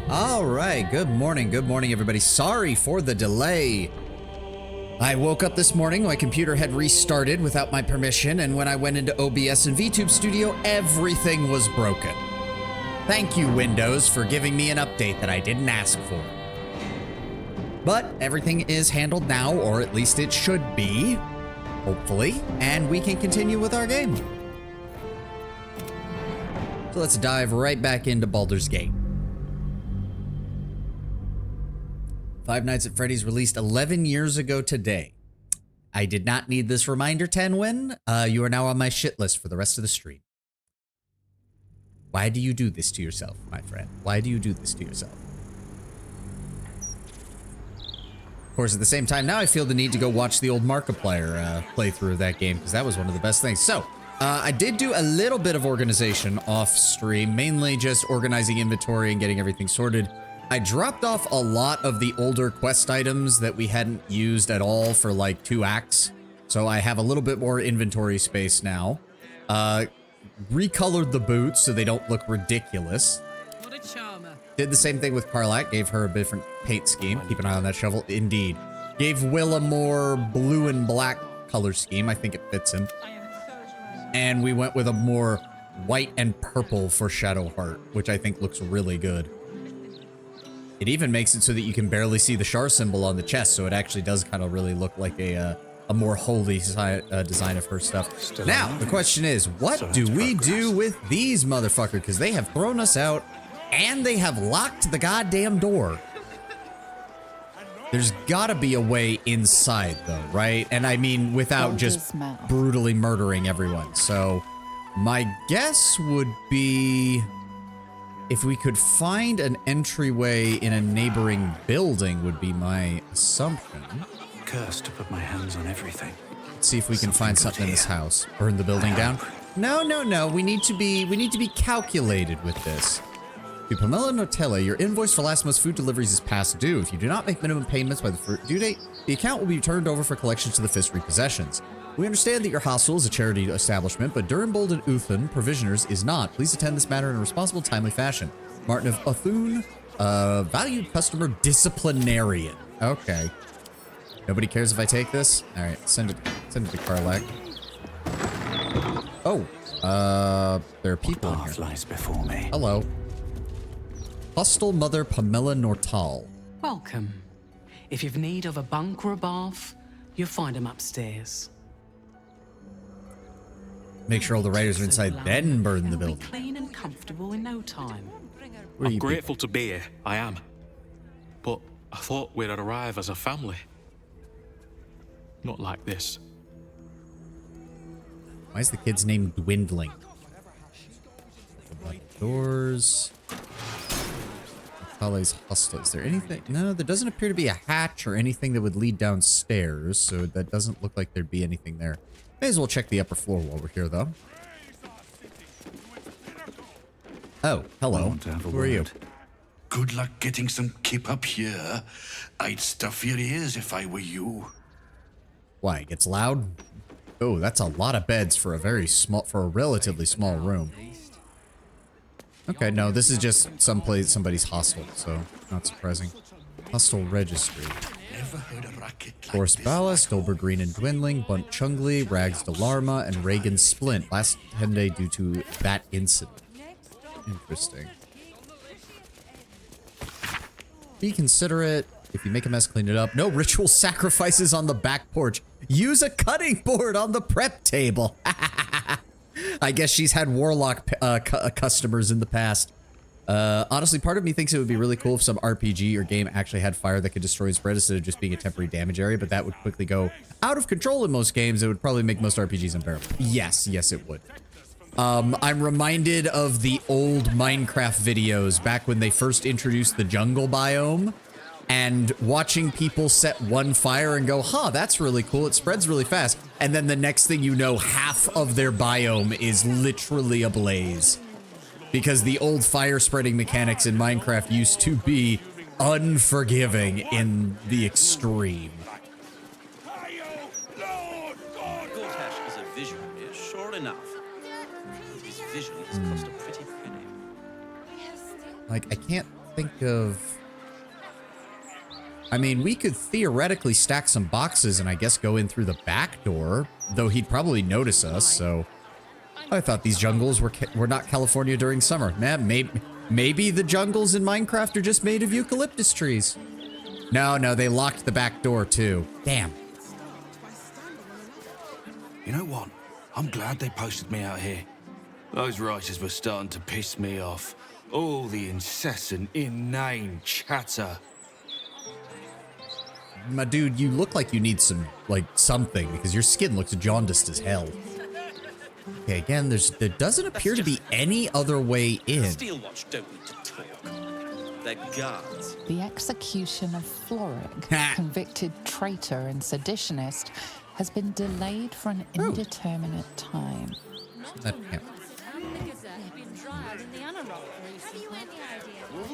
All right, good morning, everybody. Sorry for the delay. I woke up this morning, my computer had restarted without my permission, and when I went into OBS and VTube Studio, everything was broken. Thank you, Windows, for giving me an update that I didn't ask for. But everything is handled now, or at least it should be, hopefully, and we can continue with our game. So let's dive right back into Baldur's Gate. Five Nights at Freddy's released 11 years ago today. I did not need this reminder, Tenwin. You are now on my shit list for the rest of the stream. Why do you do this to yourself, my friend? Why do you do this to yourself? Of course, at the same time, now I feel the need to go watch the old Markiplier playthrough of that game, because that was one of the best things. So, I did do a little bit of organization off stream, mainly just organizing inventory and getting everything sorted. I dropped off a lot of the older quest items that we hadn't used at all for like 2 acts. So I have a little bit more inventory space now. Recolored the boots so they don't look ridiculous. What a charmer. Did the same thing with Carlac, gave her a different paint scheme. Keep an eye on that shovel. Indeed. Gave Will a more blue and black color scheme. I think it fits him. And we went with a more white and purple for Shadowheart, which I think looks really good. It even makes it so that you can barely see the Shar symbol on the chest, so it actually does kind of really look like a more holy design of her stuff. Now, the question is, what do we do with these motherfuckers? Because they have thrown us out, and they have locked the goddamn door. There's gotta be a way inside, though, right? And I mean, without just brutally murdering everyone. So, my guess would be, if we could find an entryway in a neighboring building would be my assumption. Cursed to put my hands on everything. Let's see if we can find something in this house. Burn the building down? No. We need to be calculated with this. To Pamela Notella, your invoice for last month's food deliveries is past due. If you do not make minimum payments by the due date, the account will be turned over for collections to the Fist Repossessions. We understand that your hostel is a charity establishment, but Durinbold and Uthan, Provisioners, is not. Please attend this matter in a responsible, timely fashion. Martin of Othun, valued customer disciplinarian. Okay. Nobody cares if I take this? Alright, send it to Carlac. Oh, there are people in here. Lies before me. Hello. Hostel Mother Pamela Nortal. Welcome. If you've need of a bunk or a bath, you'll find them upstairs. Make sure all the writers are inside, then burn the building. Clean and comfortable in no time. I'm grateful to be here, I am. But I thought we'd arrive as a family. Not like this. Why is the kid's name dwindling? Doors. Kale's hostel. Is there anything? No, there doesn't appear to be a hatch or anything that would lead downstairs, so that doesn't look like there'd be anything there. May as well check the upper floor while we're here, though. Oh, hello. Who are you? Good luck getting some kip up here. I'd stuff your ears if I were you. Why, it gets loud? Oh, that's a lot of beds for a relatively small room. Okay, no, this is just somebody's hostel, so not surprising. Hostel registry. Forrest Ballast, Dolber Green and Dwindling, Bunt Chungli, Rags Delarma, and Reagan Splint. Last 10 day due to that incident. Interesting. Be considerate. If you make a mess, clean it up. No ritual sacrifices on the back porch. Use a cutting board on the prep table. I guess she's had warlock customers in the past. Honestly, part of me thinks it would be really cool if some RPG or game actually had fire that could destroy and spread instead of just being a temporary damage area, but that would quickly go out of control in most games. It would probably make most RPGs unbearable. Yes, it would. I'm reminded of the old Minecraft videos back when they first introduced the jungle biome, and watching people set one fire and go, huh, that's really cool, it spreads really fast, and then the next thing you know, half of their biome is literally ablaze. Because the old fire spreading mechanics in Minecraft used to be unforgiving in the extreme. Gortash is a visionary, sure enough. His vision has cost a pretty penny. Like, I can't think of... I mean, we could theoretically stack some boxes and I guess go in through the back door, though he'd probably notice us, so... I thought these jungles were not California during summer. Man, maybe the jungles in Minecraft are just made of eucalyptus trees. No, they locked the back door too. Damn. You know what? I'm glad they posted me out here. Those writers were starting to piss me off. All the incessant, inane chatter. My dude, you look like you need some, like, something, because your skin looks jaundiced as hell. Okay, again, there doesn't appear to be any other way in. Steelwatch don't need to talk. They're guards. The execution of Florig, convicted traitor and seditionist, has been delayed for an indeterminate time. That can't.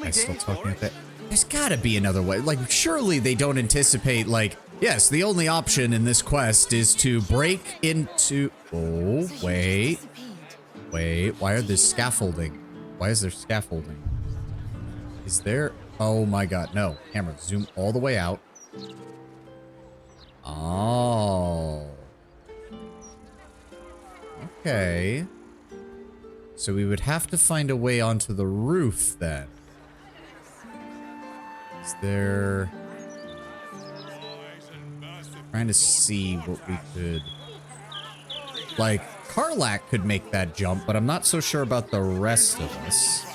I'm still talking about that. There's gotta be another way. Like, surely they don't anticipate, like, yes, the only option in this quest is to break into... Oh, wait. Wait, why are there scaffolding? Why is there scaffolding? Is there... Oh my god, no. Camera, zoom all the way out. Oh. Okay. So we would have to find a way onto the roof then. Is there... Trying to see what we could... Like, Karlach could make that jump, but I'm not so sure about the rest of us.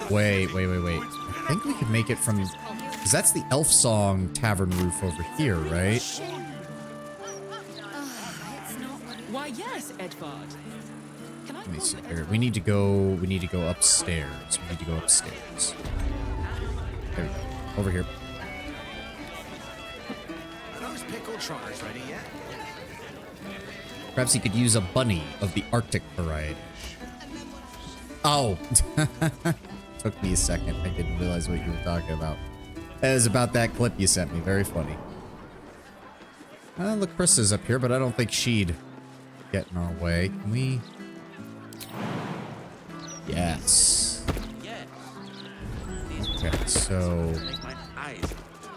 Wait. I think we could make it from... Because that's the Elf Song Tavern roof over here, right? Why, yes, Edvard. Let me see here. We need to go upstairs. We need to go upstairs. There we go. Over here. Are those pickled trotters ready yet? Perhaps he could use a bunny of the Arctic variety. Oh. Took me a second. I didn't realize what you were talking about. It was about that clip you sent me. Very funny. Look, Krista's up here, but I don't think she'd get in our way. Can we... Yes. Okay, so...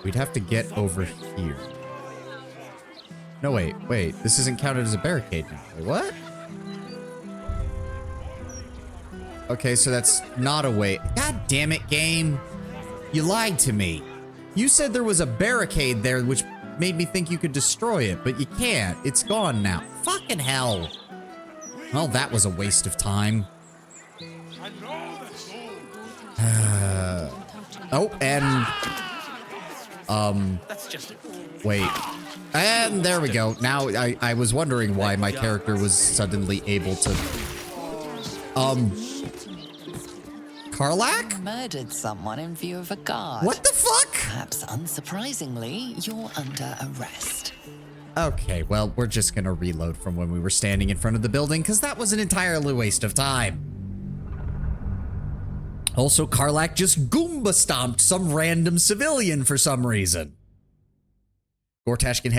We'd have to get over here. No, wait. This isn't counted as a barricade now. Wait, what? Okay, so that's not a way. God damn it, game. You lied to me. You said there was a barricade there, which made me think you could destroy it, but you can't. It's gone now. Fucking hell. Well, that was a waste of time. Oh, and... Wait. And there we go. Now, I was wondering why my character was suddenly able to... Karlach? Murdered someone in view of a guard. What the fuck? Perhaps unsurprisingly, you're under arrest. Okay, well, we're just gonna reload from when we were standing in front of the building, because that was an entirely waste of time. Also, Karlach just Goomba stomped some random civilian for some reason. Gortash can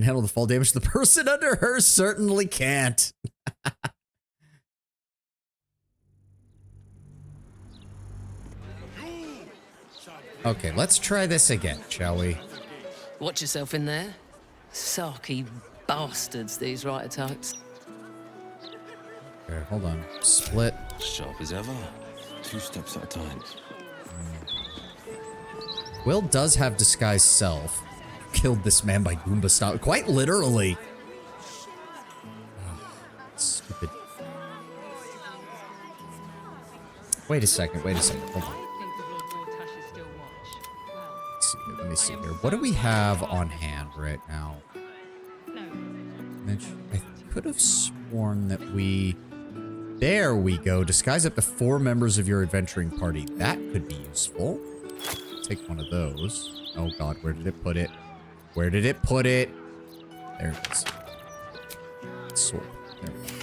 handle the fall damage. The person under her certainly can't. Okay, let's try this again, shall we? Watch yourself in there. Sarky bastards, these writer types. Okay, hold on. Split. Sharp as ever. 2 steps at a time. Will does have disguised self. Killed this man by Goomba style. Quite literally. Oh, stupid. Wait a second. Hold on. Let me see here. What do we have on hand right now? I could have sworn that we... There we go. Disguise up to 4 members of your adventuring party. That could be useful. Take one of those. Oh god, where did it put it? Where did it put it? There it is. Sword. There we go.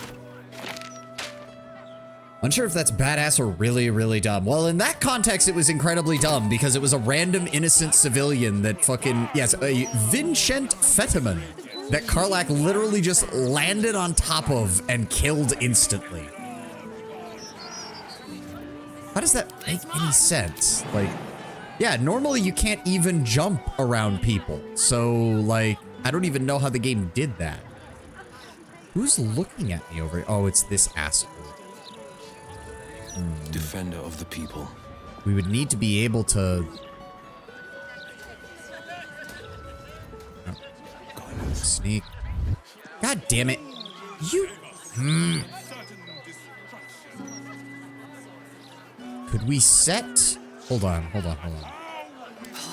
Unsure if that's badass or really, really dumb. Well, in that context, it was incredibly dumb because it was a random innocent civilian that fucking... Yes, a Vincent Fetterman that Karlach literally just landed on top of and killed instantly. How does that make any sense? Like, yeah, normally you can't even jump around people. So, like, I don't even know how the game did that. Who's looking at me over here? Oh, it's this asshole. Defender of the people. We would need to be able to... Oh. Sneak. God damn it. You... Could we set... Hold on. Oh,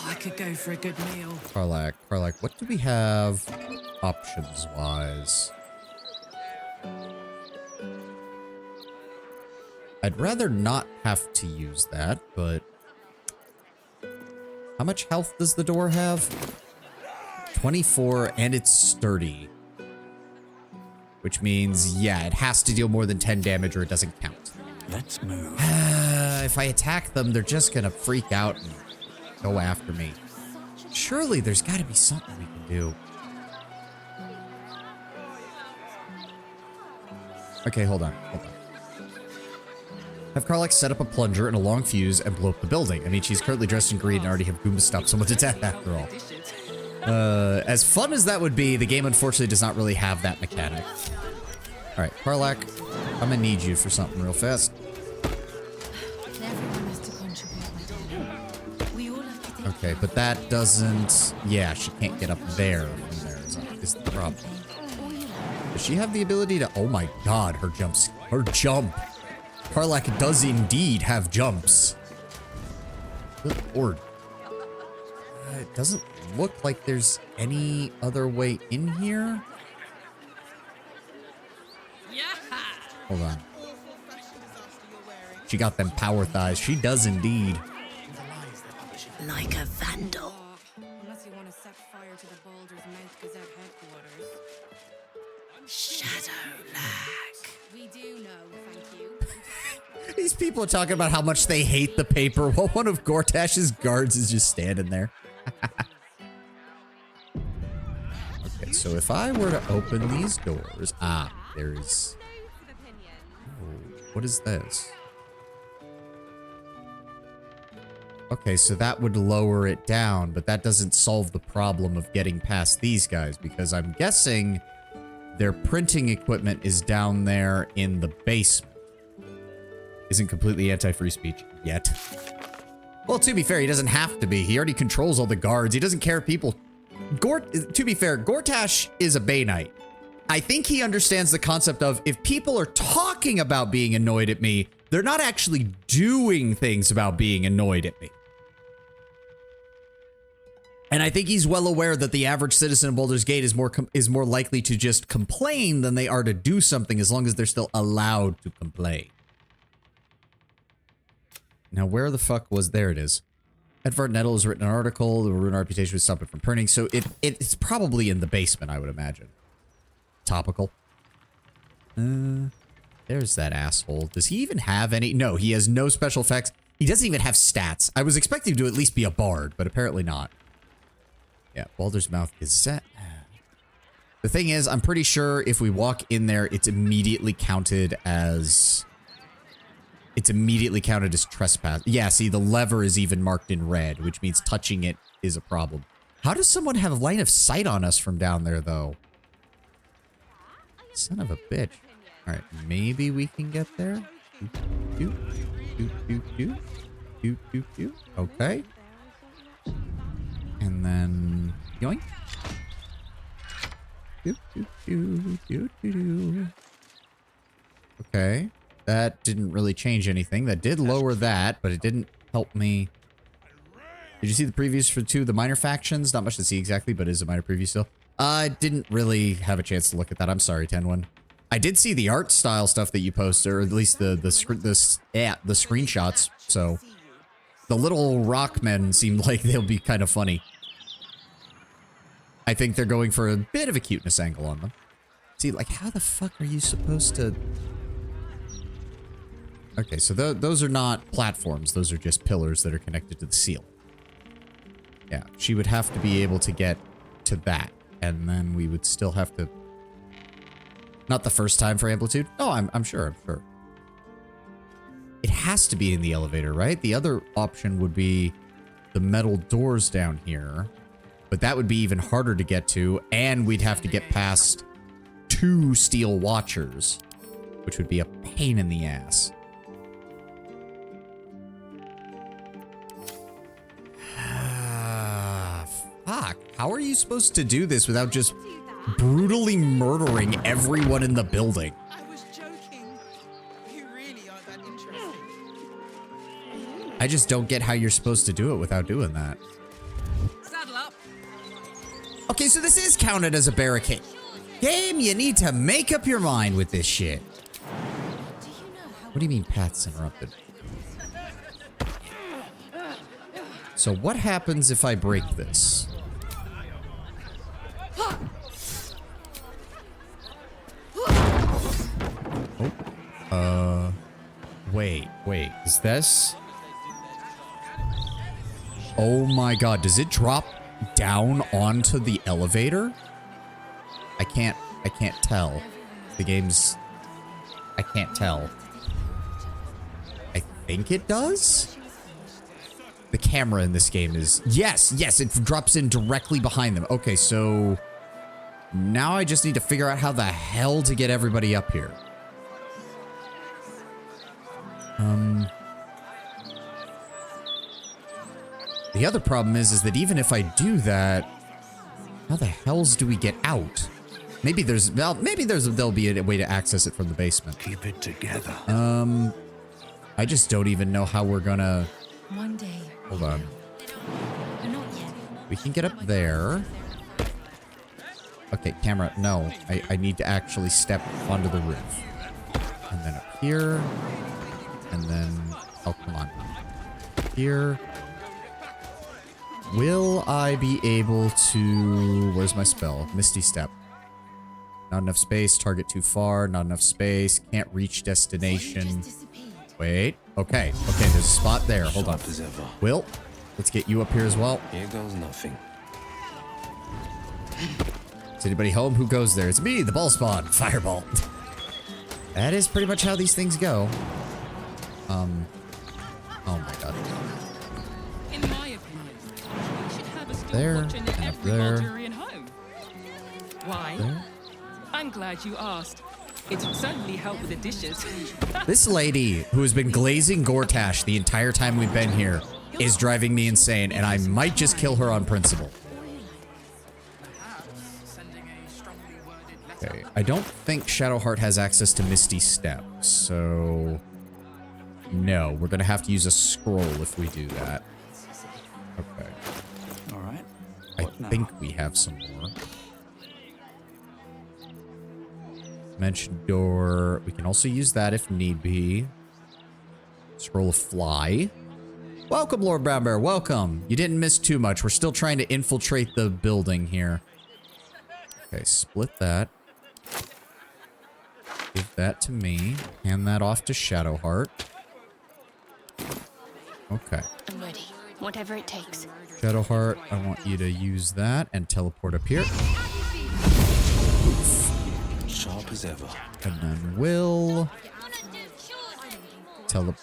I could go for a good meal. Karlak, what do we have options-wise? I'd rather not have to use that, but... How much health does the door have? 24, and it's sturdy. Which means, yeah, it has to deal more than 10 damage or it doesn't count. Let's move. If I attack them, they're just gonna freak out and go after me. Surely there's gotta be something we can do. Okay, hold on. Have Karlak set up a plunger and a long fuse and blow up the building. I mean, she's currently dressed in green and already have Goomba to stop someone's attack after all. As fun as that would be, the game unfortunately does not really have that mechanic. Alright, Karlak, I'm gonna need you for something real fast. Okay, but that doesn't... Yeah, she can't get up there from there is the problem. Does she have the ability to... Oh my god, her jumps... Her jump! Karlak does indeed have jumps. Good lord. It doesn't look like there's any other way in here. Hold on. She got them power thighs. She does indeed. Like a vandal. Unless you want to set fire to the Baldur's Mouth Gazette headquarters. Shadow lag. We do know, thank you. These people are talking about how much they hate the paper while one of Gortash's guards is just standing there. Okay, so if I were to open these doors... Ah, there's... Oh, what is this? Okay, so that would lower it down, but that doesn't solve the problem of getting past these guys, because I'm guessing their printing equipment is down there in the basement. Isn't completely anti-free speech yet. Well, to be fair, he doesn't have to be. He already controls all the guards. He doesn't care if people... To be fair, Gortash is a Bay Knight. I think he understands the concept of if people are talking about being annoyed at me, they're not actually doing things about being annoyed at me. And I think he's well aware that the average citizen of Baldur's Gate is more likely to just complain than they are to do something, as long as they're still allowed to complain. Now, where the fuck was... There it is. Edvard Nettle has written an article. The ruined reputation would stop it from printing. So it's probably in the basement, I would imagine. Topical. There's that asshole. Does he even have any... No, he has no special effects. He doesn't even have stats. I was expecting him to at least be a bard, but apparently not. Yeah, Baldur's Mouth is set. The thing is, I'm pretty sure if we walk in there, it's immediately counted as... It's immediately counted as trespass. Yeah, see, the lever is even marked in red, which means touching it is a problem. How does someone have a line of sight on us from down there, though? Son of a bitch. All right, maybe we can get there. Okay. And then yoink. Okay. That didn't really change anything. That did lower that, but it didn't help me. Did you see the previews for the minor factions? Not much to see exactly, but it is a minor preview still. I didn't really have a chance to look at that. I'm sorry, Tenwin. I did see the art style stuff that you posted, or at least the screenshots. So the little rock men seem like they'll be kind of funny. I think they're going for a bit of a cuteness angle on them. See, like, how the fuck are you supposed to... Okay, so those are not platforms. Those are just pillars that are connected to the ceiling. Yeah, she would have to be able to get to that. And then we would still have to... Not the first time for amplitude. Oh, I'm sure. It has to be in the elevator, right? The other option would be the metal doors down here. But that would be even harder to get to, and we'd have to get past 2 steel watchers, which would be a pain in the ass. Fuck. How are you supposed to do this without just brutally murdering everyone in the building? I was joking. You really are that interesting. I just don't get how you're supposed to do it without doing that. Saddle up. Okay, so this is counted as a barricade. Game, you need to make up your mind with this shit. What do you mean paths interrupted? So what happens if I break this? Oh. Wait. Is this? Oh my god, does it drop down onto the elevator? I can't tell. The game's... I can't tell. I think it does? The camera in this game is... Yes, it drops in directly behind them. Okay, so... Now I just need to figure out how the hell to get everybody up here. The other problem is that even if I do that, how the hells do we get out? Maybe there'll be a way to access it from the basement. Keep it together. I just don't even know how we're gonna... One day. Hold on. Not yet. We can get up there. Okay, camera, no. I need to actually step onto the roof. And then up here. And then... Oh, come on. Here. Will I be able to... Where's my spell? Misty Step. Not enough space. Target too far. Not enough space. Can't reach destination. Wait. Okay. Okay, there's a spot there. Hold on. Will, let's get you up here as well. Here goes nothing. Is anybody home? Who goes there? It's me, the ball spawn. Fireball. That is pretty much how these things go. Oh my god. In my opinion, we should have a skill There, watcher in and up every there. Baldurian home. Why? There. I'm glad you asked. It would certainly help with the dishes. This lady, who has been glazing Gortash the entire time we've been here, is driving me insane, and I might just kill her on principle. Okay, I don't think Shadowheart has access to Misty Step, so... No, we're gonna have to use a scroll if we do that. Okay. All right. I think we have some more. Mention door. We can also use that if need be. Scroll of fly. Welcome, Lord Brown Bear. Welcome. You didn't miss too much. We're still trying to infiltrate the building here. Okay, split that. Give that to me. Hand that off to Shadowheart. Okay. I'm ready. Whatever it takes. Shadowheart, I want you to use that and teleport up here. Sharp as ever. And then Will teleport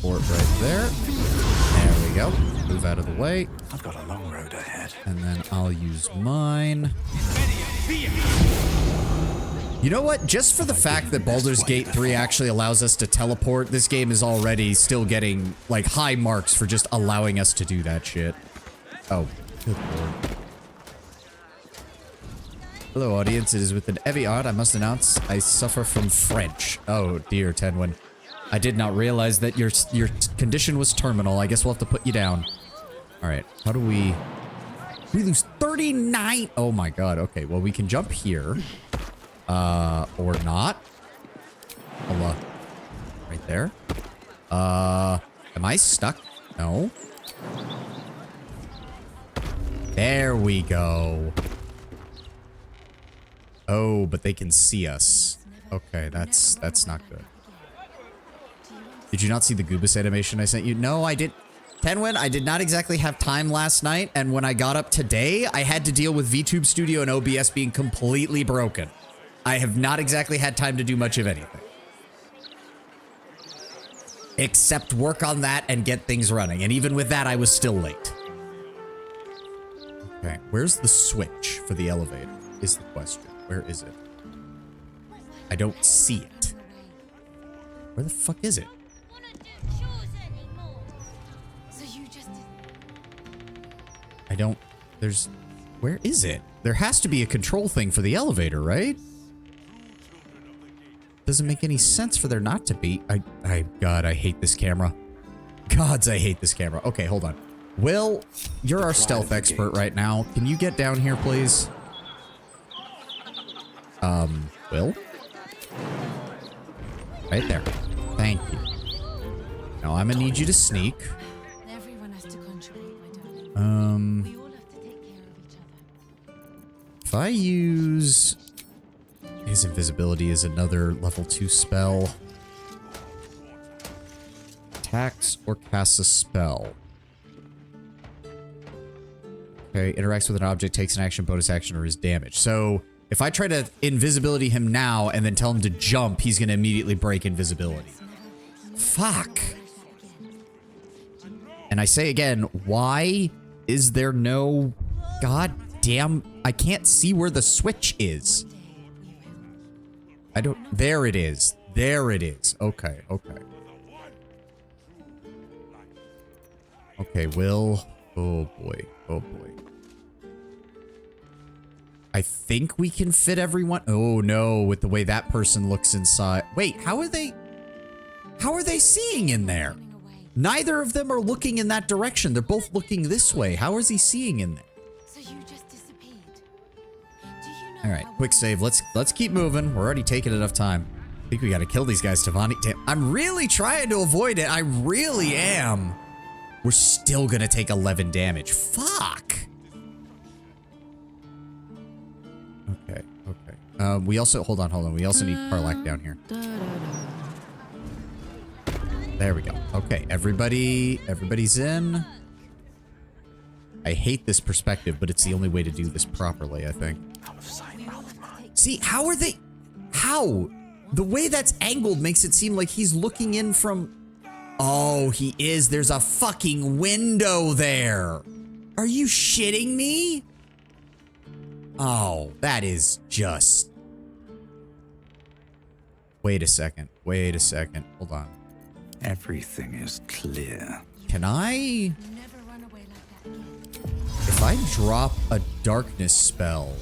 right there. There we go. Move out of the way. I've got a long road ahead. And then I'll use mine. You know what? Just for the fact that Baldur's Gate 3 actually allows us to teleport, this game is already still getting, like, high marks for just allowing us to do that shit. Oh, good lord. Hello, audience. It is with an heavy heart I must announce I suffer from French. Oh, dear, Tenwin. I did not realize that your condition was terminal. I guess we'll have to put you down. All right. How do we... We lose 39... Oh, my God. Okay, well, we can jump here. Or not. Hello. Right there. Am I stuck? No. There we go. Oh, but they can see us. Okay, that's not good. Did you not see the Goobus animation I sent you? No, I did. Tenwin, I did not exactly have time last night, and when I got up today, I had to deal with VTube Studio and OBS being completely broken. I have not exactly had time to do much of anything. Except work on that and get things running. And even with that, I was still late. Okay, where's the switch for the elevator is the question. Where is it? I don't see it. Where the fuck is it? I don't... There's... Where is it? There has to be a control thing for the elevator, right? Doesn't make any sense for there not to be. God, I hate this camera. Gods, I hate this camera. Okay, hold on. Will, you're our stealth expert right now. Can you get down here, please? Will? Right there. Thank you. Now I'm gonna need you to sneak. Everyone has to contribute, my darling. We all have to take care of each other. If I use... His invisibility is another level 2 spell. Attacks or casts a spell. Okay, interacts with an object, takes an action, bonus action, or is damaged. So, if I try to invisibility him now and then tell him to jump, he's going to immediately break invisibility. Fuck. And I say again, why is there no... God damn... I can't see where the switch is. I don't... There it is. There it is. Okay, okay. Okay, Will... Oh boy. Oh boy. I think we can fit everyone. Oh no, with the way that person looks inside. Wait, how are they seeing in there? Neither of them are looking in that direction. They're both looking this way. How is he seeing in there? So you just disappeared. All right, quick save. Let's keep moving. We're already taking enough time. I think we got to kill these guys, Tavani. Damn, I'm really trying to avoid it. I really am. We're still gonna take 11 damage. Fuck. Okay, okay. We also, hold on. We also need Karlak down here. There we go. Okay, everybody's in. I hate this perspective, but it's the only way to do this properly, I think. Out of sight, out of mind. See, how are they? How? The way that's angled makes it seem like he's looking in from... Oh, he is. There's a fucking window there. Are you shitting me? Oh, that is just... Wait a second. Wait a second. Hold on. Everything is clear. Can I... Never run away like that again. If I drop a darkness spell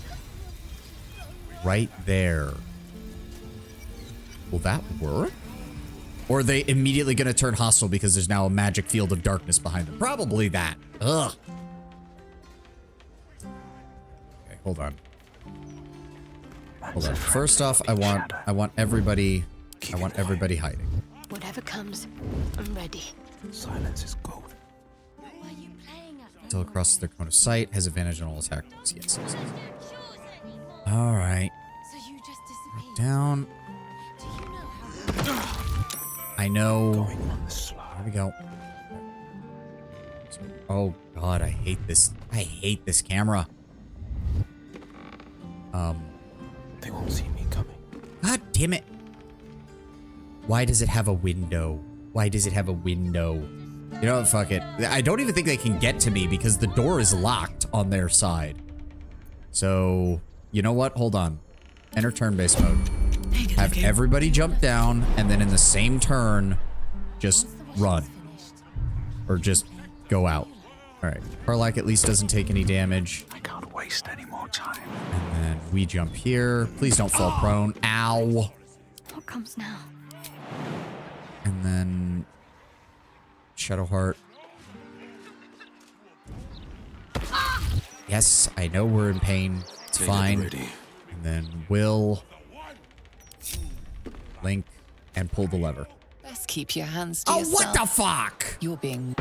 right there, will that work? Or are they immediately going to turn hostile because there's now a magic field of darkness behind them? Probably that. Ugh. Okay, hold on. Hold on. First off, I want everybody hiding. Whatever comes, I'm ready. Silence is gold. Until it crosses their cone of sight, has advantage on all attack rolls. Yes. All right. So you just disappeared. Down. Do you know how... I know. Going on the slide. There we go. So, oh God, I hate this. I hate this camera. They won't see me coming. God damn it. Why does it have a window? Why does it have a window? You know what? Fuck it. I don't even think they can get to me because the door is locked on their side. So, you know what? Hold on. Enter turn-based mode. Have everybody jump down, and then in the same turn, just run. Or just go out. Alright. Karlak at least doesn't take any damage. I can't waste any more time. And then we jump here. Please don't fall prone. Ow. What comes now? And then... Shadowheart. Yes, I know we're in pain. It's fine. Ready. And then Will... Link, and pull the lever. Best keep your hands to Oh, yourself. what the fuck? You're being...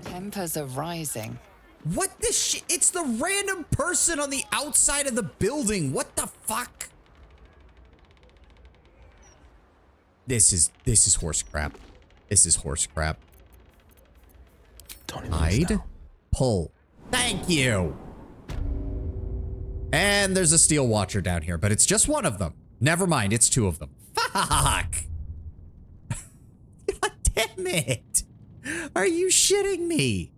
Tempers are rising. What the shit? It's the random person on the outside of the building. What the fuck? This is horse crap. This is horse crap. Hide. Pull. Thank you. And there's a steel watcher down here, but it's just one of them. Never mind, it's two of them. Fuck. damn it. Are you shitting me?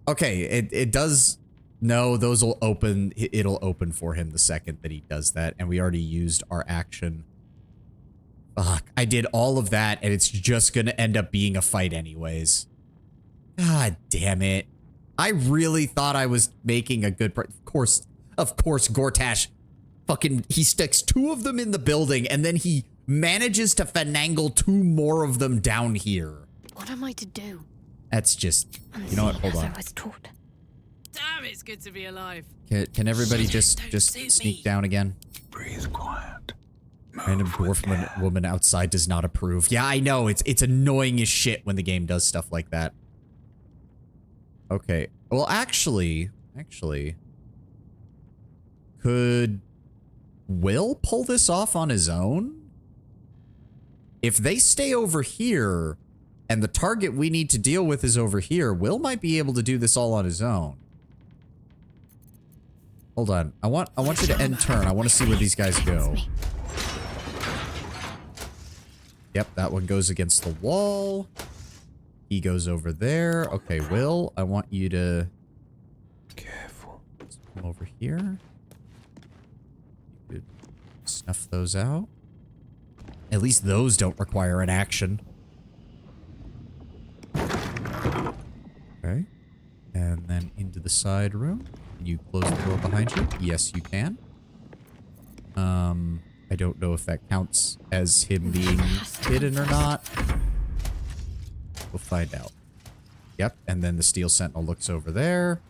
Okay, it does. No, those will open. It'll open for him the second that he does that. And we already used our action. Fuck. I did all of that and it's just going to end up being a fight anyways. God damn it. I really thought I was making a good... Of course, Gortash fucking... He sticks 2 of them in the building and then he manages to finagle 2 more of them down here. What am I to do? That's just... You know what? Hold on. I was taught. Damn, it's good to be alive. Can everybody just sneak down again? Breathe quiet. Random dwarf woman outside does not approve. Yeah, I know. It's annoying as shit when the game does stuff like that. Okay. Well, actually, could Will pull this off on his own? If they stay over here and the target we need to deal with is over here, Will might be able to do this all on his own. Hold on. I want you to end turn. I want to see where these guys go. Yep, that one goes against the wall. He goes over there. Okay, Will, I want you to... Careful. Come over here. You could snuff those out. At least those don't require an action. Okay. And then into the side room. Can you close the door behind you? Yes, you can. I don't know if that counts as him being hidden or not. We'll find out. Yep, and then the steel sentinel looks over there.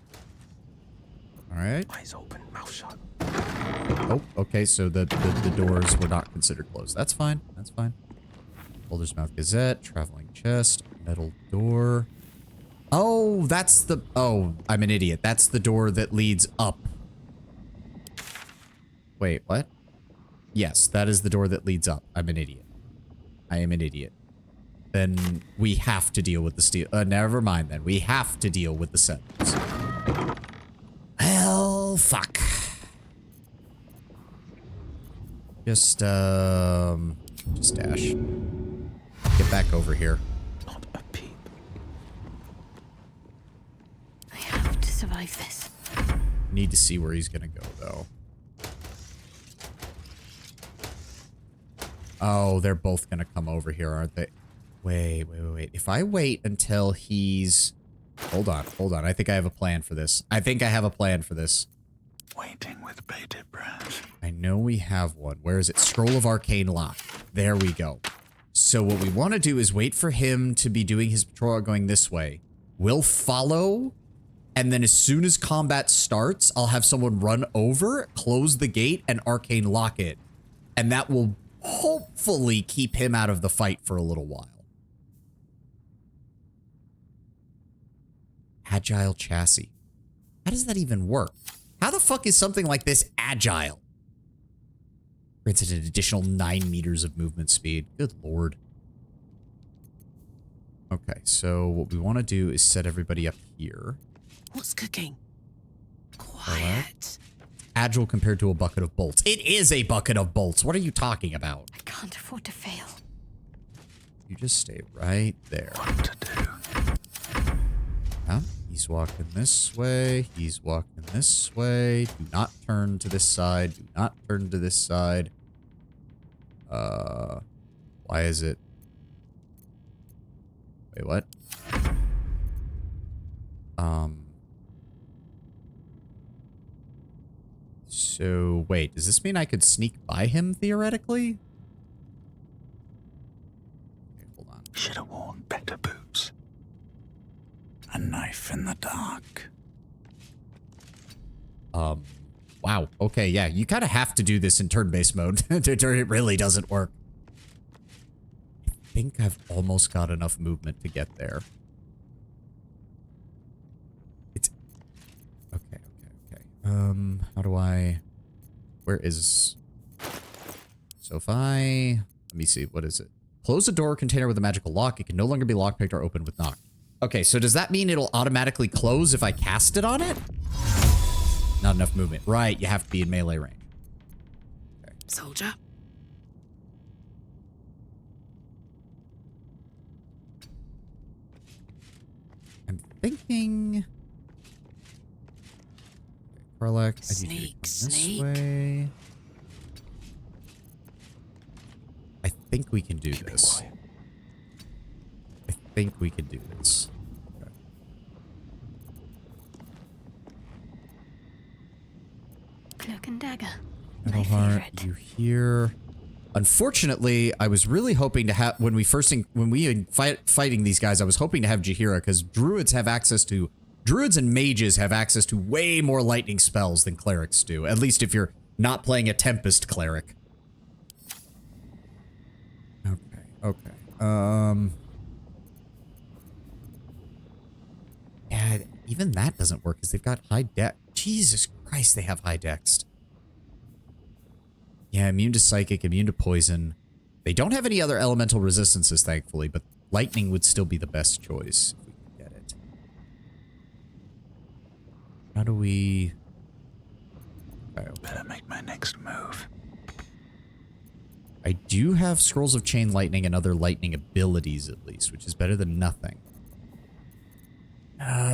Alright. Eyes open, mouth shut. Oh, okay, so the doors were not considered closed. That's fine, that's fine. Boulder's Mouth Gazette, traveling chest, metal door. Oh, that's the... Oh, I'm an idiot. That's the door that leads up. Wait, what? Yes, that is the door that leads up. I'm an idiot. I am an idiot. Then we have to deal with the steel... never mind then. We have to deal with the sentinels. Well, fuck. Just dash. Get back over here. Not a peep. I have to survive this. Need to see where he's gonna go, though. Oh, they're both gonna come over here, aren't they? Wait. If I wait until he's... Hold on. I think I have a plan for this. Waiting with bated breath. I know we have one. Where is it? Scroll of Arcane Lock. There we go. So what we want to do is wait for him to be doing his patrol going this way. We'll follow, and then as soon as combat starts, I'll have someone run over, close the gate, and Arcane Lock it. And that will hopefully keep him out of the fight for a little while. Agile chassis. How does that even work? How the fuck is something like this agile? Granted an additional 9 meters of movement speed. Good lord. Okay, so what we want to do is set everybody up here. What's cooking? Quiet. Agile compared to a bucket of bolts. It is a bucket of bolts. What are you talking about? I can't afford to fail. You just stay right there. What to do? Yeah, he's walking this way. He's walking this way. Do not turn to this side. Do not turn to this side. Why is it? Wait, what? So, wait, does this mean I could sneak by him, theoretically? Okay, hold on. Should have worn better boots. A knife in the dark. Wow. Okay, yeah, you kind of have to do this in turn-based mode. It really doesn't work. I think I've almost got enough movement to get there. It's... Okay. How do I... Where is... So if I... Let me see, what is it? Close a door or container with a magical lock. It can no longer be lockpicked or opened with knock. Okay, so does that mean it'll automatically close if I cast it on it? Not enough movement. Right, you have to be in melee range. Okay. Soldier. thinking... Karlak, I need you to come this way. I think we can do this. I think we can do this. Okay. Cloak and dagger. My favorite. You hear... Unfortunately, I was really hoping to have... When we fighting these guys, I was hoping to have Jaheira, because druids have access to... Druids and mages have access to way more lightning spells than clerics do. At least if you're not playing a Tempest cleric. Okay. Yeah, even that doesn't work because they've got high dex. Jesus Christ, they have high dex. Yeah, immune to psychic, immune to poison. They don't have any other elemental resistances, thankfully, but lightning would still be the best choice if we could get it. How do we... Okay. Better make my next move. I do have Scrolls of Chain Lightning and other lightning abilities, at least, which is better than nothing.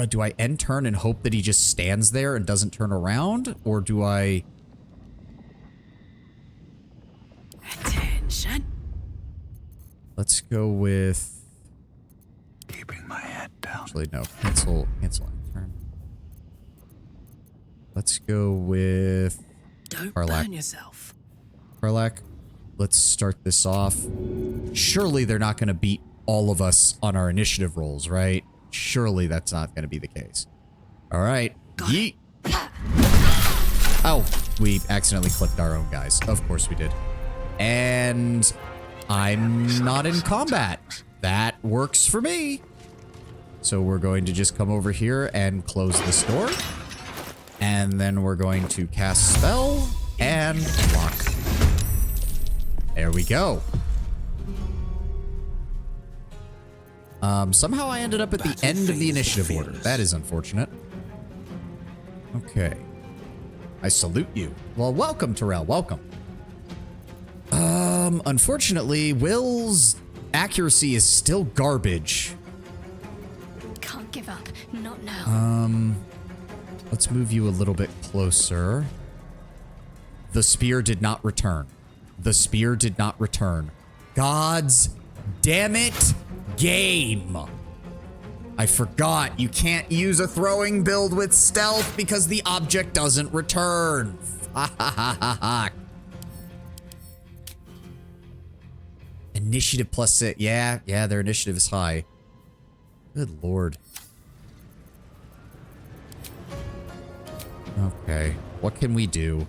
Do I end turn and hope that he just stands there and doesn't turn around? Or do I... Attention. Let's go with... Keeping my head down. Actually, no. Cancel end turn. Let's go with... Don't Karlak. burn yourself. Karlak, let's start this off. Surely they're not going to beat all of us on our initiative rolls, right? Surely that's not going to be the case. All right. Yeet. Oh, we accidentally clipped our own guys. Of course we did. And I'm not in combat. That works for me. So we're going to just come over here and close this door. And then we're going to cast spell and block. There we go. Somehow I ended up at the end of the initiative order. That is unfortunate. Okay. I salute you. Well, welcome, Terrell. Welcome. Unfortunately, Will's accuracy is still garbage. Can't give up. Not now. Let's move you a little bit closer. The spear did not return. The spear did not return. God's damn it, game. I forgot you can't use a throwing build with stealth because the object doesn't return. Initiative +6. Yeah, their initiative is high. Good lord. Okay, what can we do?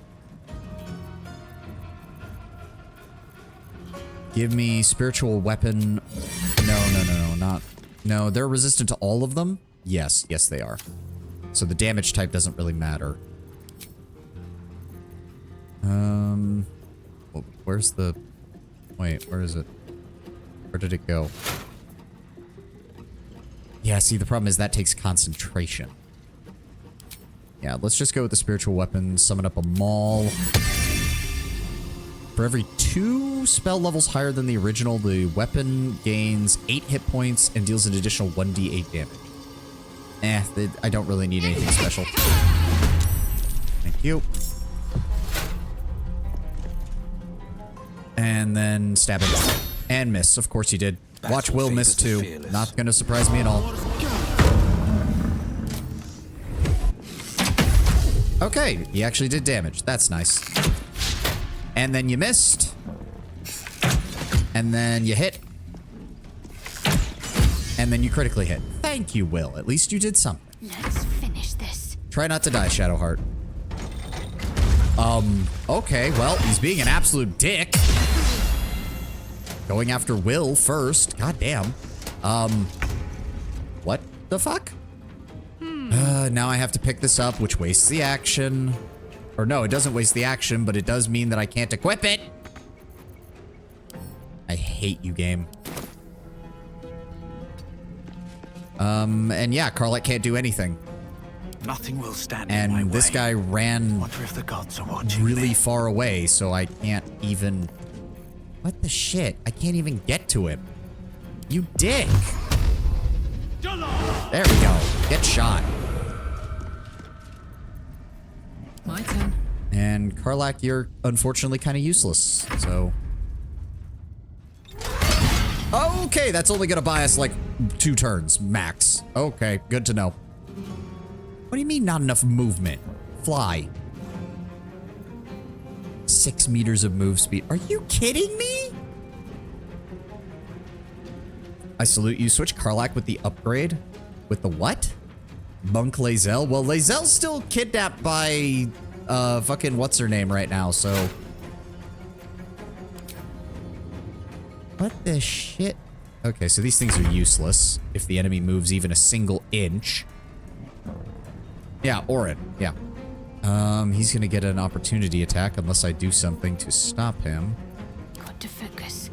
Give me spiritual weapon. No, they're resistant to all of them? Yes, they are. So the damage type doesn't really matter. Where's the... Wait, where is it? Where did it go? Yeah, see, the problem is that takes concentration. Yeah, let's just go with the spiritual weapon, summon up a maul. For every 2 spell levels higher than the original, the weapon gains 8 hit points and deals an additional 1d8 damage. I don't really need anything special. Thank you. And then stab him. And miss. Of course he did. Watch Will miss too. Not gonna surprise me at all. Okay, he actually did damage. That's nice. And then you missed. And then you hit. And then you critically hit. Thank you, Will. At least you did something. Let's finish this. Try not to die, Shadowheart. Okay, well, he's being an absolute dick. Going after Will first. God damn. What the fuck? Now I have to pick this up, which wastes the action. Or no, it doesn't waste the action, but it does mean that I can't equip it. I hate you, game. And yeah, Karlak can't do anything. Nothing will stand in my way. And this guy ran Wonder if the gods are watching really me. far away, so I can't even... What the shit? I can't even get to him. You dick. There we go. Get shot. My turn. And Karlak, you're unfortunately kind of useless, so... Okay, that's only gonna buy us like 2 turns, max. Okay, good to know. What do you mean not enough movement? Fly. 6 meters of move speed. Are you kidding me? I salute you. Switch Karlak with the upgrade. With the what? Monk Lae'zel? Well, Lae'zel's still kidnapped by, fucking what's her name right now, so... What the shit? Okay, so these things are useless if the enemy moves even a single inch. Yeah, Orin. Yeah. He's gonna get an opportunity attack unless I do something to stop him. Got to focus.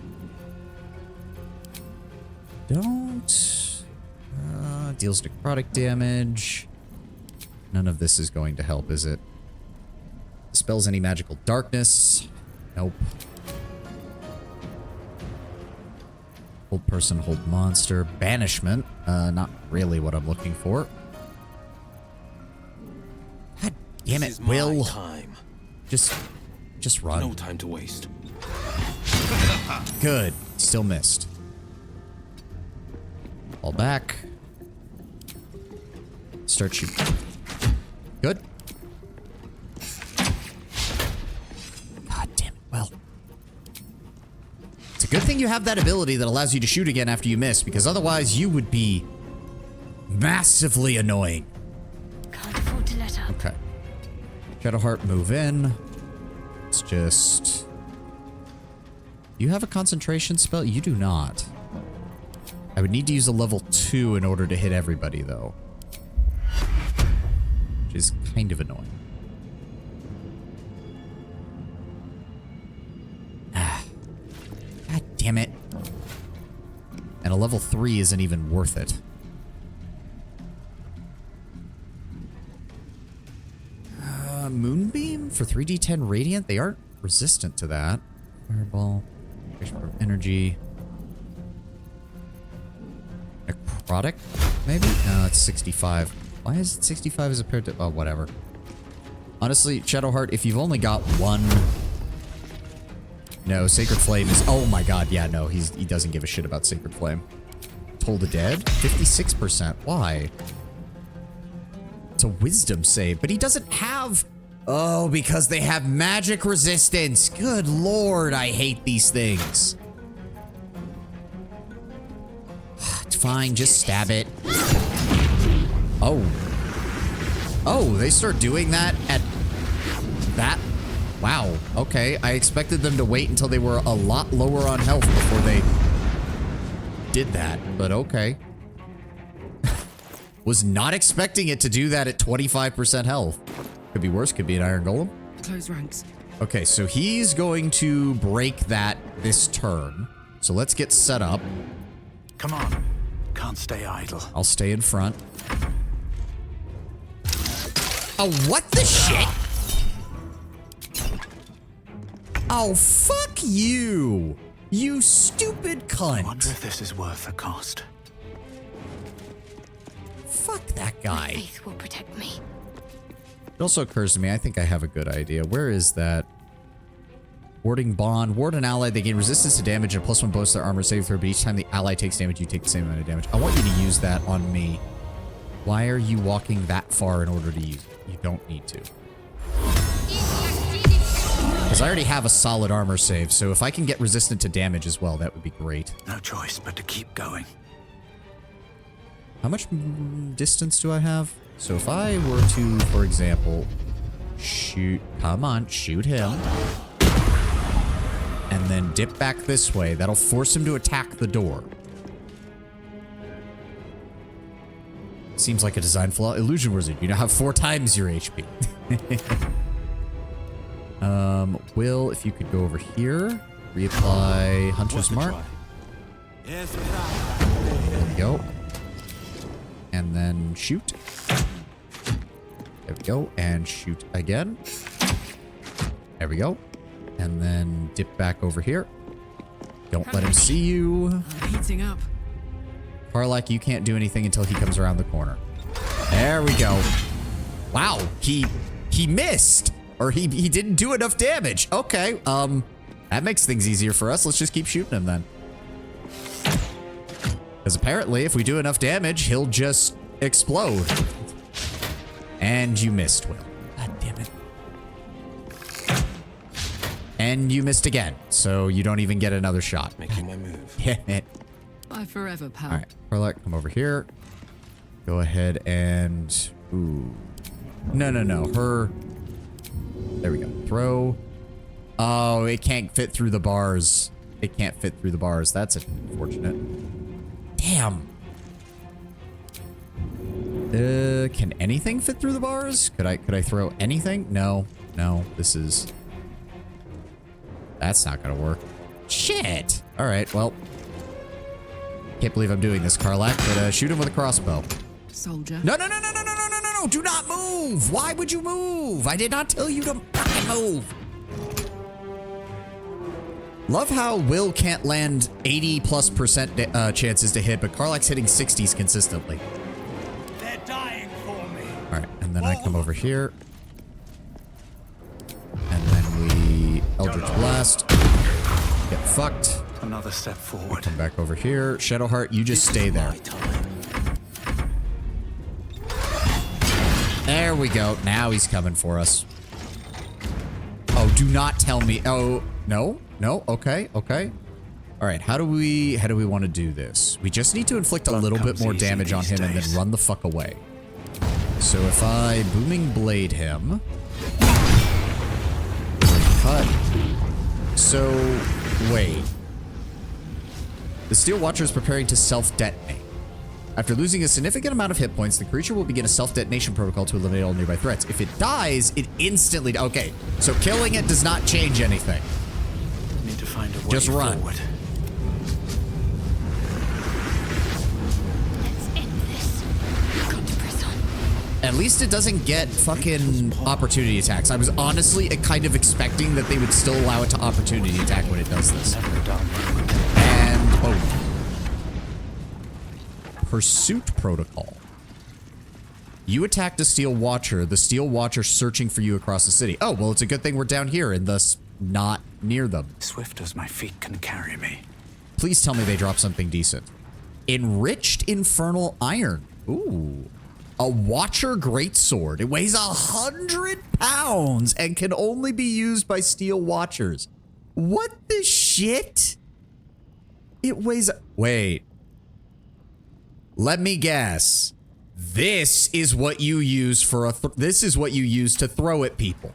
Don't. Deals necrotic damage. None of this is going to help, is it? Dispels any magical darkness. Nope. Hold person, hold monster. Banishment. Not really what I'm looking for. God damn it, Will. Time. Just run. No time to waste. Good. Still missed. Fall back. Start shooting. Good. God damn it, Will. It's a good thing you have that ability that allows you to shoot again after you miss, because otherwise you would be massively annoying. Can't afford to let up. Okay. Shadowheart, move in. It's just... You have a concentration spell? You do not. I would need to use a level 2 in order to hit everybody, though. Which is kind of annoying. Ah. God damn it. And a level 3 isn't even worth it. Moonbeam for 3d10 radiant? They aren't resistant to that. Fireball. Energy. Necrotic? Maybe? No, it's 65. Why is it 65 as compared to... Oh, whatever. Honestly, Shadowheart, if you've only got one... No, Sacred Flame is... Oh my god, yeah, no, he doesn't give a shit about Sacred Flame. Toll the Dead? 56%. Why? It's a wisdom save, but he doesn't have... Oh, because they have magic resistance. Good lord, I hate these things. It's fine, just stab it. Oh. Oh, they start doing that at that? Wow, okay. I expected them to wait until they were a lot lower on health before they did that, but okay. Was not expecting it to do that at 25% health. Could be worse, could be an Iron Golem. Close ranks. Okay, so he's going to break that this turn. So let's get set up. Come on. Can't stay idle. I'll stay in front. Oh, what the shit? Oh, fuck you. You stupid I wonder cunt. if this is worth the cost. Fuck that guy. Faith will protect me. It also occurs to me, I think I have a good idea. Where is that? Warding Bond. Ward an ally. They gain resistance to damage and +1 bonus to their armor saving throw, but each time the ally takes damage, you take the same amount of damage. I want you to use that on me. Why are you walking that far in order to use it? You don't need to. Because I already have a solid armor save, so if I can get resistant to damage as well, that would be great. No choice but to keep going. How much distance do I have? So if I were to, for example, shoot... Come on, shoot him. And then dip back this way. That'll force him to attack the door. Seems like a design flaw. Illusion Wizard, you now have 4 times your HP. Will, if you could go over here, reapply Hunter's Mark. There we go. And then shoot. There we go. And shoot again. There we go. And then dip back over here. Don't let him see you. I'm heating up. Karlak, you can't do anything until he comes around the corner. There we go. Wow, he missed. Or he didn't do enough damage. Okay, that makes things easier for us. Let's just keep shooting him then. Because apparently, if we do enough damage, he'll just explode. And you missed, Will. God damn it. And you missed again, so you don't even get another shot. Making my move. Damn it. Bye forever, pal. All right, Carlac, come over here. Go ahead and... Ooh. No. Her... There we go. Throw. Oh, it can't fit through the bars. It can't fit through the bars. That's unfortunate. Damn. Can anything fit through the bars? Could I throw anything? No. This is... That's not gonna work. Shit. All right, well. Can't believe I'm doing this, Carlac, but shoot him with a crossbow. Soldier. No. Do not move. Why would you move? I did not tell you to fucking move. Love how Will can't land 80+% chances to hit, but Carlac's hitting 60s consistently. They're dying for me. All right, and then I come over here. And then we Eldritch Blast. Get fucked. Another step forward. Come back over here. Shadowheart, you just stay there. There we go. Now he's coming for us. Oh, do not tell me. Oh, no. Okay. All right. How do we want to do this? We just need to inflict a little bit more damage on him and then run the fuck away. So if I Booming Blade him. Cut. So, wait. The Steel Watcher is preparing to self-detonate. After losing a significant amount of hit points, the creature will begin a self-detonation protocol to eliminate all nearby threats. If it dies, it instantly... Okay, so killing it does not change anything. Need to find a way just run. forward. Let's end this. Got to press on. At least it doesn't get fucking opportunity attacks. I was honestly kind of expecting that they would still allow it to opportunity attack when it does this. And... Oh. Pursuit Protocol. You attacked a Steel Watcher. The Steel Watcher searching for you across the city. Oh, well, it's a good thing we're down here and thus not near them. Swift as my feet can carry me. Please tell me they drop something decent. Enriched Infernal Iron. Ooh. A Watcher Greatsword. It weighs 100 pounds and can only be used by Steel Watchers. What the shit? It weighs... Wait. Let me guess. This is what you use for a... This is what you use to throw at people.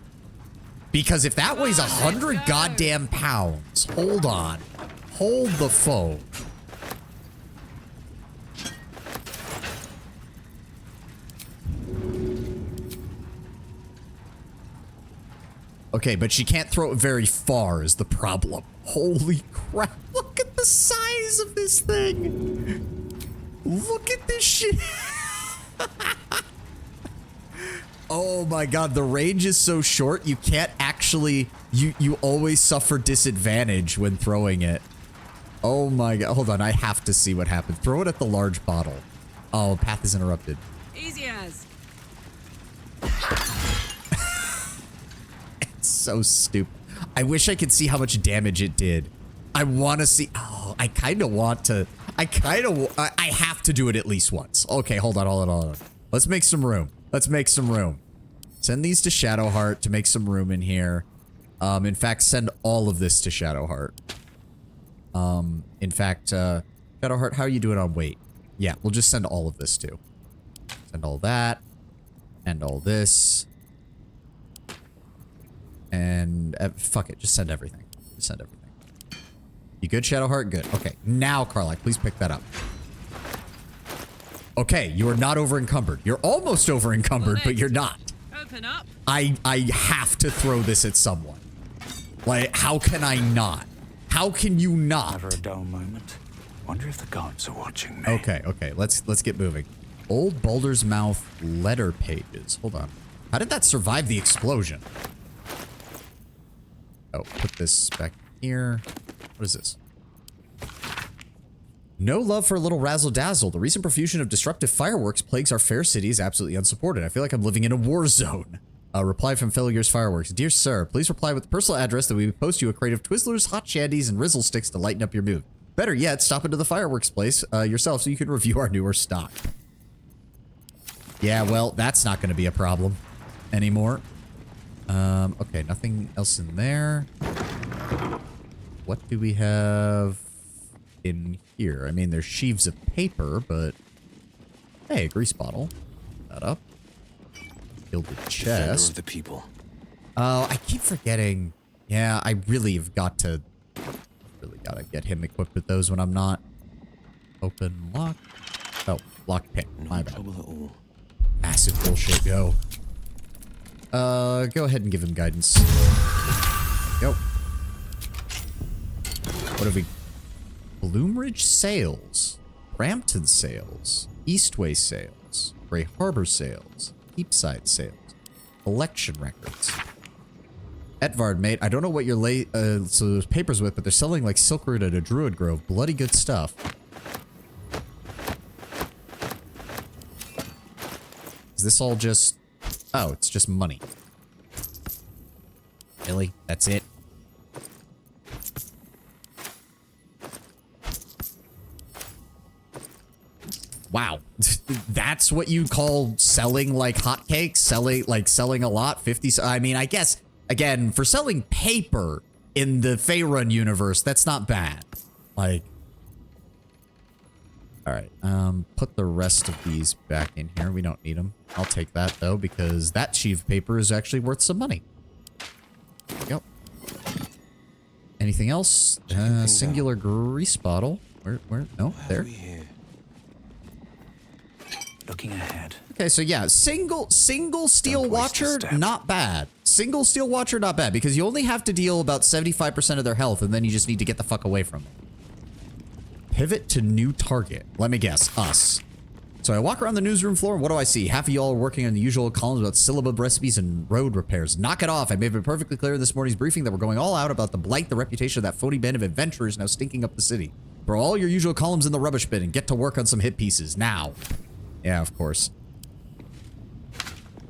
Because if that weighs 100 goddamn pounds... Hold on. Hold the phone. Okay, but she can't throw it very far is the problem. Holy crap. Look at the size of this thing. Look at this shit. Oh my god, the range is so short, you can't actually... You always suffer disadvantage when throwing it. Oh my god, hold on, I have to see what happened. Throw it at the large bottle. Oh, path is interrupted. Easy as. It's so stupid. I wish I could see how much damage it did. I want to see... Oh, I kind of want to... I have to do it at least once. Okay, hold on. Let's make some room. Send these to Shadowheart to make some room in here. In fact, send all of this to Shadowheart. In fact, Shadowheart, how are you doing on weight? Yeah, we'll just send all of this too. Send all that. And all this. And fuck it, just send everything. You good, Shadowheart? Good. Okay, now, Carlac, please pick that up. Okay, you are not over-encumbered. You're almost over-encumbered, but you're not. Open up. I have to throw this at someone. Like, how can I not? How can you not? Never a dull moment. Wonder if the gods are watching me. Okay, let's get moving. Old Baldur's Mouth letter pages. Hold on. How did that survive the explosion? Oh, put this back here. What is this? No love for a little razzle-dazzle. The recent profusion of destructive fireworks plagues our fair city is absolutely unsupported. I feel like I'm living in a war zone. Reply from fellow Gears Fireworks. Dear sir, please reply with the personal address that we would post you a crate of Twizzlers, hot shandies, and Rizzle sticks to lighten up your mood. Better yet, stop into the fireworks place yourself so you can review our newer stock. Yeah, well, that's not going to be a problem anymore. Okay, nothing else in there. What do we have in here? I mean, there's sheaves of paper, but... Hey, a grease bottle. That up. Gilded chest. Of the people. Oh, I keep forgetting. Yeah, I really have got to... Really gotta get him equipped with those when I'm not. Open lock. Oh, lock pick. My bad. Trouble at all. Massive bullshit, go. Go ahead and give him guidance. Go. What have we... Bloomridge Sales. Brampton Sales. Eastway Sales. Gray Harbor Sales. Keepside Sales. Election Records. Edvard, mate, I don't know what you're so there's papers with, but they're selling like silk root at a druid grove. Bloody good stuff. Is this all just... Oh, it's just money. Really? That's it? Wow. That's what you call selling like hotcakes? Selling a lot? 50... I mean, I guess, again, for selling paper in the Faerun universe, that's not bad. Like... Alright, put the rest of these back in here. We don't need them. I'll take that, though, because that sheaf of paper is actually worth some money. Yep. Anything else? Singular grease bottle. Where? No, there. Looking ahead. Okay, so yeah, single steel watcher, not bad. Single steel watcher, not bad, because you only have to deal about 75% of their health, and then you just need to get the fuck away from them. Pivot to new target. Let me guess, us. So I walk around the newsroom floor, and what do I see? Half of y'all are working on the usual columns about syllabub recipes and road repairs. Knock it off. I made it perfectly clear in this morning's briefing that we're going all out about the blight, the reputation of that phony band of adventurers now stinking up the city. Throw all your usual columns in the rubbish bin and get to work on some hit pieces, now. Yeah, of course.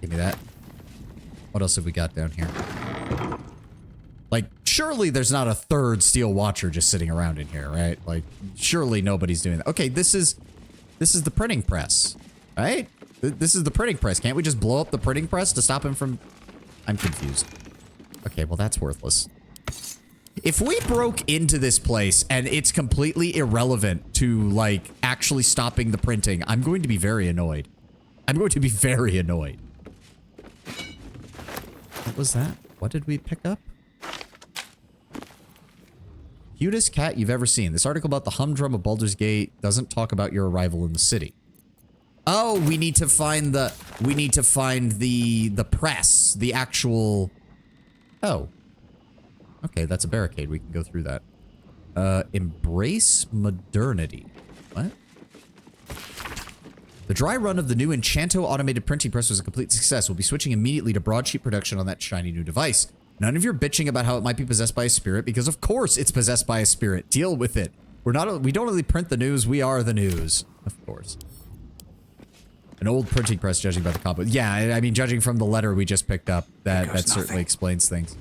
Give me that. What else have we got down here? Like, surely there's not a third steel watcher just sitting around in here, right? Like, surely nobody's doing that. Okay, this is the printing press, right? This is the printing press. Can't we just blow up the printing press to stop him from... I'm confused. Okay, well, that's worthless. If we broke into this place and it's completely irrelevant to, like, actually stopping the printing, I'm going to be very annoyed. I'm going to be very annoyed. What was that? What did we pick up? Cutest cat you've ever seen. This article about the humdrum of Baldur's Gate doesn't talk about your arrival in the city. Oh, we need to find the... We need to find the press. The actual... Oh. Okay, that's a barricade. We can go through that. Embrace modernity. What? The dry run of the new Enchanto automated printing press was a complete success. We'll be switching immediately to broadsheet production on that shiny new device. None of your bitching about how it might be possessed by a spirit, because of course it's possessed by a spirit. Deal with it. We don't really print the news, we are the news. Of course. An old printing press, judging by the combo. Yeah, I mean, judging from the letter we just picked up, that certainly explains things.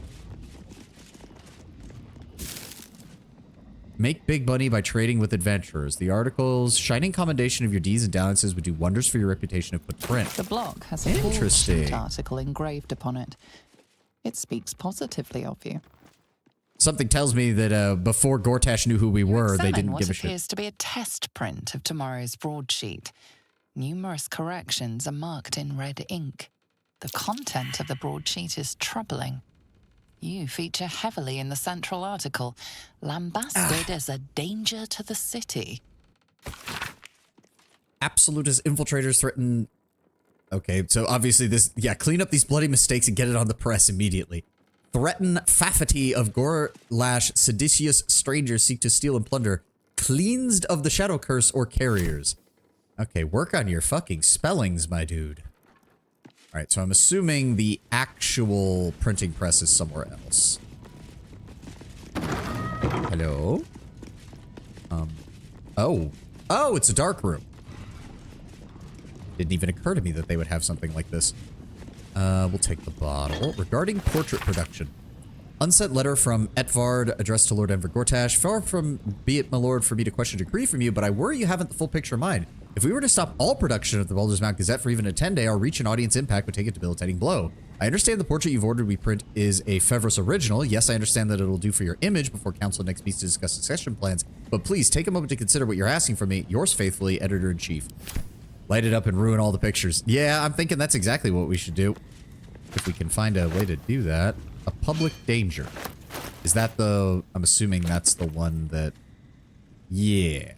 Make big money by trading with adventurers. The article's shining commendation of your deeds and dalliances would do wonders for your reputation if put to print. The block has a bullshit article engraved upon it. It speaks positively of you. Something tells me that before Gortash knew who we were, they didn't give a shit. What appears to be a test print of tomorrow's broadsheet. Numerous corrections are marked in red ink. The content of the broadsheet is troubling. You feature heavily in the central article, lambasted as a danger to the city. Absolutist infiltrators threaten... Okay, so obviously this... Yeah, clean up these bloody mistakes and get it on the press immediately. Threaten Fafity of Gorlash, seditious strangers seek to steal and plunder, cleansed of the shadow curse or carriers. Okay, work on your fucking spellings, my dude. Alright, so I'm assuming the actual printing press is somewhere else. Hello? Oh. Oh, it's a dark room. Didn't even occur to me that they would have something like this. We'll take the bottle. Regarding portrait production. Unsent letter from Etvard addressed to Lord Enver Gortash. Far from be it, my lord, for me to question a decree from you, but I worry you haven't the full picture in mind. If we were to stop all production of the Baldur's Mount Gazette for even a 10-day, our reach and audience impact would take a debilitating blow. I understand the portrait you've ordered we print is a Fevros original. Yes, I understand that it'll do for your image before council next meets to discuss succession plans, but please take a moment to consider what you're asking from me. Yours faithfully, Editor-in-Chief. Light it up and ruin all the pictures. Yeah, I'm thinking that's exactly what we should do. If we can find a way to do that. A public danger. Is that the... I'm assuming that's the one that... Yeah.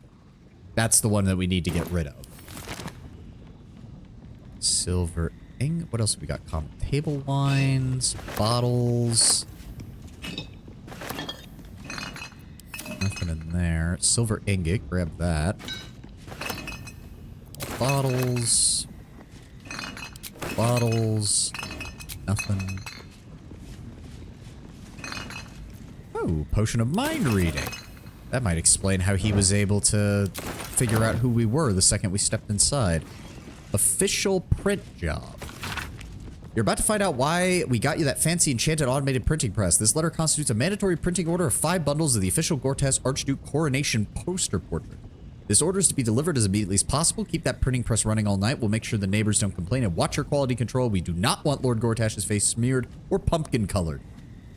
That's the one that we need to get rid of. Silver ink. What else have we got? Common table wines. Bottles. Nothing in there. Silver ingot. Grab that. Bottles. Bottles. Nothing. Oh, potion of mind reading. That might explain how he was able to figure out who we were the second we stepped inside. Official print job. You're about to find out why we got you that fancy enchanted automated printing press. This letter constitutes a mandatory printing order of 5 bundles of the official Gortash Archduke coronation poster portrait. This order is to be delivered as immediately as possible. Keep that printing press running all night. We'll make sure the neighbors don't complain and watch your quality control. We do not want Lord Gortash's face smeared or pumpkin colored.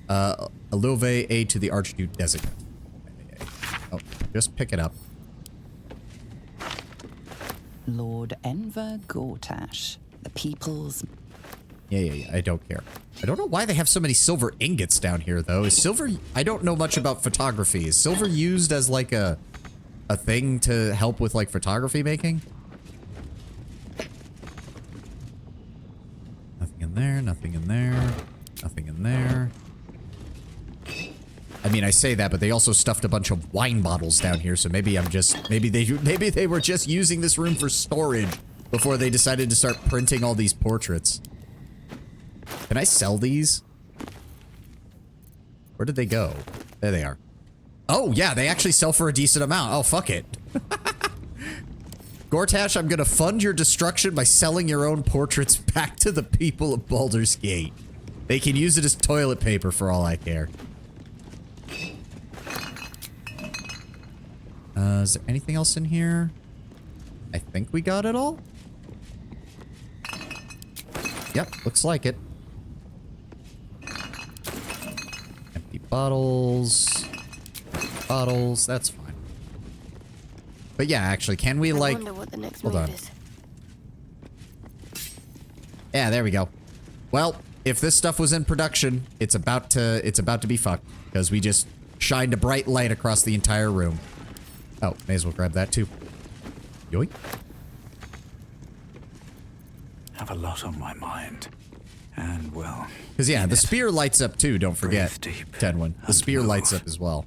Alove A to the Archduke designate. Oh, just pick it up. Lord Enver Gortash, the people's... Yeah, I don't care. I don't know why they have so many silver ingots down here, though. Is silver... I don't know much about photography. Is silver used as, like, a thing to help with, like, photography making? Nothing in there, nothing in there, nothing in there. I mean, I say that, but they also stuffed a bunch of wine bottles down here, so maybe I'm just... Maybe they were just using this room for storage before they decided to start printing all these portraits. Can I sell these? Where did they go? There they are. Oh, yeah, they actually sell for a decent amount. Oh, fuck it. Gortash, I'm gonna fund your destruction by selling your own portraits back to the people of Baldur's Gate. They can use it as toilet paper for all I care. Is there anything else in here? I think we got it all. Yep, looks like it. Empty bottles. Bottles, that's fine. But yeah, actually, can we like... I wonder what the next hold move on. is. Yeah, there we go. Well, if this stuff was in production, it's about to be fucked. Because we just shined a bright light across the entire room. Oh, may as well grab that too. Yoink. Have a lot on my mind. And, well... Because, yeah, the spear lights up too, don't forget. Breathe deep Tenwin. The and spear move. lights up as well.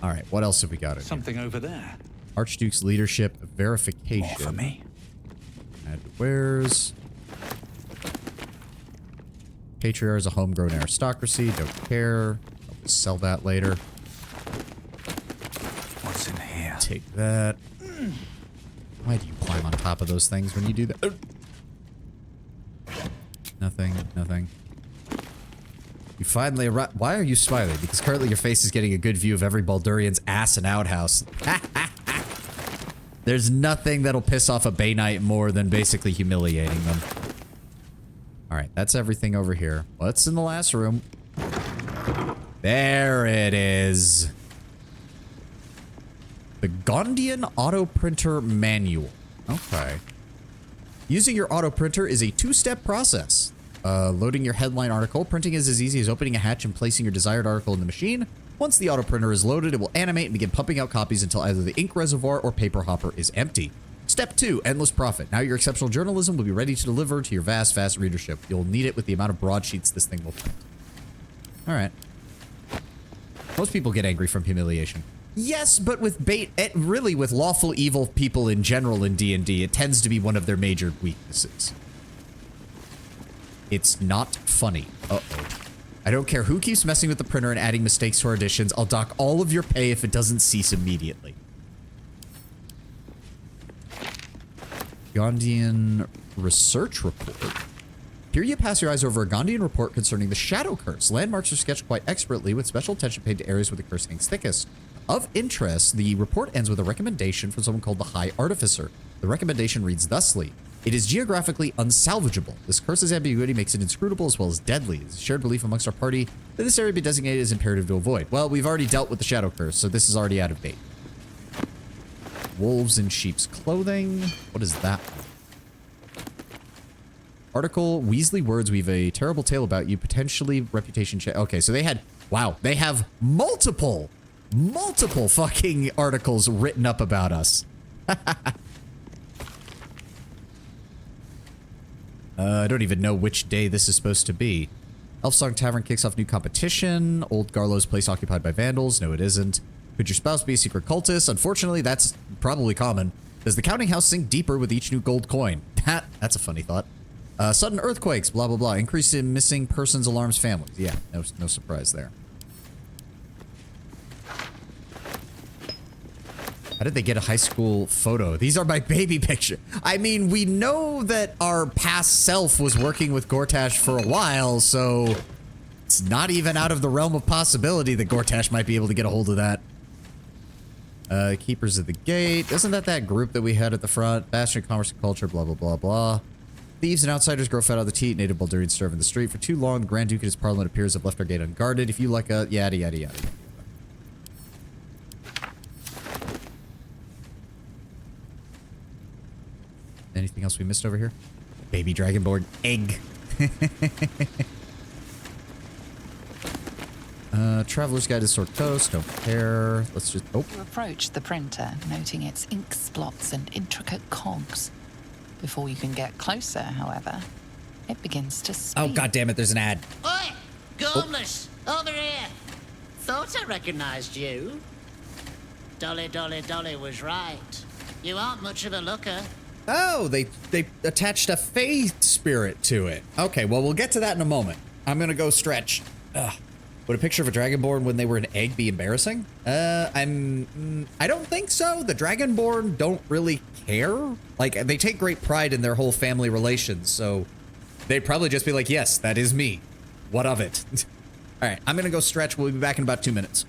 Alright, what else have we got in here? Something over there. Archduke's leadership verification. More for me. Add to wares. Patriarch is a homegrown aristocracy. Don't care. I'll just sell that later. What's in here? Take that. Why do you climb on top of those things when you do that? Nothing, nothing. You finally arrived. Why are you smiling? Because currently your face is getting a good view of every Baldurian's ass and outhouse. There's nothing that'll piss off a Bay Knight more than basically humiliating them. Alright, that's everything over here. What's in the last room? There it is. The Gondian Auto Printer Manual. Okay. Using your auto printer is a 2-step process. Loading your headline article. Printing is as easy as opening a hatch and placing your desired article in the machine. Once the auto printer is loaded, it will animate and begin pumping out copies until either the ink reservoir or paper hopper is empty. Step 2, endless profit. Now your exceptional journalism will be ready to deliver to your vast readership. You'll need it with the amount of broadsheets this thing will print. Alright. Most people get angry from humiliation. Yes, but with really with lawful evil people in general in D&D, it tends to be one of their major weaknesses. It's not funny. Uh-oh. I don't care who keeps messing with the printer and adding mistakes to our editions. I'll dock all of your pay if it doesn't cease immediately. Gondian research report. Here you pass your eyes over a Gondian report concerning the Shadow Curse. Landmarks are sketched quite expertly with special attention paid to areas where the curse hangs thickest. Of interest, the report ends with a recommendation from someone called the High Artificer. The recommendation reads thusly. It is geographically unsalvageable. This curse's ambiguity makes it inscrutable as well as deadly. It's a shared belief amongst our party that this area be designated as imperative to avoid. Well, we've already dealt with the Shadow Curse, so this is already out of date. Wolves in sheep's clothing. What is that? Article, Weasley words weave a terrible tale about you, potentially reputation check. Okay, so they had, wow, they have multiple fucking articles written up about us. I don't even know which day this is supposed to be. Elfsong Tavern kicks off new competition. Old Garlow's place occupied by vandals. No, it isn't. Could your spouse be a secret cultist? Unfortunately, that's probably common. Does the counting house sink deeper with each new gold coin? That's a funny thought. Sudden earthquakes, blah, blah, blah. Increase in missing persons alarms families. Yeah, no surprise there. How did they get a high school photo? These are my baby picture. I mean, we know that our past self was working with Gortash for a while, so it's not even out of the realm of possibility that Gortash might be able to get a hold of that. Keepers of the Gate. Isn't that group that we had at the front? Bastion of Commerce and Culture, blah, blah, blah, blah. Thieves and outsiders grow fat on the teat. Native Baldurians serve in the street. For too long, the Grand Duke and his parliament appears to have left our gate unguarded. If you like a yada, yada, yada. Anything else we missed over here? Baby Dragonborn egg. Traveler's Guide to Sword Coast. Don't care. Let's just... Oh. You approach the printer, noting its ink splots and intricate cogs. Before you can get closer, however, it begins to speak. Oh, God damn it, there's an ad. Oi! Gormless! Over here! Thought I recognized you. Dolly was right. You aren't much of a looker. Oh, they attached a Fey spirit to it. Okay, well, we'll get to that in a moment. I'm gonna go stretch. Ugh. Would a picture of a Dragonborn when they were an egg be embarrassing? I don't think so. The Dragonborn don't really care. Like, they take great pride in their whole family relations, so they'd probably just be like, yes, that is me. What of it? All right, I'm gonna go stretch. We'll be back in about 2 minutes.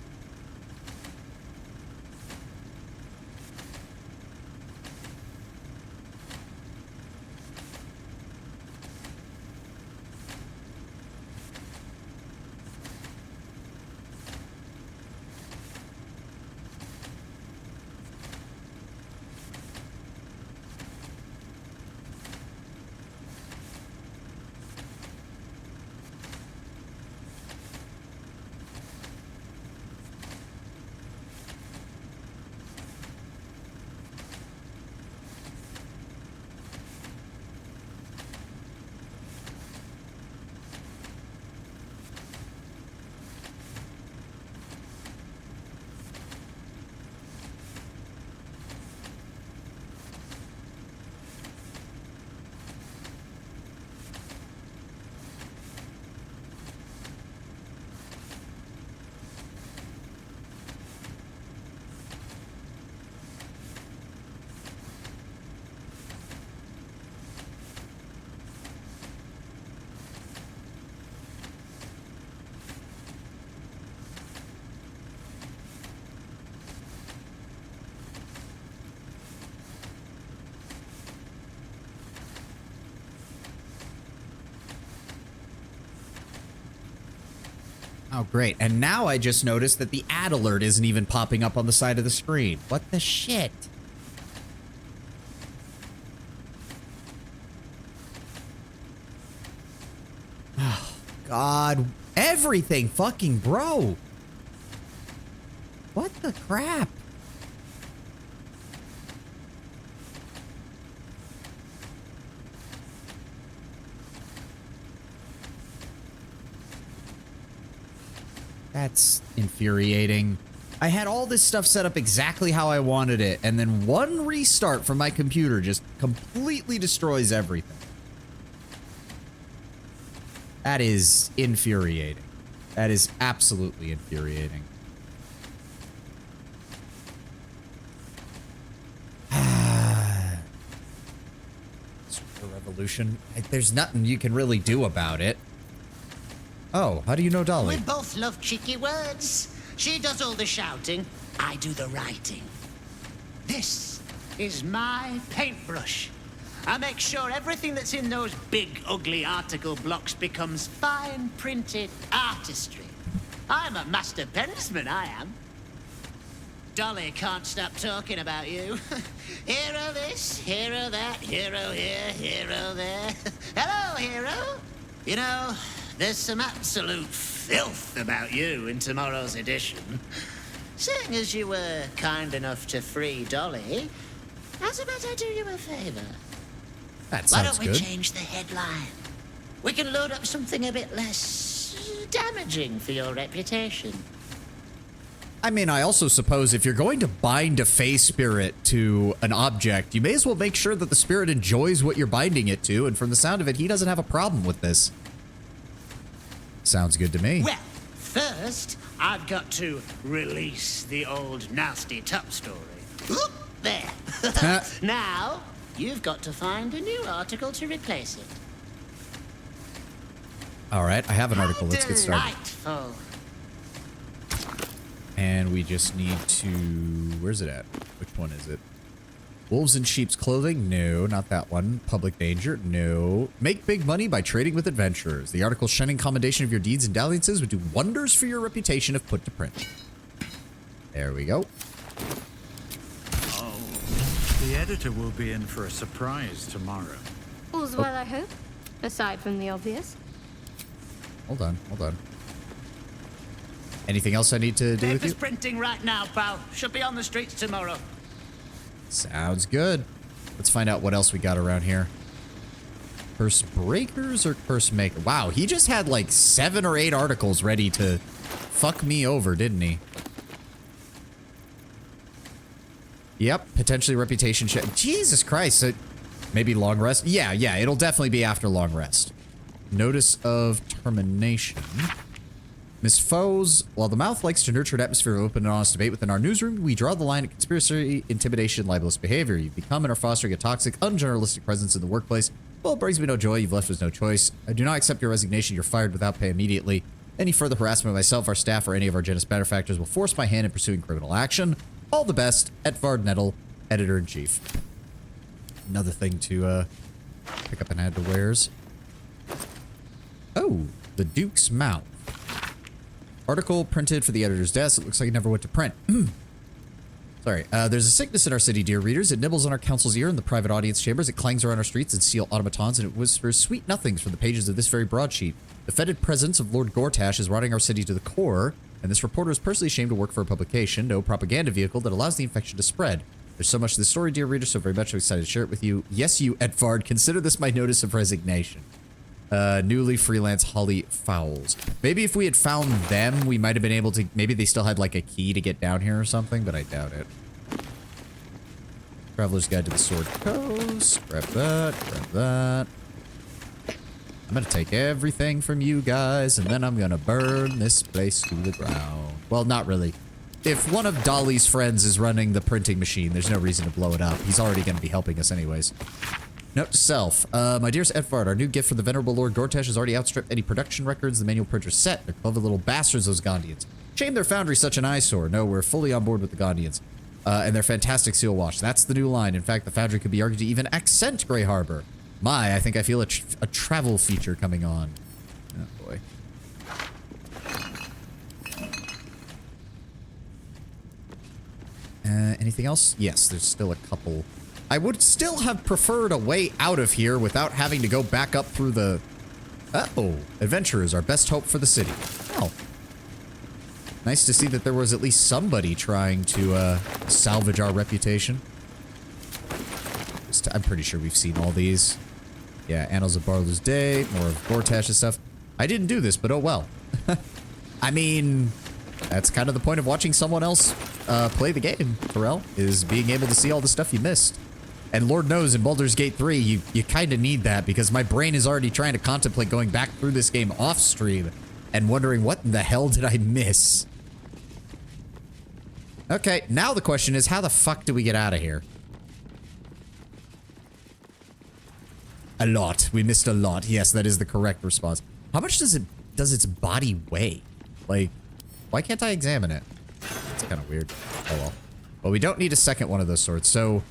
Oh, great. And now I just noticed that the ad alert isn't even popping up on the side of the screen. What the shit? Oh, God. Everything fucking bro. What the crap? That's infuriating. I had all this stuff set up exactly how I wanted it, and then one restart from my computer just completely destroys everything. That is infuriating. That is absolutely infuriating. evolution. There's nothing you can really do about it. Oh, how do you know Dolly? We both love cheeky words. She does all the shouting, I do the writing. This is my paintbrush. I make sure everything that's in those big, ugly article blocks becomes fine printed artistry. I'm a master pensman, I am. Dolly can't stop talking about you. Hero this, hero that, hero here, hero there. Hello, hero. You know, there's some absolute filth about you in tomorrow's edition. Seeing as you were kind enough to free Dolly, how's about I do you a favor? That Why sounds don't we good. change the headline? We can load up something a bit less damaging for your reputation. I mean, I also suppose if you're going to bind a Fey spirit to an object, you may as well make sure that the spirit enjoys what you're binding it to, and from the sound of it, he doesn't have a problem with this. Sounds good to me. Well, first, I've got to release the old nasty top story. Oop, there. Now, you've got to find a new article to replace it. All right, I have an article. Let's get started. Delightful. And we just need to... Where's it at? Which one is it? Wolves in sheep's clothing? No, not that one. Public danger? No. Make big money by trading with adventurers. The article's shining commendation of your deeds and dalliances would do wonders for your reputation if put to print. There we go. Oh, the editor will be in for a surprise tomorrow. All's well, I hope. Aside from the obvious. Hold on, hold on. Anything else I need to do with Paper's you? printing right now, pal. Should be on the streets tomorrow. Sounds good. Let's find out what else we got around here. Curse breakers or curse maker? Wow, he just had like 7 or 8 articles ready to fuck me over, didn't he? Yep, potentially reputation check. Jesus Christ. Maybe long rest? Yeah, it'll definitely be after long rest. Notice of termination. Miss Foes, while the mouth likes to nurture an atmosphere of open and honest debate within our newsroom, we draw the line at conspiracy, intimidation, libelous behavior. You've become and are fostering a toxic, unjournalistic presence in the workplace. Well, it brings me no joy. You've left us no choice. I do not accept your resignation. You're fired without pay immediately. Any further harassment of myself, our staff, or any of our genus benefactors will force my hand in pursuing criminal action. All the best, Edvard Nettle, Editor-in-Chief. Another thing to pick up and add to wares. Oh, the Duke's Mouth. Article printed for the editor's desk. It looks like it never went to print. Sorry. There's a sickness in our city, dear readers. It nibbles on our council's ear in the private audience chambers. It clangs around our streets and steel automatons, and it whispers sweet nothings from the pages of this very broadsheet. The fetid presence of Lord Gortash is rotting our city to the core, and this reporter is personally ashamed to work for a publication, no propaganda vehicle that allows the infection to spread. There's so much to this story, dear reader, so very much I'm excited to share it with you. Yes, you, Edvard, consider this my notice of resignation. Newly freelance Holly Fowles. Maybe if we had found them, we might have been able to... Maybe they still had, like, a key to get down here or something, but I doubt it. Traveler's Guide to the Sword Coast. Grab that, grab that. I'm gonna take everything from you guys, and then I'm gonna burn this place to the ground. Well, not really. If one of Dolly's friends is running the printing machine, there's no reason to blow it up. He's already gonna be helping us anyways. Note to self. My dearest Edvard, our new gift for the venerable Lord Gortash has already outstripped any production records the manual printer's set. They're clever little bastards, those Gondians. Shame their foundry's such an eyesore. No, we're fully on board with the Gondians. And their fantastic seal wash. That's the new line. In fact, the foundry could be argued to even accent Grey Harbor. My, I think I feel a travel feature coming on. Oh, boy. Anything else? Yes, there's still a couple. I would still have preferred a way out of here without having to go back up through the... Uh-oh. Adventurers, our best hope for the city. Oh. Nice to see that there was at least somebody trying to salvage our reputation. I'm pretty sure we've seen all these. Yeah, Annals of Barlow's Day, more of Gortash's stuff. I didn't do this, but oh well. I mean, that's kind of the point of watching someone else play the game, Terrell, is being able to see all the stuff you missed. And Lord knows, in Baldur's Gate 3, you kind of need that, because my brain is already trying to contemplate going back through this game off-stream and wondering what in the hell did I miss? Okay, now the question is, how the fuck do we get out of here? A lot. We missed a lot. Yes, that is the correct response. How much does its body weigh? Like, why can't I examine it? It's kind of weird. Oh well. Well, we don't need a second one of those swords. So,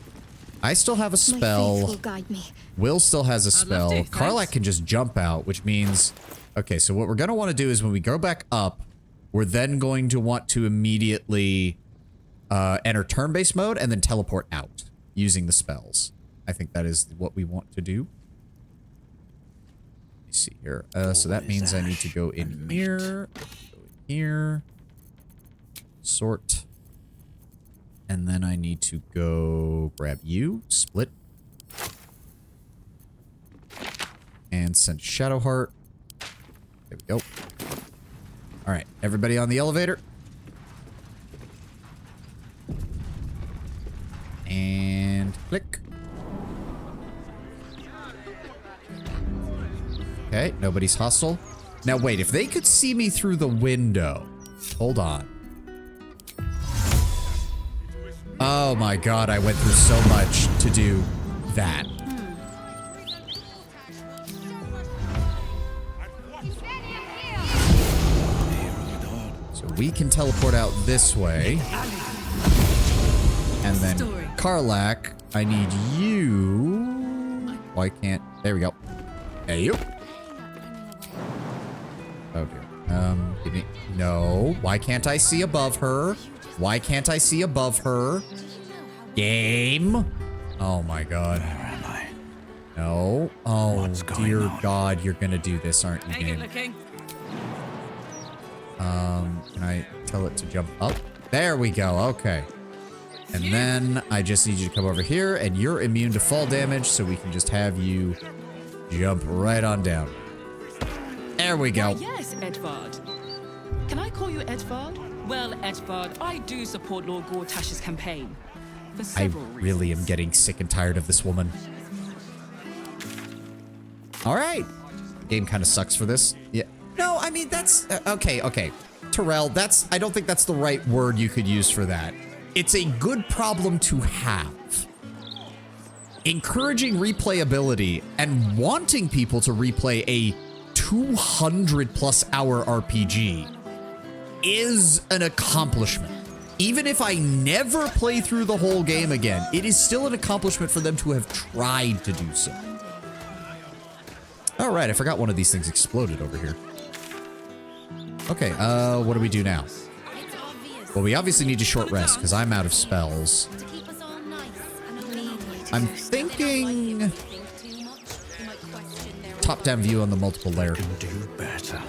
I still have a spell. Will guide me. Will still has a I'd love spell. to, Karlak thanks. can just jump out, which means... Okay, so what we're going to want to do is when we go back up, we're then going to want to immediately enter turn-based mode and then teleport out using the spells. I think that is what we want to do. Let me see here. So that means I need to go in here, go in here, sort, and then I need to go grab you, split, and send Shadowheart. There we go. All right, everybody on the elevator. And click. Okay, nobody's hostile. Now wait, if they could see me through the window. Hold on. Oh my god, I went through so much to do that. So we can teleport out this way. And then Karlak, I need you. Why can't... There we go. Hey, you. Oh, dear. Give me... No. Why can't I see above her? Why can't I see above her? Game. Oh, my God. Where am I? No. Oh, What's going dear on? God. You're going to do this, aren't you, Ain't good game? looking. Can I tell it to jump up? There we go. Okay. And then I just need you to come over here, and you're immune to fall damage, so we can just have you jump right on down. There we go. Why, yes, Edvard. Can I call you Edvard? Well, Edvard, I do support Lord Gortash's campaign. For I several reasons. really am getting sick and tired of this woman. All right. The game kind of sucks for this. Yeah. No, I mean, that's... okay. Terrell, that's... I don't think that's the right word you could use for that. It's a good problem to have. Encouraging replayability and wanting people to replay a 200+ hour RPG is an accomplishment. Even if I never play through the whole game again, it is still an accomplishment for them to have tried to do so. All right, I forgot one of these things exploded over here. Okay, what do we do now? Well, we obviously need to short rest because I'm out of spells. I'm thinking top-down view on the multiple layer. Do better.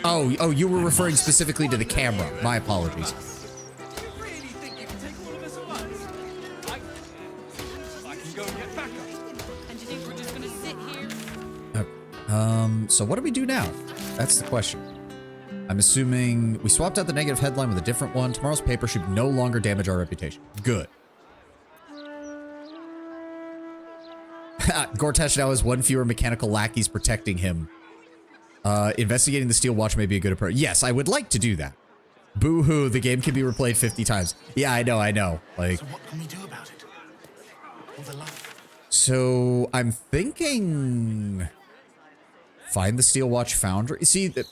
Oh, you were referring specifically to the camera. My apologies. So what do we do now? That's the question. I'm assuming we swapped out the negative headline with a different one. Tomorrow's paper should no longer damage our reputation. Good. Gortash now has one fewer mechanical lackeys protecting him. Investigating the steel watch may be a good approach. Yes, I would like to do that. Boo-hoo, the game can be replayed 50 times. Yeah, I know. Like, So what can we do about it? All the light. so I'm thinking... Find the steel watch foundry. See, let's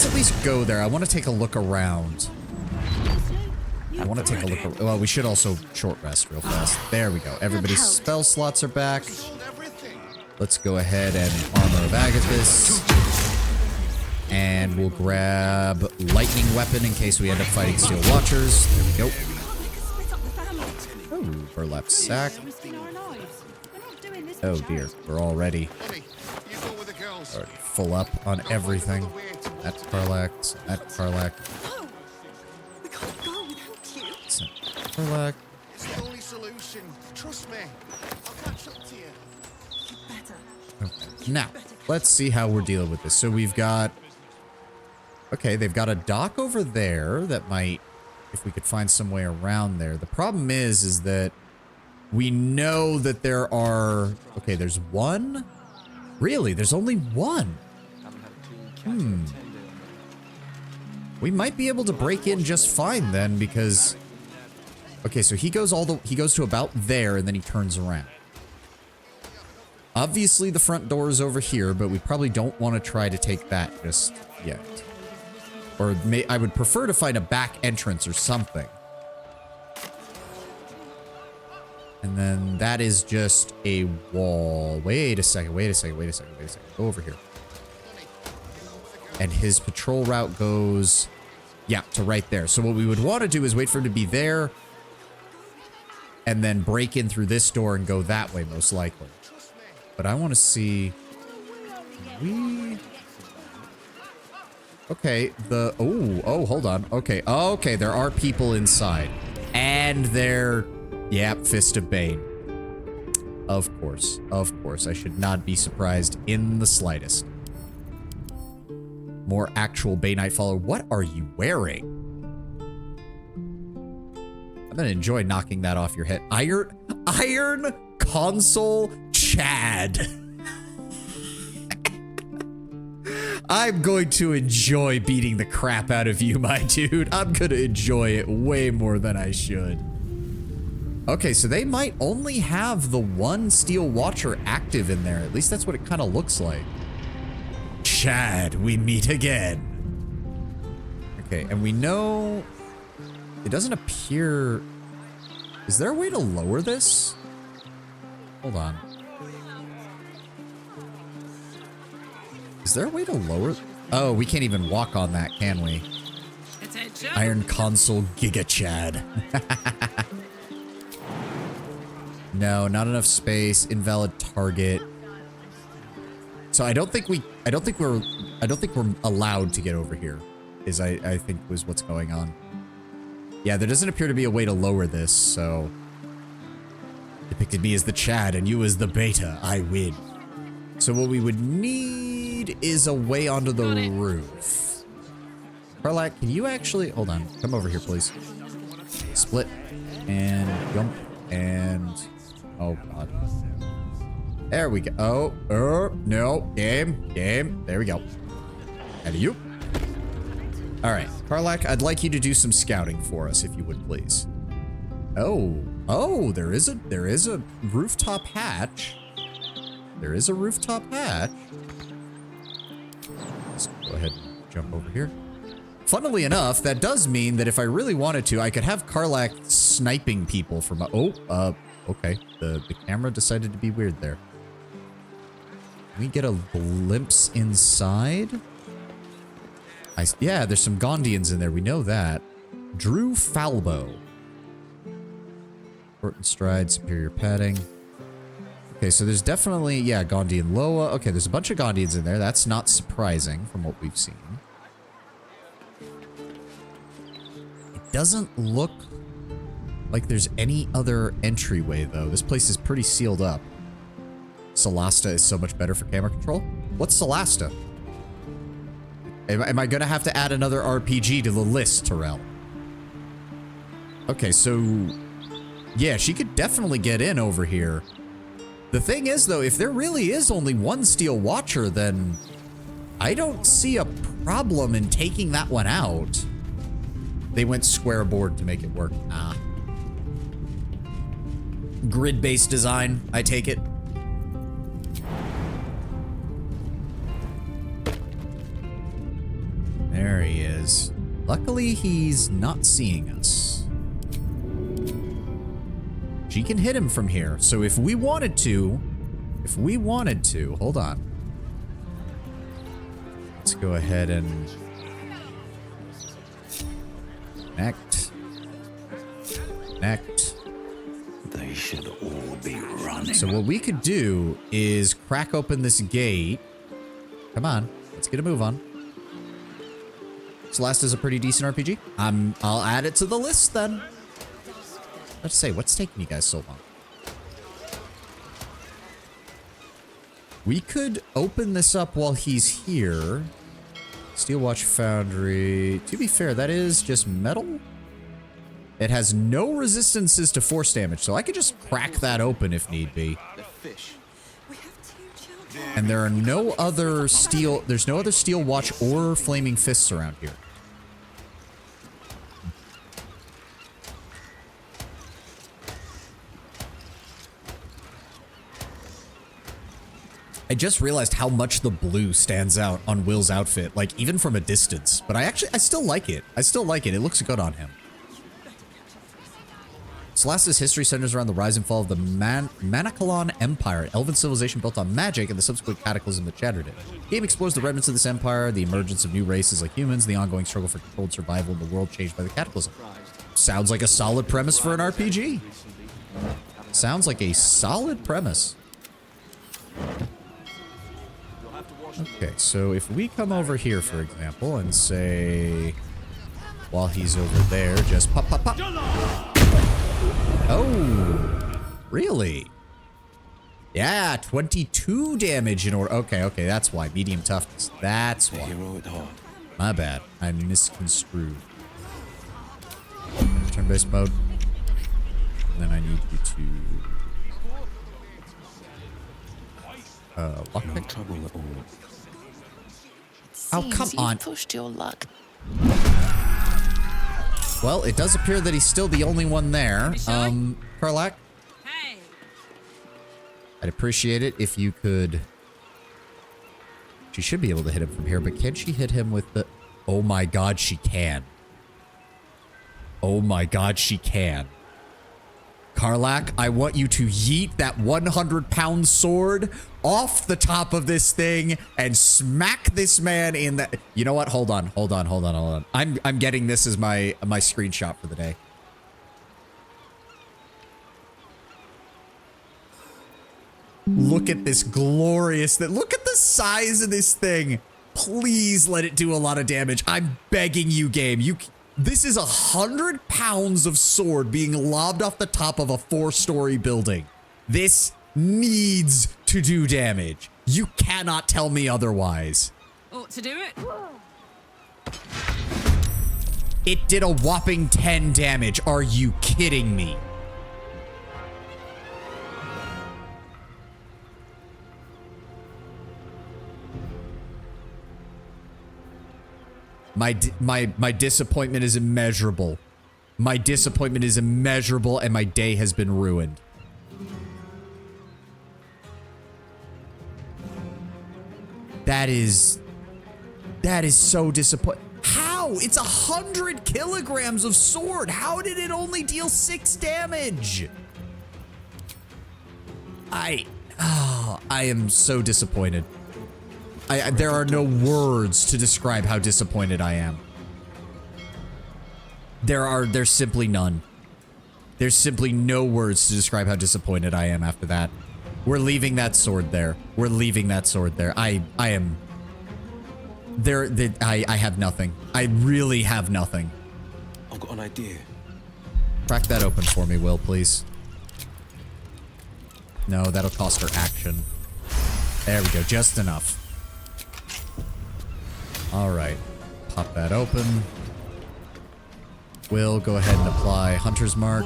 at least go there. I want to take a look around. Well, we should also short rest real fast. There we go. Everybody's spell slots are back. Let's go ahead and Armor of Agathis. And we'll grab Lightning Weapon in case we end up fighting Steel Watchers. There we go. Oh, Burlap Sack. Oh dear, we're already full up on everything. That Karlak, that Karlak. We can't go without you. Karlak. It's the only solution. Trust me. I'll catch up to you. Okay. Now, let's see how we're dealing with this. So we've got... Okay, they've got a dock over there that might... If we could find some way around there. The problem is that we know that there are... Okay, there's one? Really? There's only one? We might be able to break in just fine then, because... Okay, so he goes to about there, and then he turns around. Obviously, the front door is over here, but we probably don't want to try to take that just yet. Or I would prefer to find a back entrance or something. And then that is just a wall. Wait a second, wait a second, wait a second, wait a second. Go over here. And his patrol route goes, yeah, to right there. So what we would want to do is wait for him to be there and then break in through this door and go that way, most likely. But I want to see... Okay, oh, hold on. Okay, okay, there are people inside. And they're... Yep, Fist of Bane. Of course, I should not be surprised in the slightest. More actual Baneite follower. What are you wearing? I'm gonna enjoy knocking that off your head. Iron Console Chad. I'm going to enjoy beating the crap out of you, my dude. I'm gonna enjoy it way more than I should. Okay, so they might only have the one Steel Watcher active in there. At least that's what it kind of looks like. Chad, we meet again. Okay, and we know it doesn't appear... Is there a way to lower this? Hold on. Is there a way to lower... Oh, we can't even walk on that, can we? Iron Console Giga Chad. No, not enough space. Invalid target. So I don't think we're allowed to get over here. I think was what's going on. Yeah, there doesn't appear to be a way to lower this, so depicted me as the Chad and you as the Beta. I win. So what we would need is a way onto the roof. Karlak, can you actually hold on? Come over here, please. Split and jump and oh god. There we go. Oh, no. Game. There we go. And you. All right. Karlak, I'd like you to do some scouting for us, if you would, please. Oh, there is a rooftop hatch. There is a rooftop hatch. Let's go ahead and jump over here. Funnily enough, that does mean that if I really wanted to, I could have Karlak sniping people from okay. The camera decided to be weird there. Can we get a glimpse inside? Yeah, there's some Gondians in there. We know that. Drew Falbo. Short and stride, superior padding. Okay, so there's definitely, yeah, Gondian Loa. Okay, there's a bunch of Gondians in there. That's not surprising from what we've seen. It doesn't look like there's any other entryway, though. This place is pretty sealed up. Solasta is so much better for camera control. What's Solasta? Am I going to have to add another RPG to the list, Terrell? Okay, so... Yeah, she could definitely get in over here. The thing is, though, if there really is only one Steel Watcher, then I don't see a problem in taking that one out. They went square board to make it work. Ah. Grid-based design, I take it. There he is. Luckily, he's not seeing us. She can hit him from here. So if we wanted to, hold on. Let's go ahead and connect. They should all be running. So what we could do is crack open this gate. Come on, let's get a move on. Celeste is a pretty decent RPG. I'll add it to the list then. Let's say, what's taking you guys so long? We could open this up while he's here. Steel Watch Foundry. To be fair, that is just metal. It has no resistances to force damage, so I could just crack that open if need be. And there are no other steel, there's no other Steel Watch or Flaming Fists around here. I just realized how much the blue stands out on Will's outfit, like even from a distance. But I still like it. I still like it. It looks good on him. Celestis' history centers around the rise and fall of the Manichalan Empire, an elven civilization built on magic and the subsequent cataclysm that shattered it. The game explores the remnants of this empire, the emergence of new races like humans, the ongoing struggle for controlled survival in the world changed by the cataclysm. Sounds like a solid premise for an RPG. Sounds like a solid premise. Okay, so if we come over here, for example, and say, while he's over there, just pop, pop, pop. Oh, really? Yeah, 22 damage in order. Okay, okay, that's why. Medium toughness. That's why. My bad. I misconstrued. Turn-based mode. And then I need you to... lockpick. Trouble at all. Oh, come on. Pushed your luck. Well, it does appear that he's still the only one there. Karlak? Hey. I'd appreciate it if you could... She should be able to hit him from here, but can she hit him with the... Oh my god, she can. Oh my god, she can. Karlak, I want you to yeet that 100-pound sword off the top of this thing and smack this man in the... You know what? Hold on. I'm getting this as my screenshot for the day. Look at this glorious... Look at the size of this thing. Please let it do a lot of damage. I'm begging you, game. This is 100 pounds of sword being lobbed off the top of a 4-story building. This needs to do damage. You cannot tell me otherwise. Ought to do it. It did a whopping 10 damage. Are you kidding me? My disappointment is immeasurable. My disappointment is immeasurable, and my day has been ruined. That is so disappointing. How? It's 100 kilograms of sword. How did it only deal 6 damage? I am so disappointed. There are no words to describe how disappointed I am. There's simply none. There's simply no words to describe how disappointed I am after that. We're leaving that sword there. We're leaving that sword there. I am... I have nothing. I really have nothing. I've got an idea. Crack that open for me, Will, please. No, that'll cost her action. There we go, just enough. All right, pop that open. Will, go ahead and apply Hunter's Mark.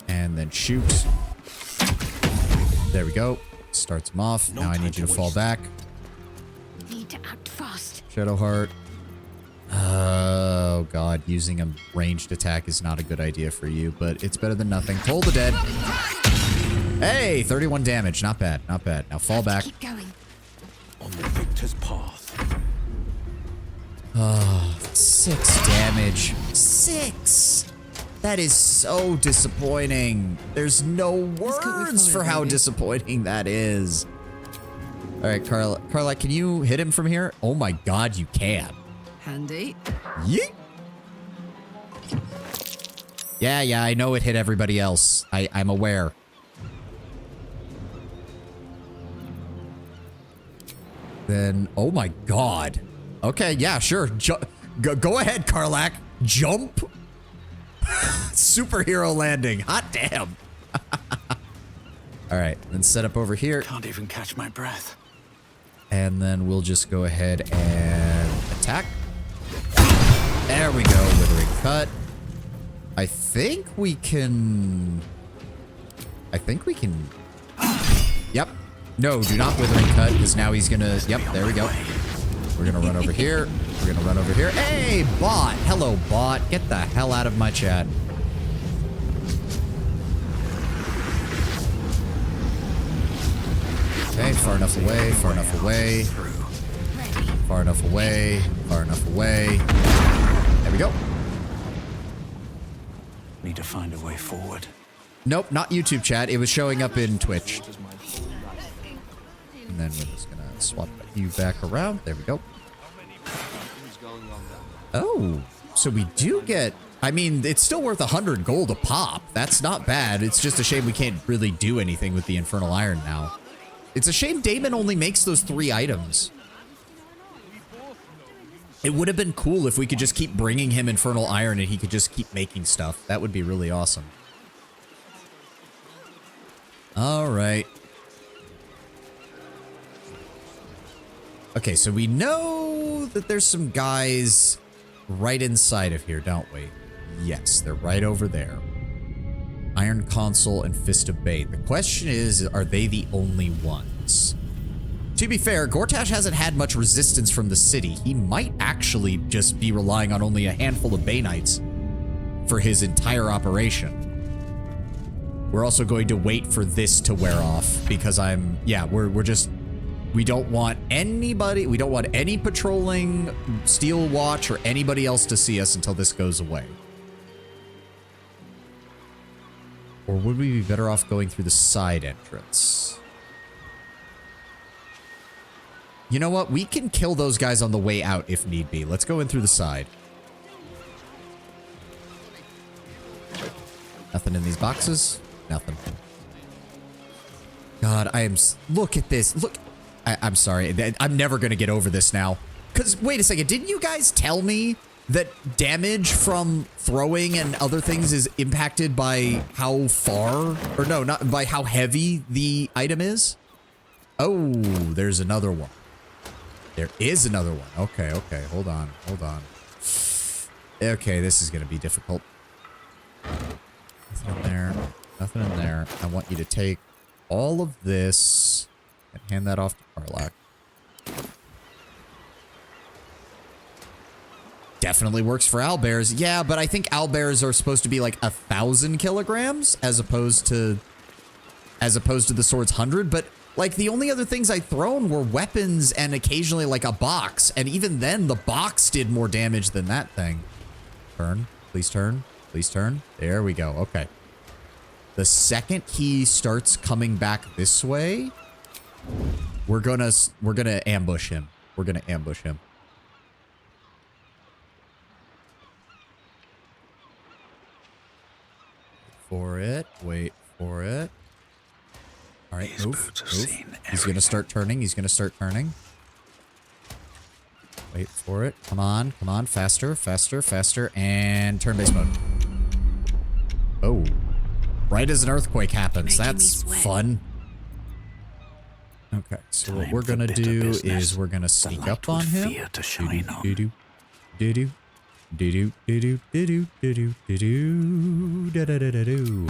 And then shoot. There we go. Starts him off. Now I need you to fall back. Need to act fast. Shadowheart. Oh god, using a ranged attack is not a good idea for you, but it's better than nothing. Toll the dead. Hey, 31 damage. Not bad, not bad. Now fall back. Keep going. On the victor's path. Oh, 6 damage. 6! That is so disappointing. There's no words for how disappointing that is. All right, Carla, can you hit him from here? Oh my god, you can. Handy. Yeet. Yeah, I know it hit everybody else. I'm aware. Then, oh my god. Okay, yeah, sure. Go ahead, Karlak. Jump. Superhero landing. Hot damn. All right, then set up over here. Can't even catch my breath. And then we'll just go ahead and attack. There we go, Withering Cut. I think we can... Yep. No, do not Withering Cut, because now he's gonna... Yep, there we go. We're gonna run over here. We're gonna run over here. Hey, bot! Hello, bot. Get the hell out of my chat. Okay, far enough away, far enough away. Far enough away, far enough away. There we go. Need to find a way forward. Nope, not YouTube chat. It was showing up in Twitch. And then we're just gonna swap you back around. There we go. Oh, so we do get... I mean, it's still worth 100 gold a pop. That's not bad. It's just a shame we can't really do anything with the Infernal Iron now. It's a shame Damon only makes those 3 items. It would have been cool if we could just keep bringing him Infernal Iron and he could just keep making stuff. That would be really awesome. All right. Okay, so we know that there's some guys right inside of here, don't we? Yes, they're right over there. Iron Console and Fist of Bane. The question is, are they the only ones? To be fair, Gortash hasn't had much resistance from the city. He might actually just be relying on only a handful of Baneites for his entire operation. We're also going to wait for this to wear off because we don't want anybody, we don't want any patrolling Steel Watch or anybody else to see us until this goes away. Or would we be better off going through the side entrance? You know what? We can kill those guys on the way out if need be. Let's go in through the side. Nothing in these boxes? Nothing. God, look at this. Look. I'm sorry. I'm never going to get over this now. Because, wait a second. Didn't you guys tell me that damage from throwing and other things is impacted by how far, or no, not by how heavy the item is? Oh, there's another one. There is another one. Okay, okay. Hold on. Hold on. Okay, this is going to be difficult. Nothing in there. Nothing in there. I want you to take all of this and hand that off to Karlak. Definitely works for owlbears. Yeah, but I think owlbears are supposed to be like 1,000 kilograms as opposed to the sword's 100. But like the only other things I'd thrown were weapons and occasionally like a box. And even then the box did more damage than that thing. Turn, please turn, please turn. There we go. Okay. The second he starts coming back this way, we're gonna ambush him. We're gonna ambush him. For it. Wait for it. All right, move. He's gonna start turning. He's gonna start turning. Wait for it. Come on, come on, faster, faster, faster, and turn-based mode. Oh, right as an earthquake happens. That's fun. Okay, so what we're gonna do is we're gonna sneak up on him. Do-do, do-do, do-do, do-do, do-do, do-do, do-do, da-da-da-da-do.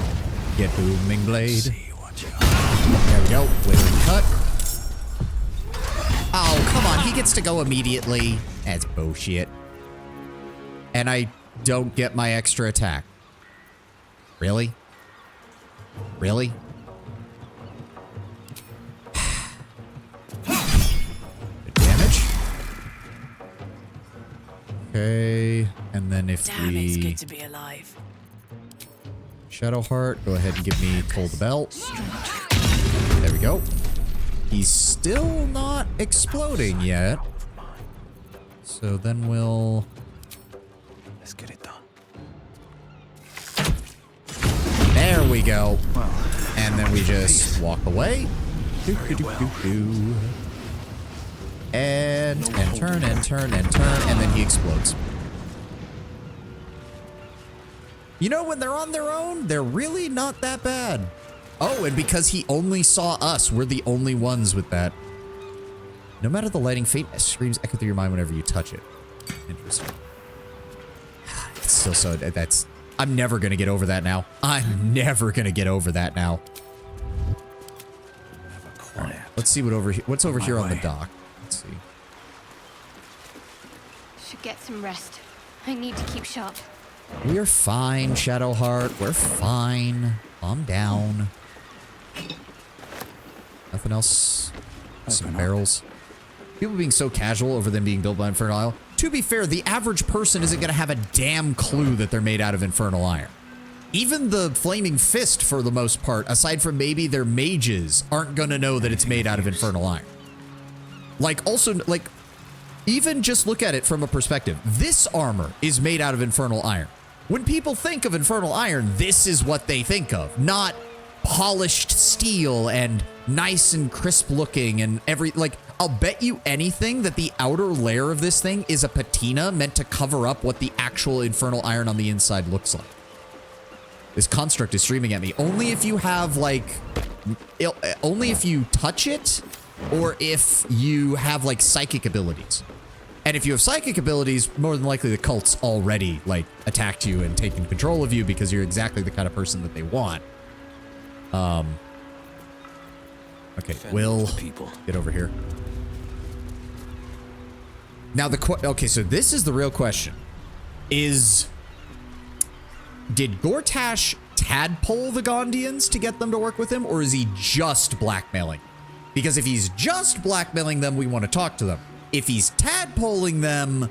Get booming blade. There we go. Withering cut. Oh, come on. He gets to go immediately. That's bullshit. And I don't get my extra attack. Really? Really? Good damage. Okay. And then if Damn, it's good to be alive. Shadowheart, go ahead and give me Toll the Belt. There we go. He's still not exploding yet. So then we'll... Let's get it done. There we go. And then we just walk away. And turn and turn and turn, and then he explodes. You know, when they're on their own, they're really not that bad. Oh, and because he only saw us, we're the only ones with that. No matter the lighting, faint screams echo through your mind whenever you touch it. Interesting. It's still so... That's... I'm never going to get over that now. I'm never going to get over that now. All right, let's see what's over here on the dock. Let's see. Should get some rest. I need to keep sharp. We're fine, Shadowheart. We're fine. Calm down. Nothing else? Some barrels. People being so casual over them being built by Infernal Isle. To be fair, the average person isn't going to have a damn clue that they're made out of Infernal Iron. Even the Flaming Fist, for the most part, aside from maybe their mages, aren't going to know that it's made out of Infernal Iron. Like, also, like, even just look at it from a perspective. This armor is made out of Infernal Iron. When people think of Infernal Iron, this is what they think of, not polished steel and nice and crisp looking and like, I'll bet you anything that the outer layer of this thing is a patina meant to cover up what the actual Infernal Iron on the inside looks like. This construct is streaming at me. Only if you have, like, only if you touch it or if you have, like, psychic abilities. And if you have psychic abilities, more than likely the cult's already, like, attacked you and taken control of you because you're exactly the kind of person that they want. Okay, Will, get over here. Now, okay, so this is the real question. Did Gortash tadpole the Gondians to get them to work with him, or is he just blackmailing? Because if he's just blackmailing them, we want to talk to them. If he's tadpoling them,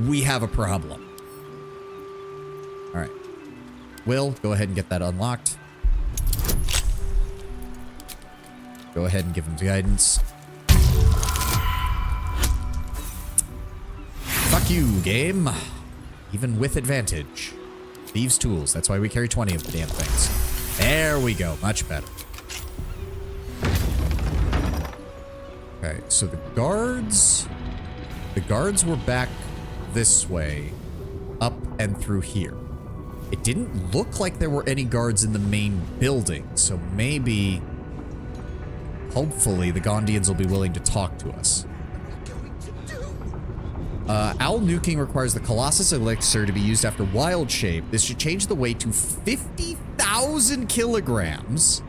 we have a problem. All right. Will, go ahead and get that unlocked. Go ahead and give him guidance. Fuck you, game. Even with advantage. Thieves' tools. That's why we carry 20 of the damn things. There we go. Much better. Okay, so the guards were back this way, up and through here. It didn't look like there were any guards in the main building, so maybe, hopefully, the Gondians will be willing to talk to us. Owl nuking requires the Colossus Elixir to be used after wild shape. This should change the weight to 50,000 kilograms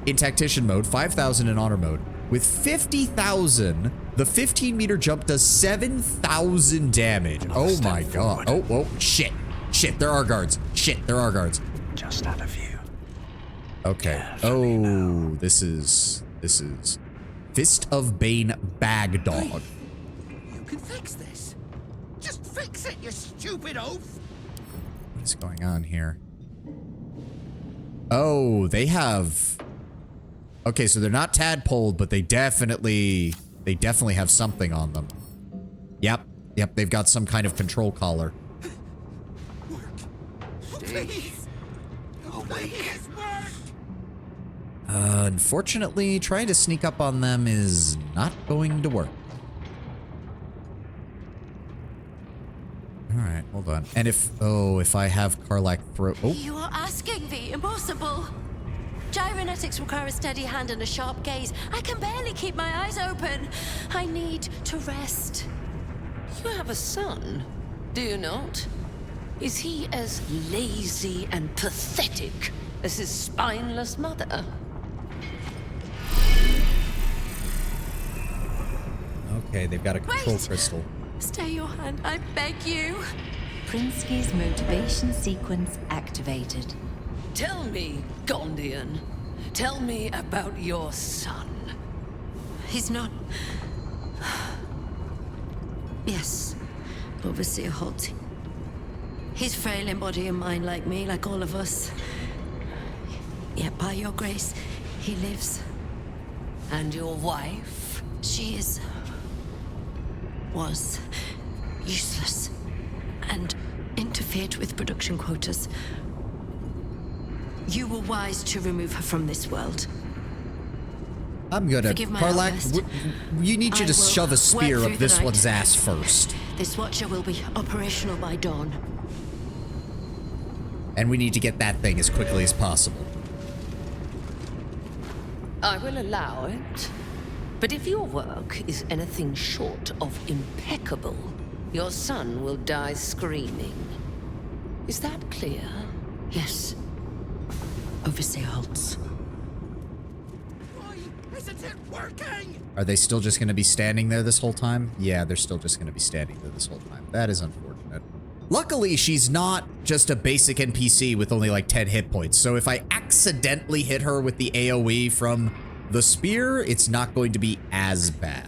in tactician mode, 5,000 in honor mode. With 50,000, the 15-meter jump does 7,000 damage. Oh my god. Oh, shit. Shit, there are guards. Shit, there are guards. Just out of view. Okay. Oh, this is Fist of Bane Bag Dog. You can fix this. Just fix it, you stupid oaf. What is going on here? Oh, they have... Okay, so they're not tadpoled, but they definitely have something on them. Yep, they've got some kind of control collar. Please. Please work. Unfortunately, trying to sneak up on them is not going to work. All right, hold on. And if I have Karlach throw... Oh. You are asking the impossible. Gyrometics require a steady hand and a sharp gaze. I can barely keep my eyes open. I need to rest. You have a son, do you not? Is he as lazy and pathetic as his spineless mother? Okay, they've got a control crystal. Stay your hand, I beg you. Prinsky's motivation sequence activated. Tell me, Gondian. Tell me about your son. He's not... Yes, Overseer Holt. He's frail in body and mind like me, like all of us. Yet by your grace, he lives. And your wife? She was useless and interfered with production quotas. You were wise to remove her from this world. I'm gonna... Forgive my Karlach, outburst. you need you to shove a spear work up through this the night. one's ass first. This watcher will be operational by dawn. And we need to get that thing as quickly as possible. I will allow it. But if your work is anything short of impeccable, your son will die screaming. Is that clear? Yes. Overseer Holtz. Why isn't it working? Are they still just going to be standing there this whole time? Yeah, they're still just going to be standing there this whole time. That is unfortunate. Luckily, she's not just a basic NPC with only like 10 hit points. So if I accidentally hit her with the AoE from the spear, it's not going to be as bad,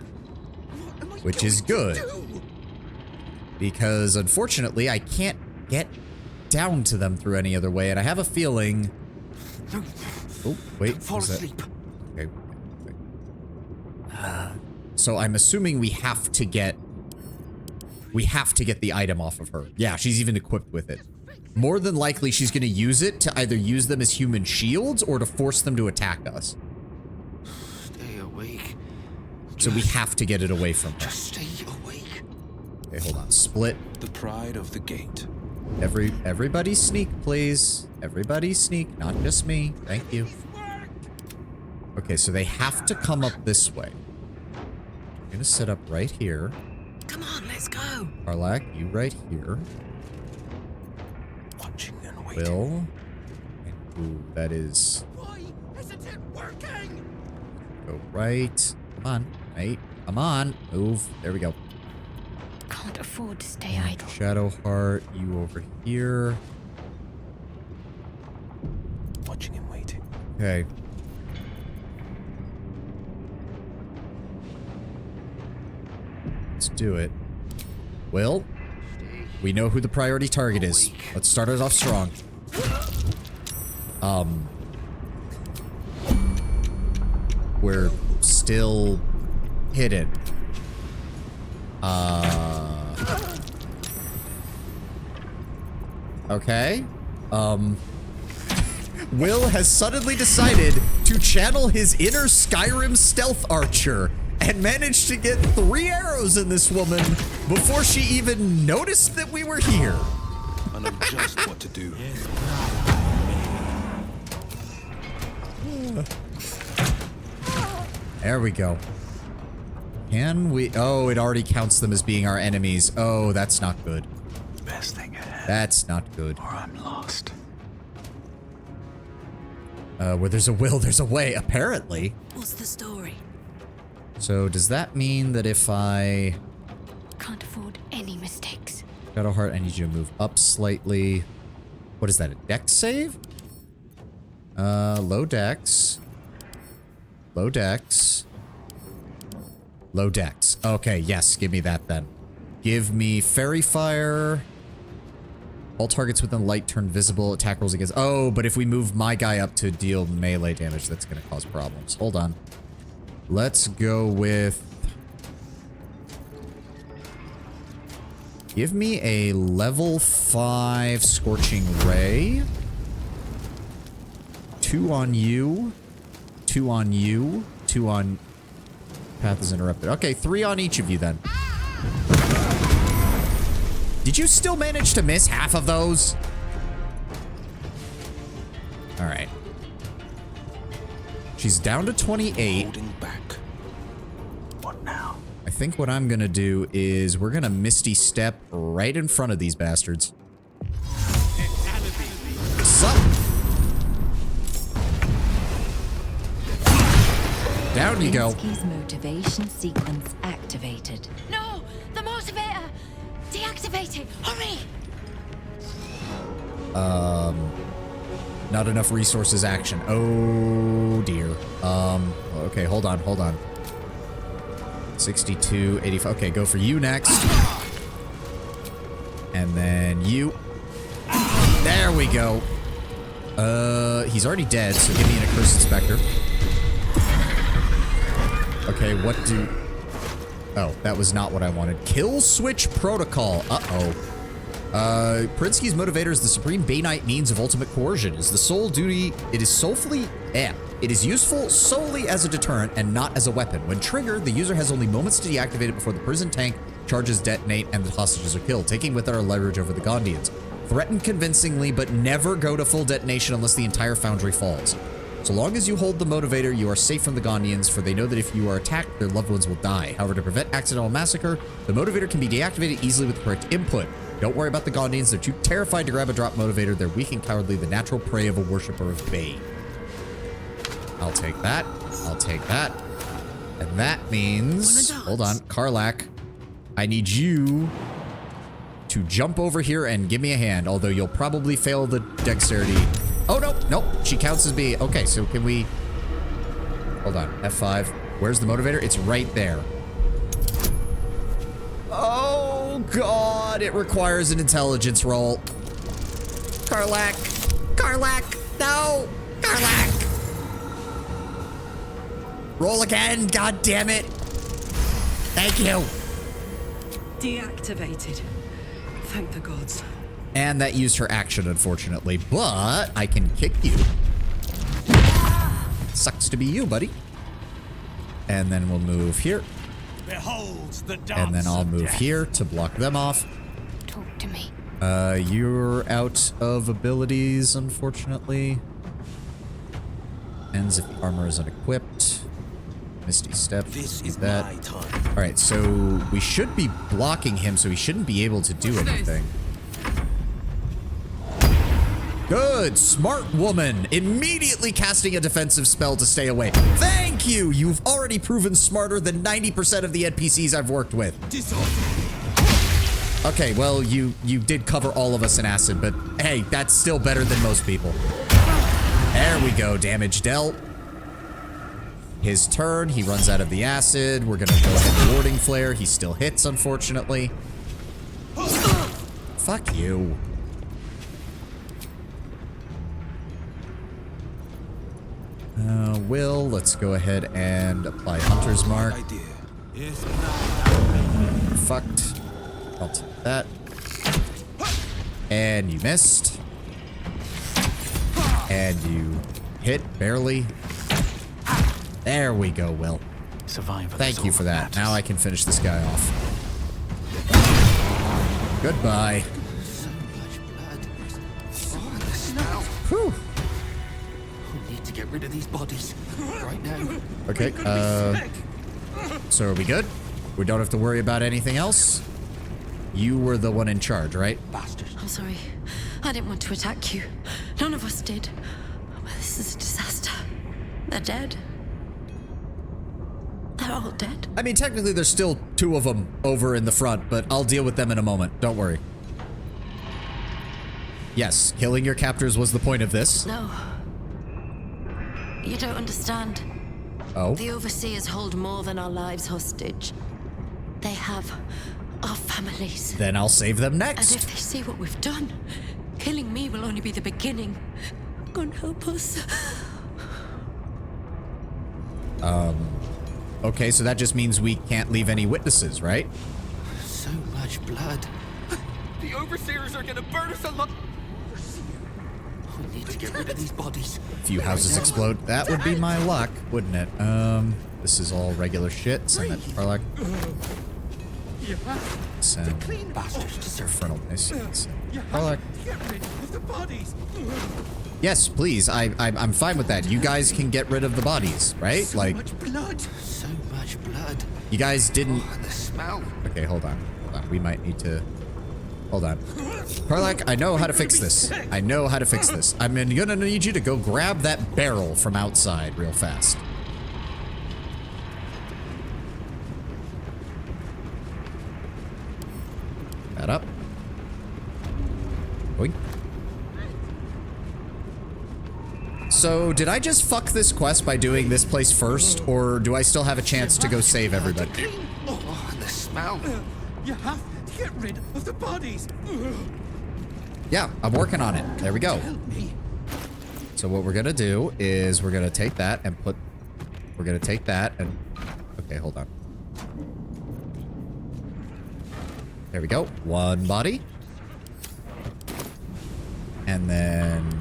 which is good. Because unfortunately, I can't get down to them through any other way, and I have a feeling... Oh, wait. Fall asleep. Okay. So I'm assuming we have to get the item off of her. Yeah, she's even equipped with it. More than likely, she's going to use it to either use them as human shields or to force them to attack us. Stay awake. So we have to get it away from her. Just stay awake. Okay, hold on. Split. The pride of the gate. Everybody sneak, please. Everybody sneak, not just me. Thank you. Okay, so they have to come up this way. I'm gonna set up right here. Come on, let's go. Karlak, you right here. Watching and waiting. Will. Ooh, that is... Why isn't it working? Go right. Come on. Right. Come on. Move. There we go. Can't afford to stay idle. Shadowheart, you over here. Watching and waiting. Okay. Let's do it. Will, we know who the priority target is. Let's start it off strong. We're still hidden. Okay. Will has suddenly decided to channel his inner Skyrim stealth archer and managed to get 3 arrows in this woman before she even noticed that we were here. I know just what to do. There we go. Can we? Oh, it already counts them as being our enemies. Oh, that's not good. Best thing ahead. That's not good. Or I'm lost. Where there's a will, there's a way, apparently. What's the story? So does that mean that if I... Can't afford any mistakes. Shadowheart, I need you to move up slightly. What is that, a dex save? Low dex. Low dex. Low dex. Okay, yes, give me that then. Give me Fairy Fire. All targets within light turn visible. Attack rolls against... Oh, but if we move my guy up to deal melee damage, that's going to cause problems. Hold on. Let's go with... Give me a level 5 Scorching Ray. 2 on you. 2 on you. 2 on... Path is interrupted. Okay, 3 on each of you then. Did you still manage to miss half of those? All right. She's down to 28. Holding back. What now? I think what I'm gonna do is we're gonna Misty Step right in front of these bastards. Sup? Down you go. Blinsky's motivation sequence activated. No! The motivator! Deactivate it! Hurry! Not enough resources action. Oh dear. Okay, hold on. 62, 85. Okay, go for you next. And then you. There we go. He's already dead, so give me an Accursed Spectre. Okay, what do... Oh, that was not what I wanted. Kill Switch Protocol. Uh-oh. Prinsky's motivator is the supreme Baneite means of ultimate coercion. Is the sole duty... It is useful solely as a deterrent and not as a weapon. When triggered, the user has only moments to deactivate it before the prison tank charges detonate and the hostages are killed, taking with it our leverage over the Gondians. Threaten convincingly, but never go to full detonation unless the entire foundry falls. So long as you hold the motivator, you are safe from the Gondians, for they know that if you are attacked, their loved ones will die. However, to prevent accidental massacre, the motivator can be deactivated easily with the correct input. Don't worry about the Gondians, they're too terrified to grab a drop motivator. They're weak and cowardly, the natural prey of a worshipper of Bane. I'll take that. I'll take that. And that means... Hold on, Karlak. I need you to jump over here and give me a hand, although you'll probably fail the dexterity. Oh, no, nope. She counts as being... Okay, so can we... Hold on. F5. Where's the motivator? It's right there. Oh, God. It requires an intelligence roll. Karlach. Karlach. No. Karlach. Roll again. God damn it. Thank you. Deactivated. Thank the gods. And that used her action, unfortunately. But I can kick you. Sucks to be you, buddy. And then we'll move here. Behold the dance And then I'll of move death. here to block them off. Talk to me. You're out of abilities, unfortunately. Ends if the armor is unequipped. Misty Step. This is that. my time. Alright, so we should be blocking him, so he shouldn't be able to do anything. Good, smart woman. Immediately casting a defensive spell to stay away. Thank you. You've already proven smarter than 90% of the NPCs I've worked with. Okay, well, you did cover all of us in acid, but hey, that's still better than most people. There we go, damage dealt. His turn, he runs out of the acid. We're gonna go ahead and warding flare. He still hits, unfortunately. Fuck you. Will, let's go ahead and apply Hunter's Mark. Fucked. I'll take that. And you missed. And you hit, barely. There we go, Will. Survivor. Thank you for that. Now I can finish this guy off. Goodbye. Whew. We need to get rid of these bodies right now. Okay, so are we good? We don't have to worry about anything else? You were the one in charge, right? I'm sorry. I didn't want to attack you. None of us did. But this is a disaster. They're dead. They're all dead. I mean, technically there's still 2 of them over in the front, but I'll deal with them in a moment. Don't worry. Yes, killing your captors was the point of this. No. You don't understand. Oh? The Overseers hold more than our lives hostage. They have our families. Then I'll save them And next. if they see what we've done, killing me will only be the beginning. God help us. Okay, so that just means we can't leave any witnesses, right? So much blood. The Overseers are gonna burn us alive. We need to get rid of these bodies. A few houses explode. That would be my luck, wouldn't it? This is all regular shit. Send that to Karlach. Send Infernal Mace. Send Karlach. Yes, please. I'm fine with that. You guys can get rid of the bodies, right? Like, So much blood. you guys didn't. The smell. Okay, hold on. Hold on. We might need to. Hold on. Karlach, I know how to fix this. I know how to fix this. I'm gonna need you to go grab that barrel from outside real fast. That up. Boink. So, did I just fuck this quest by doing this place first, or do I still have a chance to go save everybody? Oh, the smell. You have to get rid of the bodies. Yeah, I'm working on it. There we go. So what we're gonna do is we're gonna take that and put... We're gonna take that and... Okay, hold on. There we go. 1 body. And then...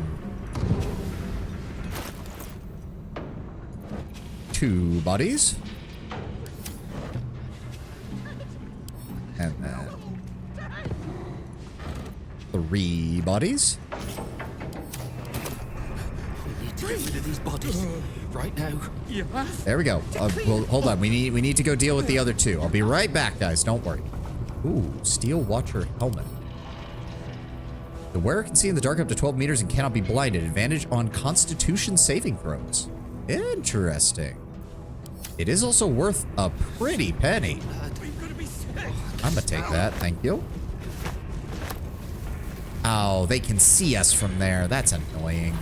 2 bodies. And then... 3 bodies. We need to get rid of these bodies right now. There we go. Well, hold on. We need to go deal with the other 2. I'll be right back, guys. Don't worry. Ooh, Steel Watcher helmet. The wearer can see in the dark up to 12 meters and cannot be blinded. Advantage on Constitution saving throws. Interesting. It is also worth a pretty penny. I'm gonna take that. Thank you. Oh, they can see us from there. That's annoying.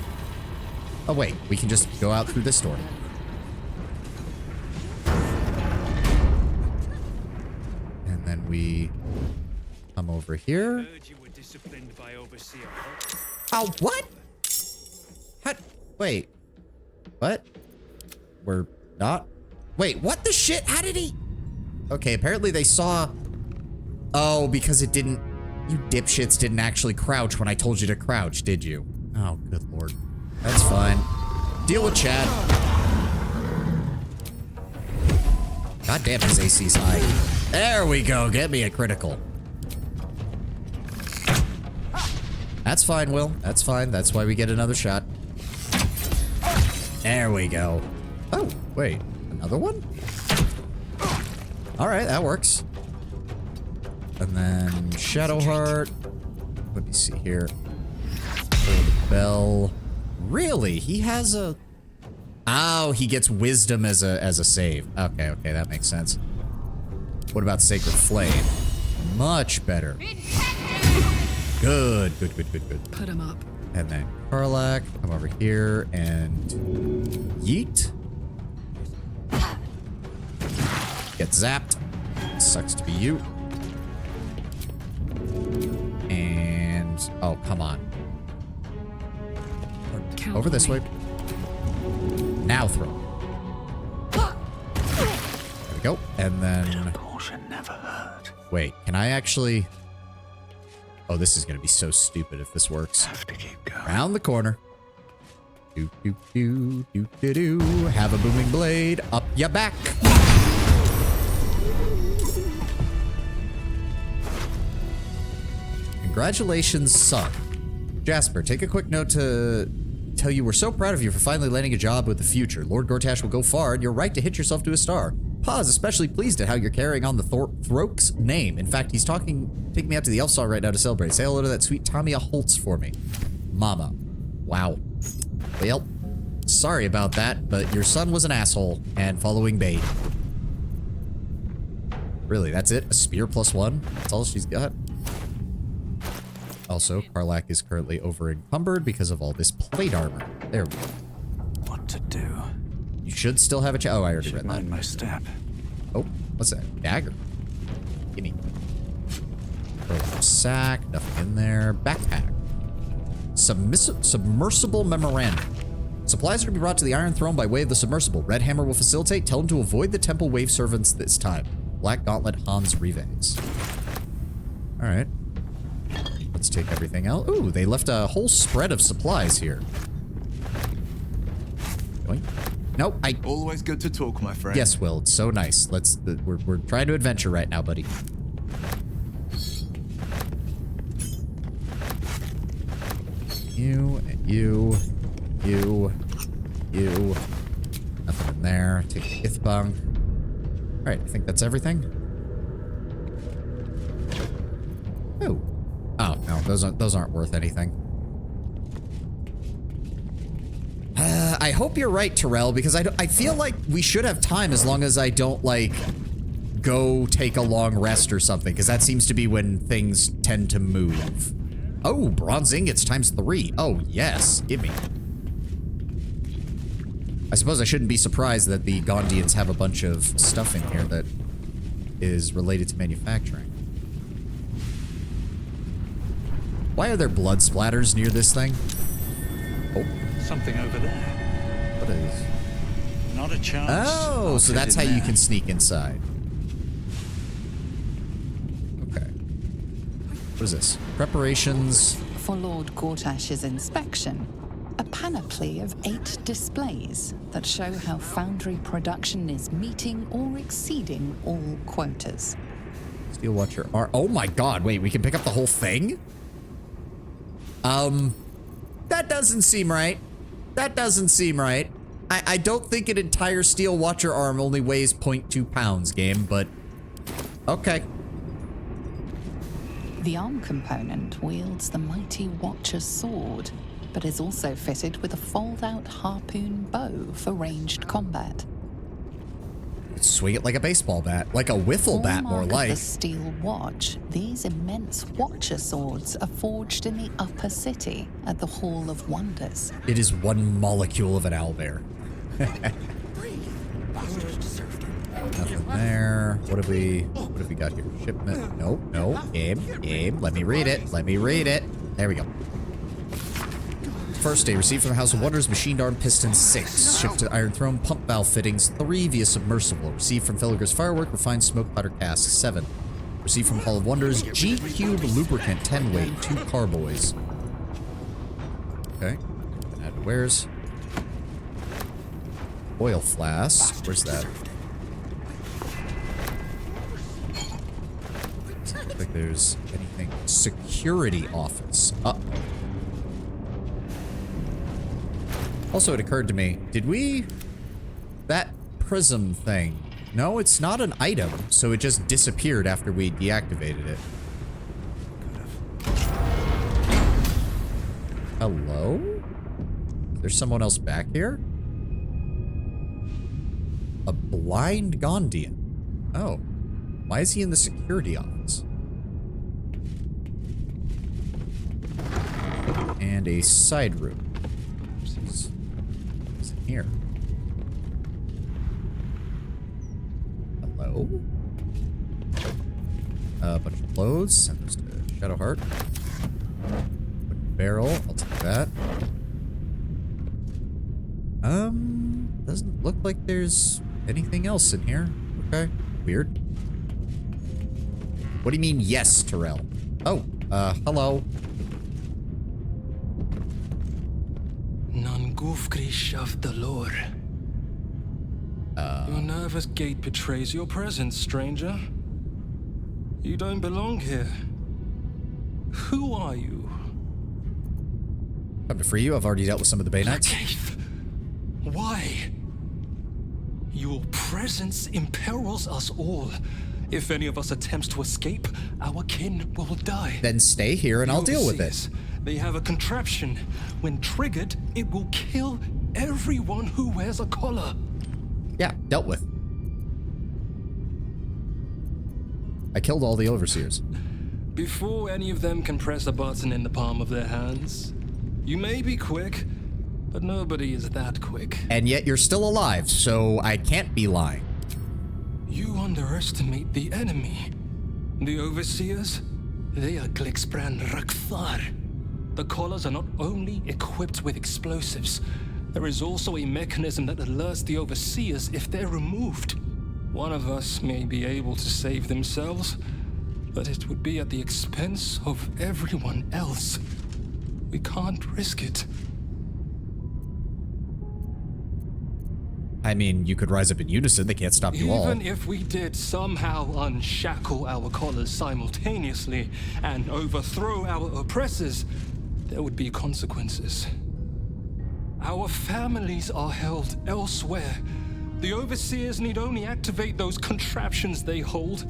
Oh, wait. We can just go out through this door. we come over here. Oh, what? Wait. What? We're not? Wait, what the shit? How did he? Okay, apparently they saw... Oh, because it didn't... You dipshits didn't actually crouch when I told you to crouch, did you? Oh, good lord. That's fine. Deal with Chad. God damn, his AC's high. There we go. Get me a critical. That's fine, Will. That's fine. That's why we get another shot. There we go. Oh, wait. Another one? All right, that works. And then Shadowheart. Let me see here. Oh, the bell. Really? He has a... Oh, he gets wisdom as a save. Okay, okay, that makes sense. What about Sacred Flame? Much better. Good, good, good, good, good. Put him up. And then Karlak, come over here and yeet. Get zapped. Sucks to be you. And oh, come on. Over this way. Now throw. There we go. And then never hurt. Wait, can I actually... Oh, this is gonna be so stupid if this works. Have to keep going. Round the corner. Do do do do do do. Have a booming blade up your back. Congratulations, son. Jasper, take a quick note to tell you we're so proud of you for finally landing a job with the future. Lord Gortash will go far, and you're right to hitch yourself to a star. Pa is especially pleased at how you're carrying on the Throk's name. In fact, he's taking me out to the Elf Star right now to celebrate. Say hello to that sweet Tamia Holtz for me. Mama. Wow. Well, sorry about that, but your son was an asshole and following bait. Really, that's it? A spear +1? That's all she's got? Also, Karlak is currently over encumbered because of all this plate armor. There we go. What to do? You should still have a oh, I already read that. Mind my step. Oh, what's that? Dagger. Gimme. Sack, nothing in there. Backpack. Submersible memorandum. Supplies are to be brought to the Iron Throne by way of the submersible. Red Hammer will facilitate. Tell him to avoid the Temple Wave servants this time. Black Gauntlet Hans Rives. All right. Let's take everything out. Ooh, they left a whole spread of supplies here. Going. Nope, Always good to talk, my friend. Yes, Will, it's so nice. We're trying to adventure right now, buddy. You, and you. Nothing in there. Take the Ithbang. Alright, I think that's everything. Oh. Oh, no, those aren't worth anything. I hope you're right, Terrell, because I feel like we should have time as long as I don't, like, go take a long rest or something, because that seems to be when things tend to move. Oh, bronze ingots ×3. Oh, yes. Give me. I suppose I shouldn't be surprised that the Gondians have a bunch of stuff in here that is related to manufacturing. Why are there blood splatters near this thing? Oh. Something over there. What is? Not a chance. Oh, so that's how you can sneak inside. Okay. What is this? Preparations. For Lord Gortash's inspection, a panoply of 8 displays that show how Foundry production is meeting or exceeding all quotas. Steel Watcher R. Oh my god, wait, we can pick up the whole thing? That doesn't seem right. That doesn't seem right. I don't think an entire Steel Watcher arm only weighs 0.2 pounds, game, but okay. The arm component wields the mighty Watcher's sword, but is also fitted with a fold-out harpoon bow for ranged combat. Swing it like a baseball bat, like a wiffle bat, more like. The Steel Watch, these immense Watcher swords are forged in the upper city at the Hall of Wonders. It is one molecule of an owlbear. Nothing there. What have we got here? Shipment. Nope, no. Game. Let me read it. There we go. First day, received from House of Wonders, machined arm piston 6. Shipped to Iron Throne, pump valve fittings 3 via submersible. Received from Filiger's Firework, refined smoke powder cask 7. Received from Hall of Wonders, G-Cube lubricant 10 weight, 2 carboys. Okay. Add to wares. Oil flask. Where's that? Doesn't look like there's anything. Security office. Uh-oh. Also, it occurred to me, did we... That prism thing. No, it's not an item, so it just disappeared after we deactivated it. Hello? There's someone else back here? A blind Gondian. Oh. Why is he in the security office? And a side room. What's in here? Hello? A bunch of clothes. Send those to Shadowheart. Barrel. I'll take that. Doesn't look like there's anything else in here. Okay. Weird. What do you mean, yes, Terrell? Oh, hello. Nangufgrish of the lore. Your nervous gait betrays your presence, stranger. You don't belong here. Who are you? Come to free you. I've already dealt with some of the Bay Knights. Why? Your presence imperils us all. If any of us attempts to escape, our kin will die. Then stay here and I'll deal with it. They have a contraption. When triggered, it will kill everyone who wears a collar. Yeah, dealt with. I killed all the overseers. Before any of them can press a button in the palm of their hands, you may be quick, but nobody is that quick. And yet you're still alive, so I can't be lying. You underestimate the enemy. The overseers, they are Glixbran Rakthar. The collars are not only equipped with explosives, there is also a mechanism that alerts the overseers if they're removed. One of us may be able to save themselves, but it would be at the expense of everyone else. We can't risk it. I mean, you could rise up in unison. They can't stop you all. Even if we did somehow unshackle our collars simultaneously and overthrow our oppressors, there would be consequences. Our families are held elsewhere. The overseers need only activate those contraptions they hold,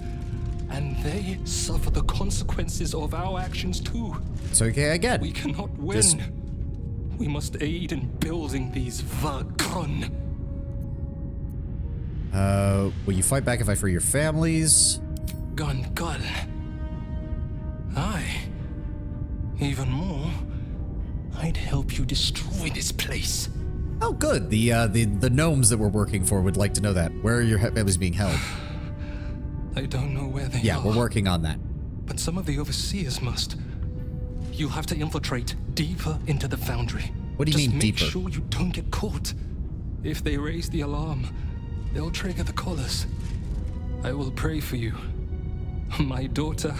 and they suffer the consequences of our actions too. It's okay, I get it. We cannot win. We must aid in building these Vagron. Will you fight back if I free your families? Gungal. Aye. Even more, I'd help you destroy this place. Oh, good. The gnomes that we're working for would like to know that. Where are your families being held? I don't know where they are. Yeah, we're working on that. But some of the overseers must. You'll have to infiltrate deeper into the foundry. What do you mean deeper? Just make sure you don't get caught. If they raise the alarm, they'll trigger the collars. I will pray for you. My daughter.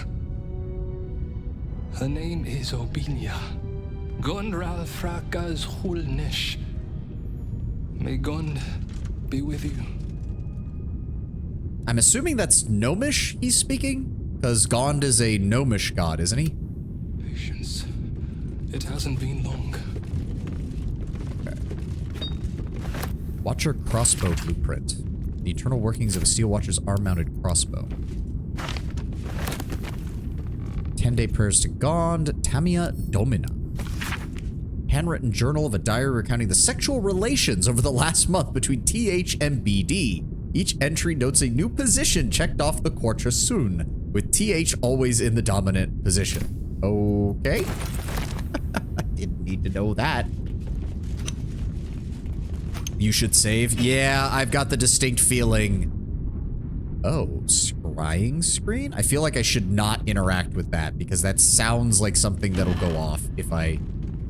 Her name is Obelia. Gondral Frakas Hulnesh. May Gond be with you. I'm assuming that's Gnomish he's speaking? Because Gond is a Gnomish god, isn't he? Patience. It hasn't been long. Okay. Watcher crossbow blueprint. The internal workings of a Steel Watcher's arm-mounted crossbow. 10-day prayers to Gond. Tamia Domina. Handwritten journal of a diary recounting the sexual relations over the last month between TH and BD. Each entry notes a new position checked off the Quartra soon, with TH always in the dominant position. Okay. I didn't need to know that. You should save. Yeah, I've got the distinct feeling Oh, scrying screen? I feel like I should not interact with that because that sounds like something that'll go off if I...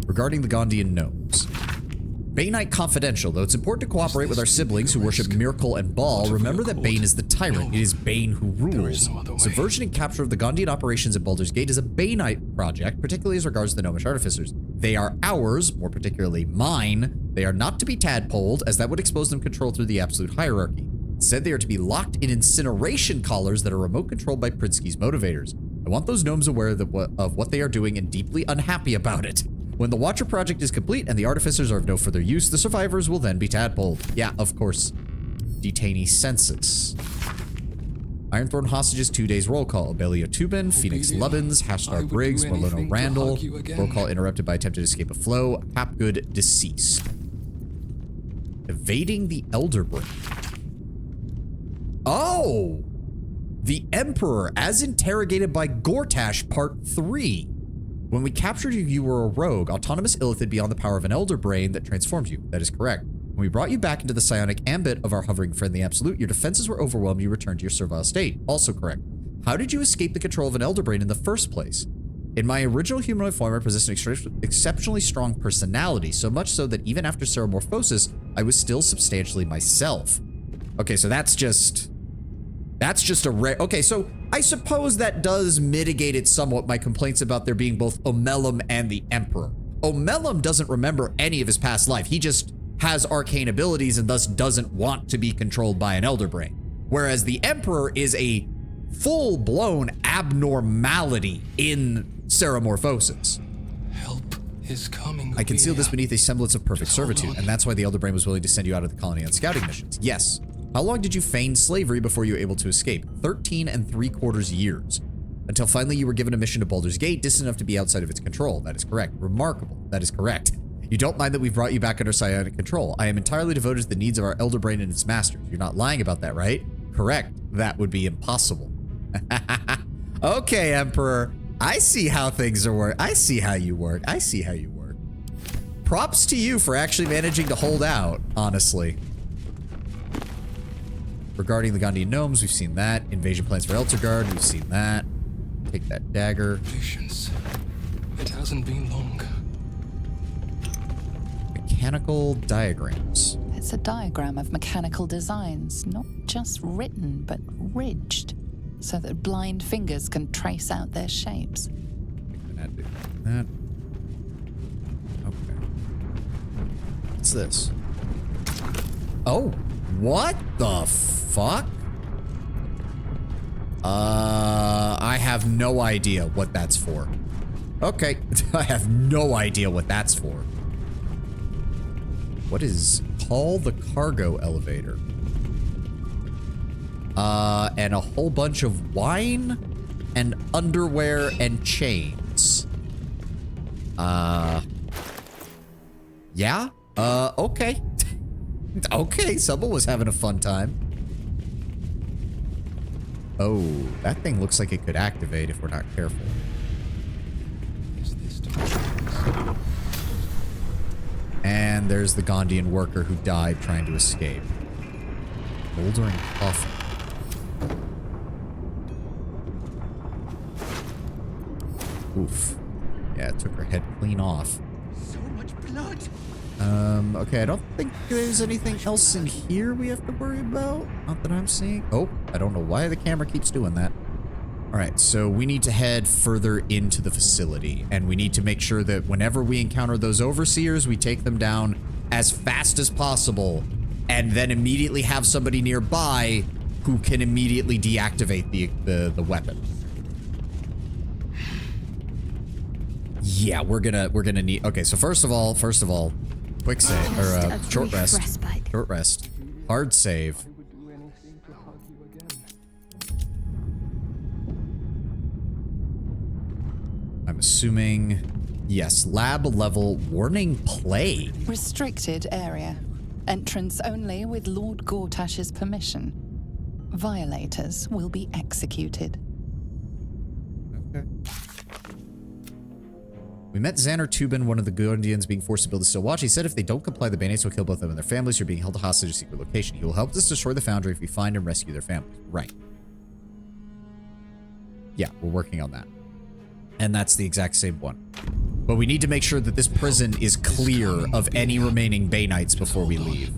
Regarding the Gondian gnomes. Baneite Confidential. Though it's important to cooperate with our siblings who worship Miracle and Baal, remember that Bane is the tyrant. It is Bane who rules. Subversion and capture of the Gondian operations at Baldur's Gate is a Baneite project, particularly as regards the Gnomish Artificers. They are ours, more particularly mine. They are not to be tadpoled, as that would expose them control through the absolute hierarchy. Instead, they are to be locked in incineration collars that are remote controlled by Prinsky's motivators. I want those gnomes aware of what they are doing and deeply unhappy about it. When the Watcher project is complete and the artificers are of no further use, the survivors will then be tadpoled. Yeah, of course. Detainee census. Ironthorn hostages, 2 days roll call. Abelio Tubin, Phoenix Lubbins, Hashtar Briggs, Marlono Randall. Roll call interrupted by attempted escape of flow. Hapgood deceased. Evading the Elderbrain. Oh! The Emperor, as interrogated by Gortash, Part 3. When we captured you, you were a rogue, autonomous illithid beyond the power of an elder brain that transformed you. That is correct. When we brought you back into the psionic ambit of our hovering friend, the Absolute, your defenses were overwhelmed, you returned to your servile state. Also correct. How did you escape the control of an elder brain in the first place? In my original humanoid form, I possessed an exceptionally strong personality, so much so that even after seromorphosis, I was still substantially myself. Okay, so that's just a rare... Okay, so I suppose that does mitigate it somewhat, my complaints about there being both Omelum and the Emperor. Omelum doesn't remember any of his past life. He just has arcane abilities and thus doesn't want to be controlled by an Elder Brain. Whereas the Emperor is a full-blown abnormality in seromorphosis. Help is coming. I conceal this beneath a semblance of perfect servitude, and that's why the Elder Brain was willing to send you out of the colony on scouting missions. Yes. How long did you feign slavery before you were able to escape? 13 3/4 years. Until finally you were given a mission to Baldur's Gate, distant enough to be outside of its control. That is correct. Remarkable. That is correct. You don't mind that we've brought you back under psionic control. I am entirely devoted to the needs of our Elder Brain and its masters. You're not lying about that, right? Correct. That would be impossible. Okay, Emperor. I see how things are working. I see how you work. I see how you work. Props to you for actually managing to hold out, honestly. Regarding the Gondian gnomes, we've seen that. Invasion plans for Eltergard, we've seen that. Take that dagger. Patience. It hasn't been long. Mechanical diagrams. It's a diagram of mechanical designs, not just written, but ridged, so that blind fingers can trace out their shapes. That. Okay. What's this? Oh, what the fuck? I have no idea what that's for. Okay, I have no idea what that's for. What is call the cargo elevator? And a whole bunch of wine and underwear and chains. Yeah? Okay. Okay, someone was having a fun time. Oh, that thing looks like it could activate if we're not careful. And there's the Gondian worker who died trying to escape. Moldering coffin. Oof. Yeah, it took her head clean off. So much blood. Okay, I don't think there's anything else in here we have to worry about. Not that I'm seeing. Oh, I don't know why the camera keeps doing that. All right, so we need to head further into the facility, and we need to make sure that whenever we encounter those overseers, we take them down as fast as possible, and then immediately have somebody nearby who can immediately deactivate the weapon. Yeah, we're gonna need. Okay, so first of all, quick save or short rest. Short rest. Hard save. I'm assuming, yes, lab level warning play. Restricted area. Entrance only with Lord Gortash's permission. Violators will be executed. Okay. We met Xander Tubin, one of the Gondians being forced to build a still watch. He said if they don't comply, the Baynites will kill both of them and their families who are being held hostage at a secret location. He will help us destroy the foundry if we find and rescue their families. Right. Yeah, we're working on that. And that's the exact same one. But we need to make sure that this prison is clear of any remaining Baynites before we leave.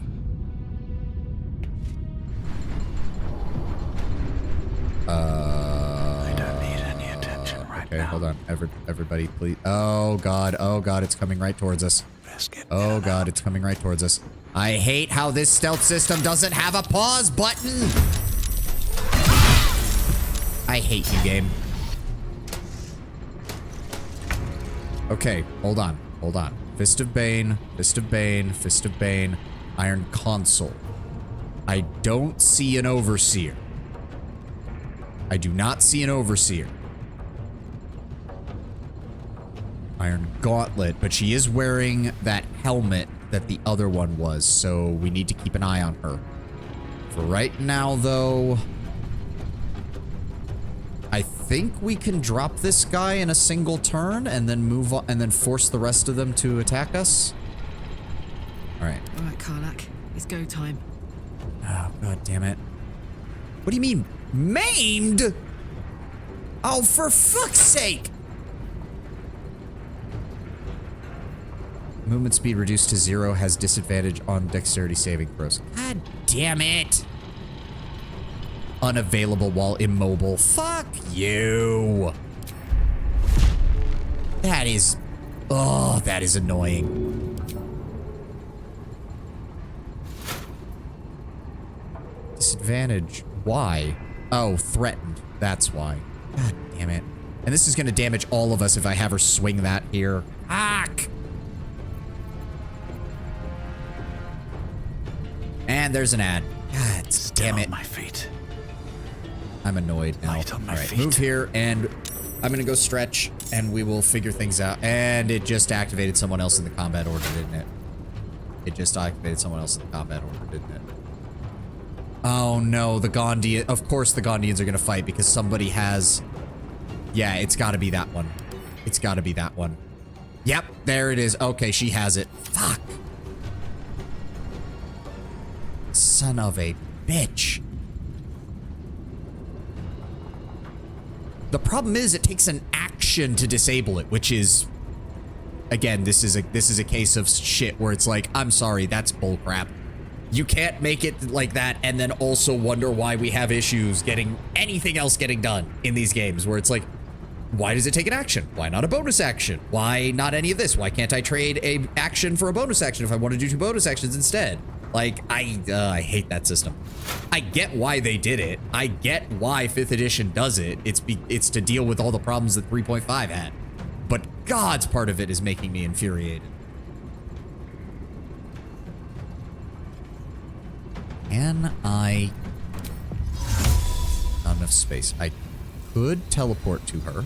I don't need any attention right now. Hold on. Everybody, please. Oh, God. Oh, God. It's coming right towards us. Oh, God. It's coming right towards us. I hate how this stealth system doesn't have a pause button. I hate you, game. Okay, hold on. Hold on. Fist of Bane. Fist of Bane. Fist of Bane. Iron Console. I don't see an Overseer. I do not see an Overseer. Iron Gauntlet, but she is wearing that helmet that the other one was, so we need to keep an eye on her. For right now, though, I think we can drop this guy in a single turn and then move on and then force the rest of them to attack us. All right. All right, Karlak. It's go time. Oh, God damn it. What do you mean, maimed? Oh, for fuck's sake. Movement speed reduced to 0, has disadvantage on dexterity saving throws. God damn it. Unavailable while immobile. Fuck you. That is... Oh, that is annoying. Disadvantage. Why? Oh, threatened. That's why. God damn it. And this is going to damage all of us if I have her swing that here. Fuck! And there's an ad. God damn it. My feet. I'm annoyed now. Light on my All right, feet. move here, and I'm gonna go stretch, and we will figure things out. And it just activated someone else in the combat order, didn't it? It just activated someone else in the combat order, didn't it? Oh no, the Gondian. Of course the Gondians are gonna fight because somebody has... Yeah, it's gotta be that one. It's gotta be that one. Yep, there it is. Okay, she has it. Fuck. Son of a bitch. The problem is it takes an action to disable it, which is, again, this is a case of shit where it's like, I'm sorry, that's bullcrap. You can't make it like that and then also wonder why we have issues getting anything else getting done in these games where it's like, why does it take an action? Why not a bonus action? Why not any of this? Why can't I trade a action for a bonus action if I want to do 2 bonus actions instead? Like, I hate that system. I get why they did it. I get why 5th edition does it. It's to deal with all the problems that 3.5 had. But God's part of it is making me infuriated. Can I... Not enough space. I could teleport to her.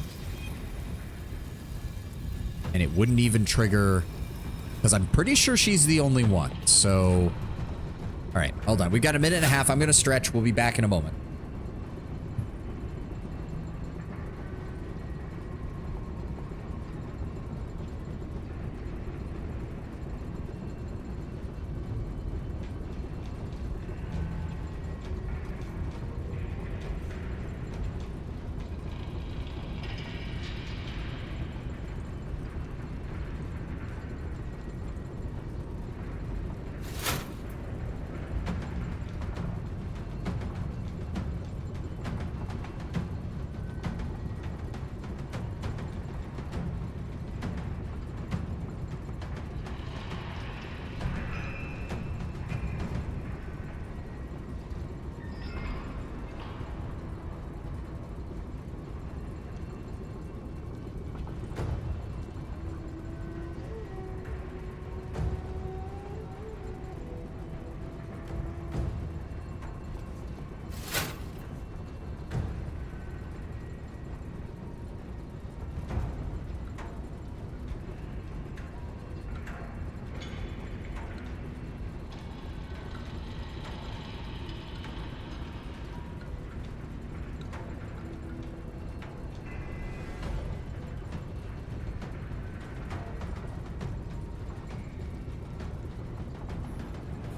And it wouldn't even trigger... Because I'm pretty sure she's the only one, so... All right, hold on. We've got a minute and a half. I'm going to stretch. We'll be back in a moment.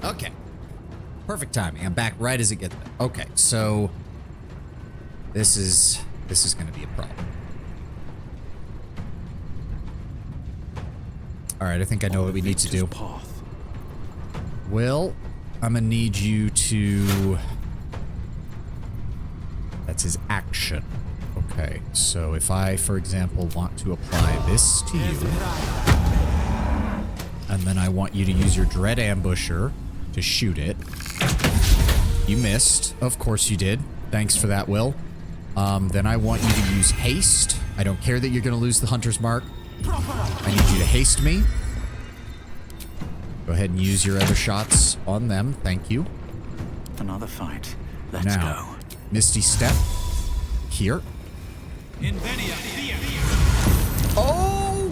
Okay. Perfect timing. I'm back right as it gets there. Okay, so this is going to be a problem. All right, I think I know what we need to do. Will, I'm going to need you to... That's his action. Okay, so if I, for example, want to apply this to you, and then I want you to use your Dread Ambusher to shoot it. You missed. Of course you did. Thanks for that, Will. Then I want you to use haste. I don't care that you're going to lose the Hunter's Mark. I need you to haste me. Go ahead and use your other shots on them. Thank you. Another fight. Let's now, Misty Step. Here. Oh,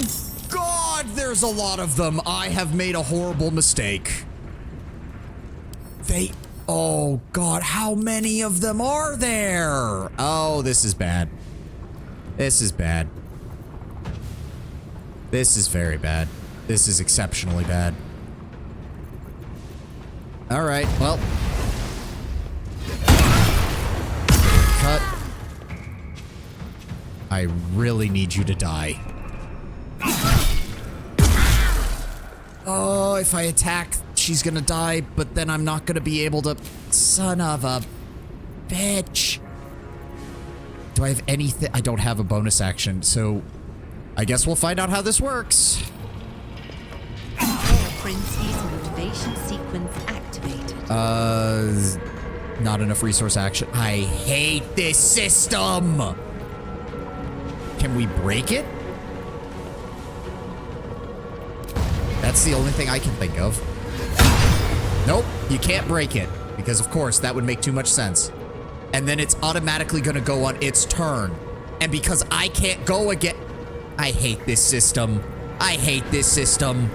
God, there's a lot of them. I have made a horrible mistake. Oh, God, how many of them are there? Oh, this is bad. This is bad. This is very bad. This is exceptionally bad. All right, well. Cut. I really need you to die. Oh, if I attack, she's gonna die, but then I'm not gonna be able to... Son of a bitch. Do I have anything? I don't have a bonus action, so I guess we'll find out how this works. Princey's motivation sequence activated. Not enough resource action. I hate this system. Can we break it? That's the only thing I can think of. Nope, you can't break it. Because, of course, that would make too much sense. And then it's automatically going to go on its turn. And because I can't go again... I hate this system. I hate this system.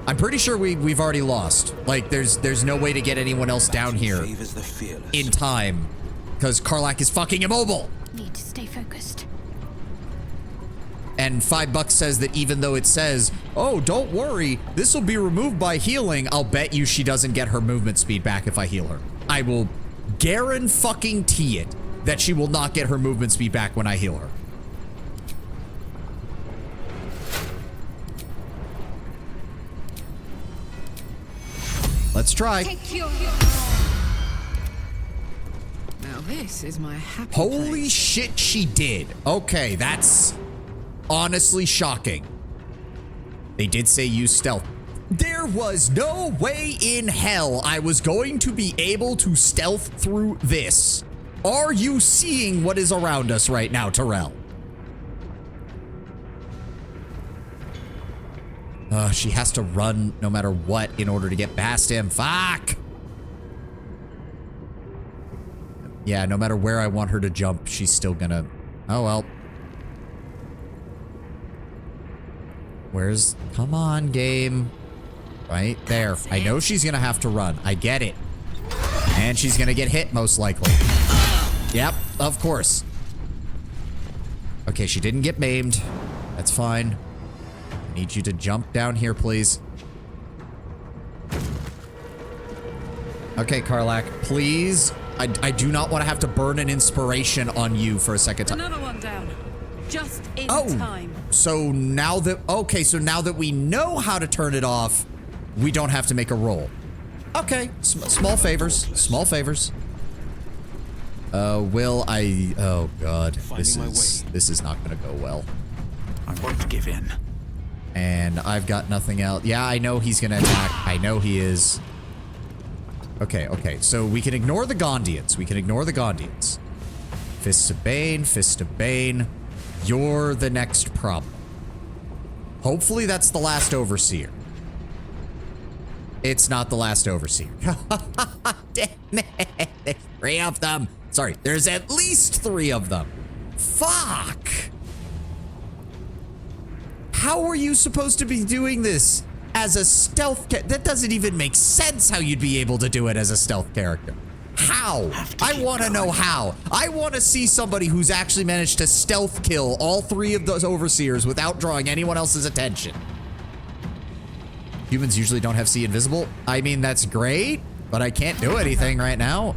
I'm pretty sure we've already lost. Like, there's no way to get anyone else down here in time. Because Karlach is fucking immobile. Need to stay focused. And $5 says that even though it says, oh, don't worry, this will be removed by healing, I'll bet you she doesn't get her movement speed back if I heal her. I will guarantee it that she will not get her movement speed back when I heal her. Let's try. Now this is my happy Holy place. shit, she did. Okay, that's honestly shocking. They did say use stealth. There was no way in hell I was going to be able to stealth through this. Are you seeing what is around us right now, Terrell? She has to run no matter what in order to get past him. Fuck! Yeah, no matter where I want her to jump, she's still gonna... Oh, well. Where's... Come on, game. Right there. I know she's gonna have to run. I get it. And she's gonna get hit, most likely. Yep, of course. Okay, she didn't get maimed. That's fine. I need you to jump down here, please. Okay, Karlach, please. I do not want to have to burn an inspiration on you for a second time. Another one down. Just in time. So now that... Okay, so now that we know how to turn it off, we don't have to make a roll. Okay, small favors. Small favors. Will I... Oh, God. This is not going to go well. I won't give in. And I've got nothing else. Yeah, I know he's going to attack. I know he is. Okay, okay. So we can ignore the Gondians. We can ignore the Gondians. Fists of Bane, Fist of Bane. You're the next problem. Hopefully that's the last Overseer. It's not the last Overseer. Damn it. There's 3 of them. Sorry, there's at least 3 of them. Fuck. How are you supposed to be doing this as a stealth that doesn't even make sense how you'd be able to do it as a stealth character. How? I want to know how. I want to see somebody who's actually managed to stealth kill all 3 of those Overseers without drawing anyone else's attention. Humans usually don't have see invisible. I mean, that's great, but I can't do anything right now.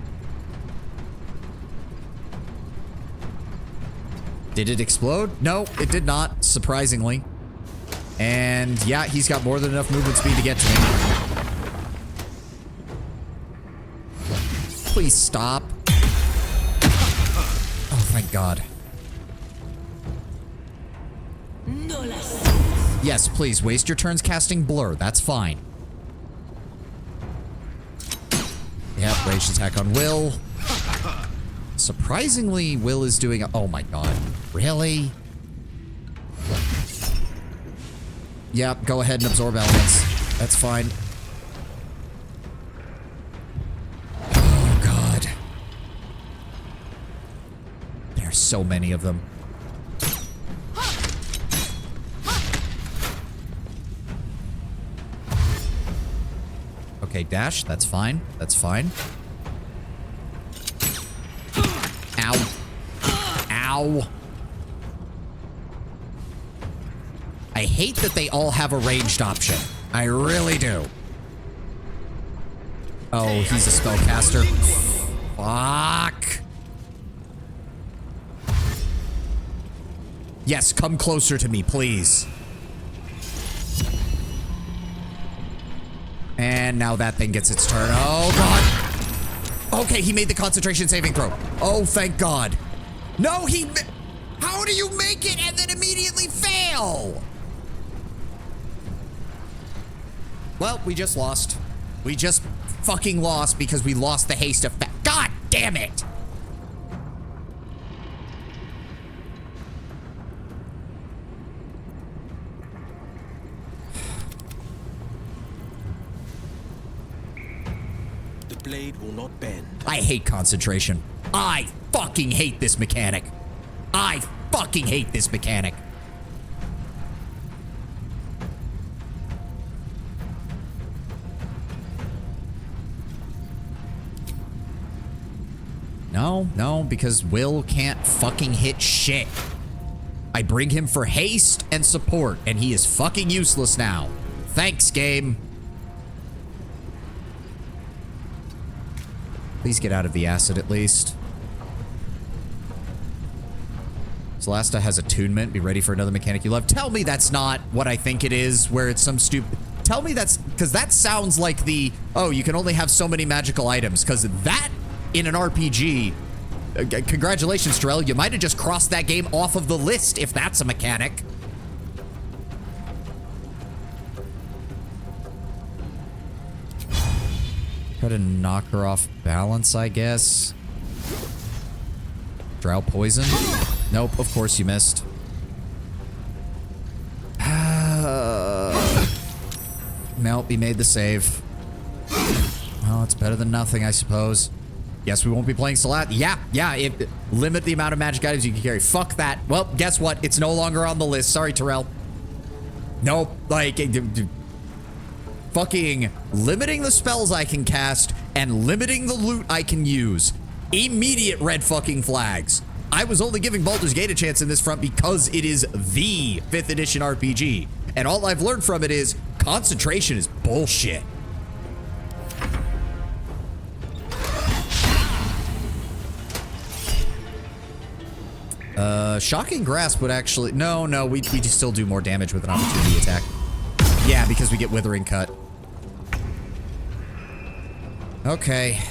Did it explode? No, it did not, surprisingly. And yeah, he's got more than enough movement speed to get to me. Please stop. Oh, thank God. Yes, please, waste your turns casting Blur. That's fine. Yep, ranged attack on Will. Surprisingly, Will is doing... Oh my God. Really? Yep, go ahead and absorb elements. That's fine. Oh God. There's so many of them. Okay, dash. That's fine. That's fine. Ow. Ow. I hate that they all have a ranged option. I really do. Oh, he's a spellcaster. Fuck. Yes, come closer to me, please. And now that thing gets its turn. Oh, God. Okay, he made the concentration saving throw. Oh, thank God. No, how do you make it and then immediately fail? Well, we just lost. We just fucking lost because we lost the haste effect. God damn it! The blade will not bend. I hate concentration. I fucking hate this mechanic. I fucking hate this mechanic. No, because Will can't fucking hit shit. I bring him for haste and support, and he is fucking useless now. Thanks, game. Please get out of the acid at least. Celesta has attunement. Be ready for another mechanic you love. Tell me that's not what I think it is, where it's some stupid... Tell me that's... Because that sounds like the... Oh, you can only have so many magical items. Because that, in an RPG... congratulations, Terrell. You might have just crossed that game off of the list if that's a mechanic. Try to knock her off balance, I guess. Drow poison? Nope, of course you missed. Nope, he made the save. Well, it's better than nothing, I suppose. Yes, we won't be playing Salat. Yeah, limit the amount of magic items you can carry. Fuck that. Well, guess what? It's no longer on the list. Sorry, Terrell. Nope, like... fucking limiting the spells I can cast and limiting the loot I can use. Immediate red fucking flags. I was only giving Baldur's Gate a chance in this front because it is the 5th edition RPG. And all I've learned from it is concentration is bullshit. Shocking Grasp would actually... No, we still do more damage with an opportunity attack. Yeah, because we get Withering Cut. Okay.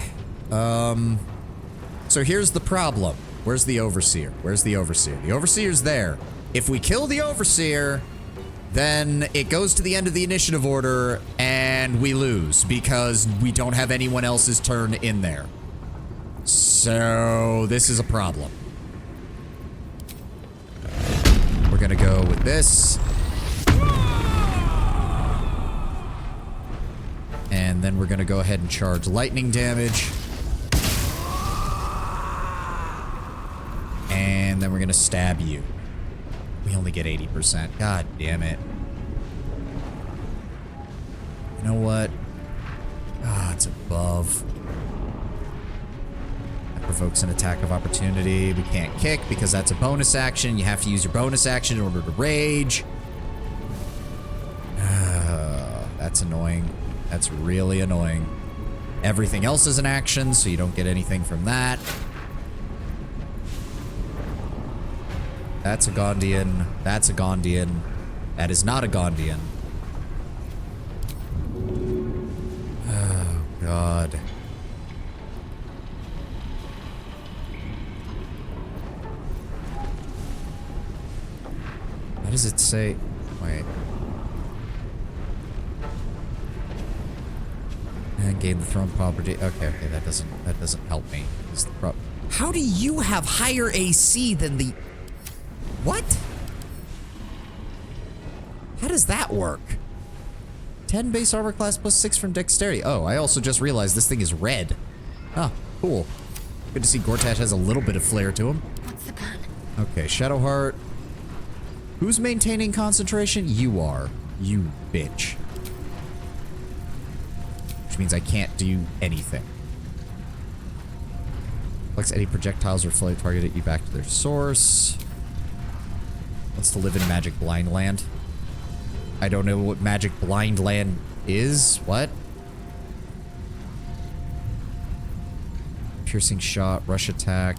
So here's the problem. Where's the Overseer? Where's the Overseer? The Overseer's there. If we kill the Overseer, then it goes to the end of the initiative order, and we lose, because we don't have anyone else's turn in there. So, this is a problem. We're gonna go with this. And then we're gonna go ahead and charge lightning damage. And then we're gonna stab you. We only get 80%. God damn it. You know what? Ah, it's above. That provokes an attack of opportunity. We can't kick because that's a bonus action. You have to use your bonus action in order to rage. That That's annoying. That's really annoying. Everything else is an action, so you don't get anything from that. That's a Gondian. That's a Gondian. That is not a Gondian. Oh, God. What does it say? Wait. And gain the throne property. Okay, that doesn't help me. How do you have higher AC than the... What? How does that work? 10 base armor class plus 6 from dexterity. Oh, I also just realized this thing is red. Oh, cool. Good to see Gortat has a little bit of flair to him. What's the plan? Okay, Shadowheart. Who's maintaining concentration? You are. You bitch. Which means I can't do anything. Flex any projectiles or flame target at you back to their source. What's to live in Magic Blind Land? I don't know what Magic Blind Land is. What? Piercing shot, rush attack.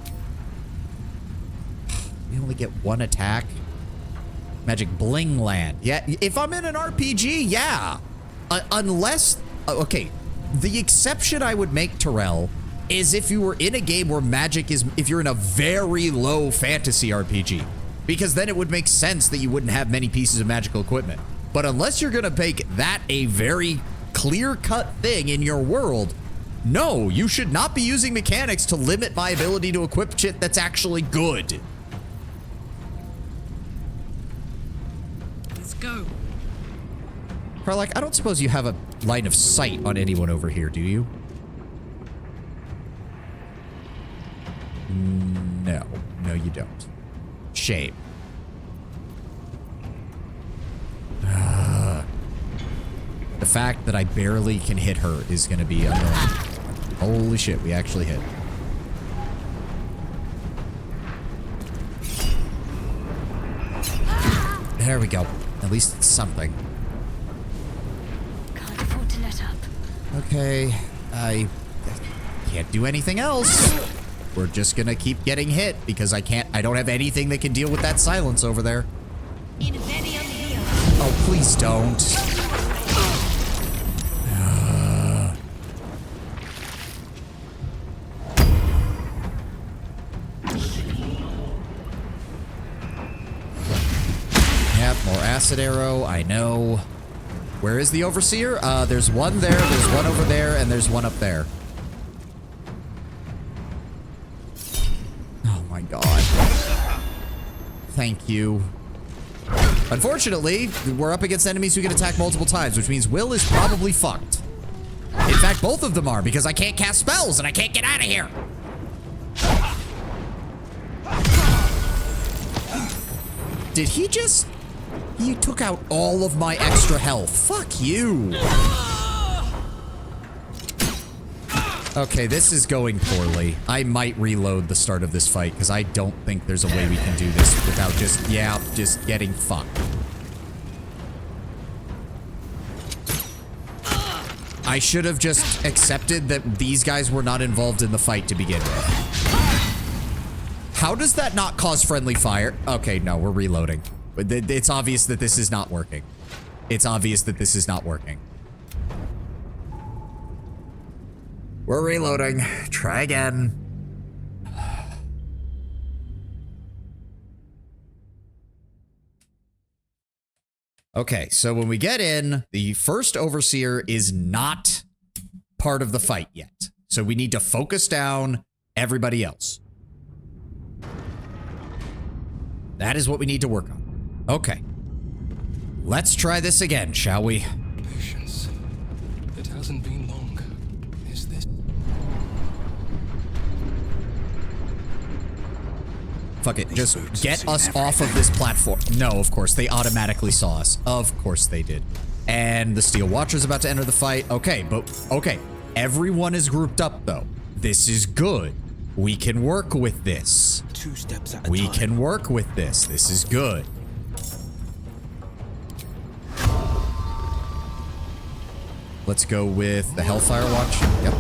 We only get one attack. Magic Bling Land. Yeah, if I'm in an RPG, yeah. Unless... okay, the exception I would make, Terrell, is if you were in a game where magic is... If you're in a very low fantasy RPG. Because then it would make sense that you wouldn't have many pieces of magical equipment. But unless you're going to make that a very clear-cut thing in your world, no, you should not be using mechanics to limit my ability to equip shit that's actually good. Let's go. Karlak, I don't suppose you have a line of sight on anyone over here, do you? No. No, you don't. Shame. The fact that I barely can hit her is going to be annoying. Holy shit, we actually hit. There we go. At least it's something. Can't afford to let up. Okay, I can't do anything else. We're just gonna keep getting hit because I don't have anything that can deal with that silence over there. Oh, please don't. Yep, more acid arrow, I know. Where is the overseer? There's one there, there's one over there, and there's one up there. Oh my god. Thank you. Unfortunately, we're up against enemies who can attack multiple times, which means Will is probably fucked. In fact, both of them are, because I can't cast spells and I can't get out of here. Did he just... He took out all of my extra health. Fuck you. Okay, this is going poorly. I might reload the start of this fight because I don't think there's a way we can do this without just getting fucked. I should have just accepted that these guys were not involved in the fight to begin with. How does that not cause friendly fire? Okay, no, we're reloading. It's obvious that this is not working. It's obvious that this is not working. We're reloading. Try again. Okay, so when we get in, the first overseer is not part of the fight yet. So we need to focus down everybody else. That is what we need to work on. Okay. Let's try this again, shall we? Patience. It hasn't been long. Is this... Fuck it, just get us off of this platform. No, of course, they automatically saw us. Of course they did. And the Steel Watcher's about to enter the fight. Okay, okay. Everyone is grouped up, though. This is good. We can work with this. 2 steps at a time. We can work with this. This is good. Let's go with the Hellfire Watch. Yep.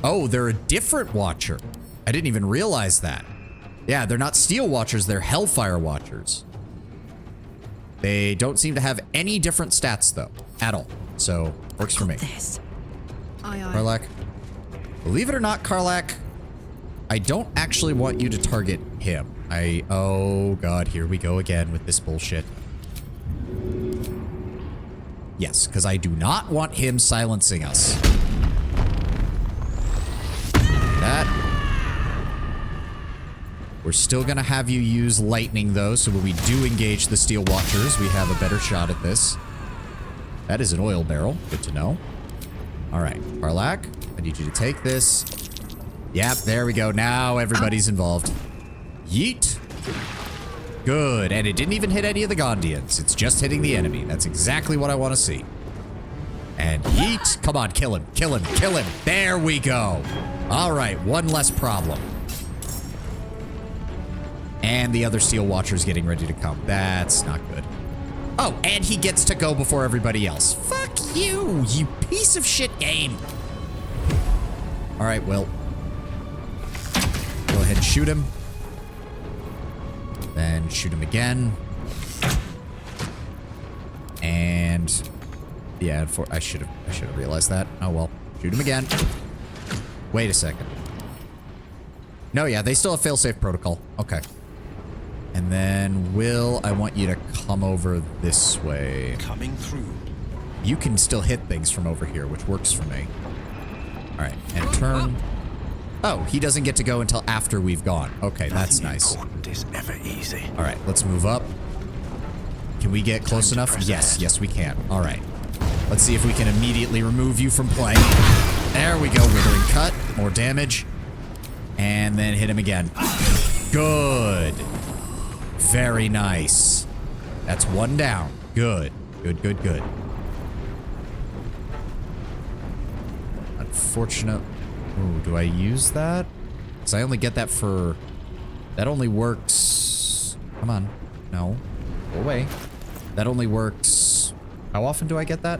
Oh, they're a different Watcher. I didn't even realize that. Yeah, they're not Steel Watchers, they're Hellfire Watchers. They don't seem to have any different stats, though, at all. So, works for me. This. Aye, aye. Karlak. Believe it or not, Karlak, I don't actually want you to target him. Oh god, here we go again with this bullshit. Yes, because I do not want him silencing us. That. We're still gonna have you use lightning though, so when we do engage the Steel Watchers, we have a better shot at this. That is an oil barrel. Good to know. Alright, Karlak, I need you to take this. Yep, there we go. Now everybody's involved. Yeet. Good, and it didn't even hit any of the Gondians. It's just hitting the enemy. That's exactly what I want to see. And yeet. Come on, kill him, kill him, kill him. There we go. Alright, one less problem. And the other Steel Watcher's getting ready to come. That's not good. Oh, and he gets to go before everybody else. Fuck you, you piece of shit game. Alright, well. Go ahead and shoot him. Then shoot him again. And yeah, I should have realized that. Oh well. Shoot him again. Wait a second. No, yeah, they still have failsafe protocol. Okay. And then I want you to come over this way. Coming through. You can still hit things from over here, which works for me. All right, and turn. Oh, he doesn't get to go until after we've gone. Okay, that's nice. Is ever easy. All right, let's move up. Can we get close enough? Yes, yes, we can. All right. Let's see if we can immediately remove you from play. There we go. Withering cut. More damage. And then hit him again. Good. Very nice. That's one down. Good. Good, good, good. Unfortunate. Ooh, do I use that? Because I only get that for... That only works... Come on. No. Go away. That only works... How often do I get that?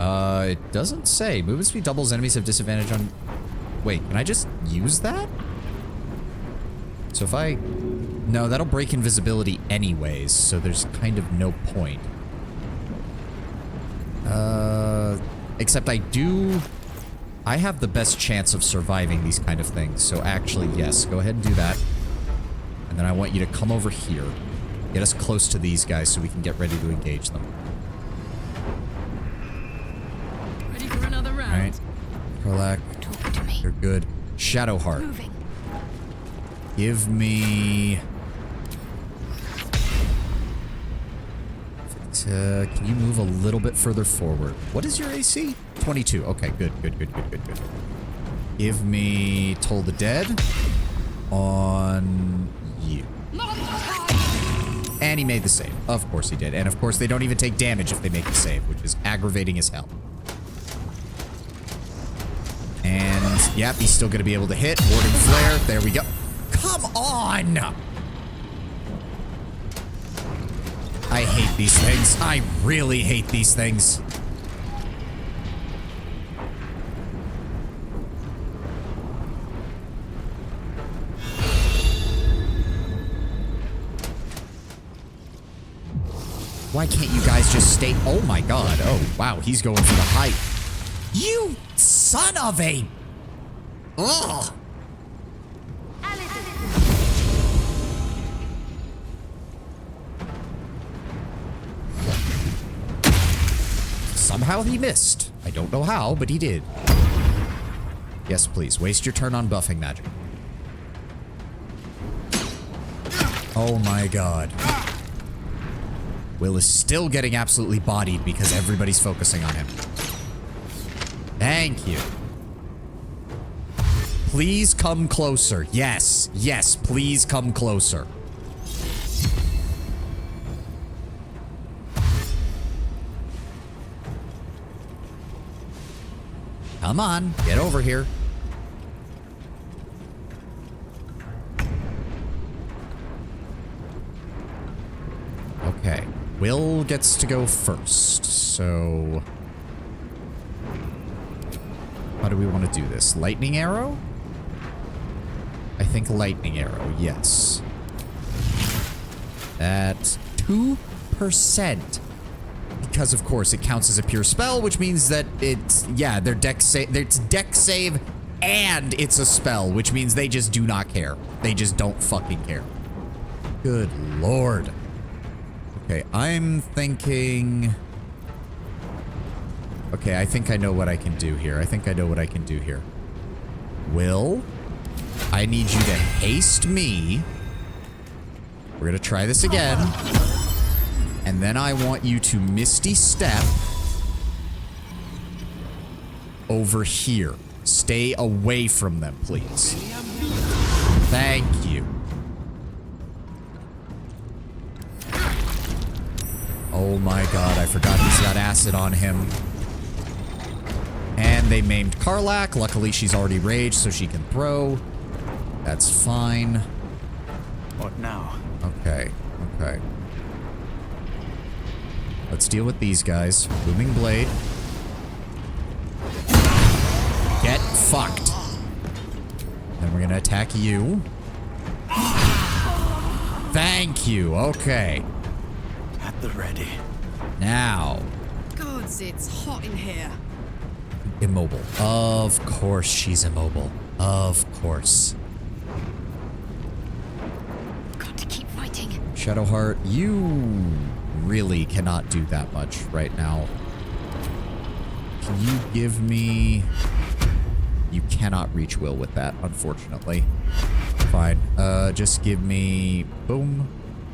It doesn't say. Movement speed doubles, enemies have disadvantage on... Wait, can I just use that? So if I... No, that'll break invisibility anyways, so there's kind of no point. Except I have the best chance of surviving these kind of things, so actually, yes, go ahead and do that. And then I want you to come over here. Get us close to these guys so we can get ready to engage them. Ready for another round? Alright. Karlak. Talk to me. You're good. Shadowheart. Moving. Give me... can you move a little bit further forward? What is your AC? 22. Okay, good, good, good, good, good, good. Give me Toll the Dead on you. And he made the save. Of course he did. And of course they don't even take damage if they make the save, which is aggravating as hell. And, yep, he's still going to be able to hit. Warding Flare. There we go. Come on! I hate these things. I really hate these things. Why can't you guys just stay? Oh my god. Oh, wow. He's going for the height. You son of a... Ugh. Somehow he missed. I don't know how, but he did. Yes, please. Waste your turn on buffing magic. Oh my god. Will is still getting absolutely bodied because everybody's focusing on him. Thank you. Please come closer. Yes. Yes, please come closer. Come on, get over here. Okay, Will gets to go first, so... How do we want to do this? Lightning arrow? I think lightning arrow, yes. That's 2%. Because, of course, it counts as a pure spell, which means that it's... Yeah, their it's deck save and it's a spell, which means they just do not care. They just don't fucking care. Good lord. Okay, I'm thinking... Okay, I think I know what I can do here. Will, I need you to haste me. We're gonna try this again. And then I want you to Misty Step over here. Stay away from them, please. Thank you. Oh my god, I forgot he's got acid on him. And they maimed Karlak. Luckily, she's already raged, so she can throw. That's fine. What now? Okay, okay. Let's deal with these guys. Booming Blade. Get fucked. Then we're gonna attack you. Thank you. Okay. At the ready. Now. Gods, it's hot in here. Immobile. Of course she's immobile. Of course. Got to keep fighting. Shadowheart, you really cannot do that much right now. Can you give me... You cannot reach Will with that, unfortunately. Fine. Just give me... Boom.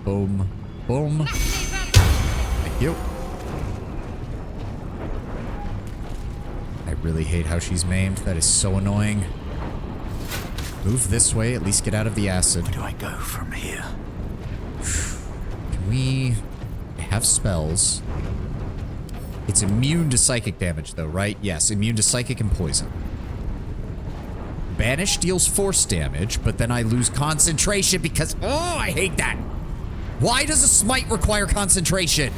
Boom. Boom. Thank you. I really hate how she's maimed. That is so annoying. Move this way, at least get out of the acid. Where do I go from here? Can we... I have spells. It's immune to psychic damage, though, right? Yes, immune to psychic and poison. Banish deals force damage, but then I lose concentration because... Oh, I hate that! Why does a smite require concentration?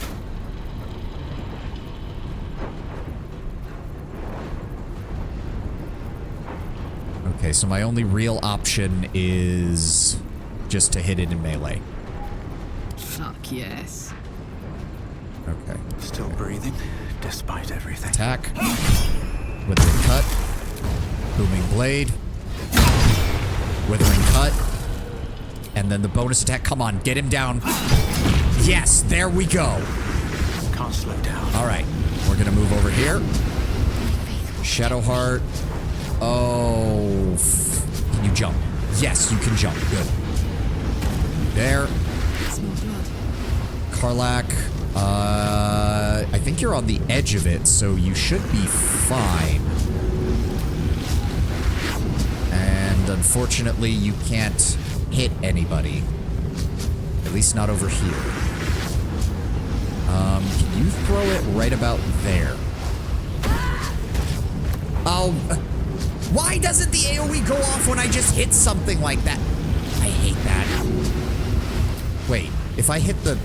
Okay, so my only real option is just to hit it in melee. Fuck yes. Okay. Still breathing, despite everything. Attack. Withering cut. Booming blade. Withering cut. And then the bonus attack. Come on, get him down. Yes, there we go. Can't slow down. All right, we're gonna move over here. Shadowheart. Oh, can you jump? Yes, you can jump. Good. There. Karlak. I think you're on the edge of it, so you should be fine. And unfortunately, you can't hit anybody. At least not over here. Can you throw it right about there? Oh, why doesn't the AoE go off when I just hit something like that? I hate that. Wait, if I hit the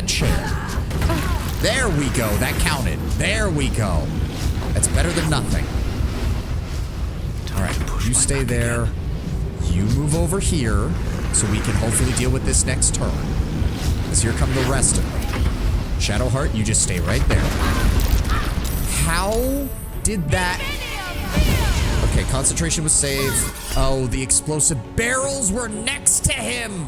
chair. There we go. That counted. There we go. That's better than nothing. All right, you stay there. You move over here so we can hopefully deal with this next turn. Because here come the rest of them. Shadowheart, you just stay right there. How did that... Okay, concentration was saved. Oh, the explosive barrels were next to him.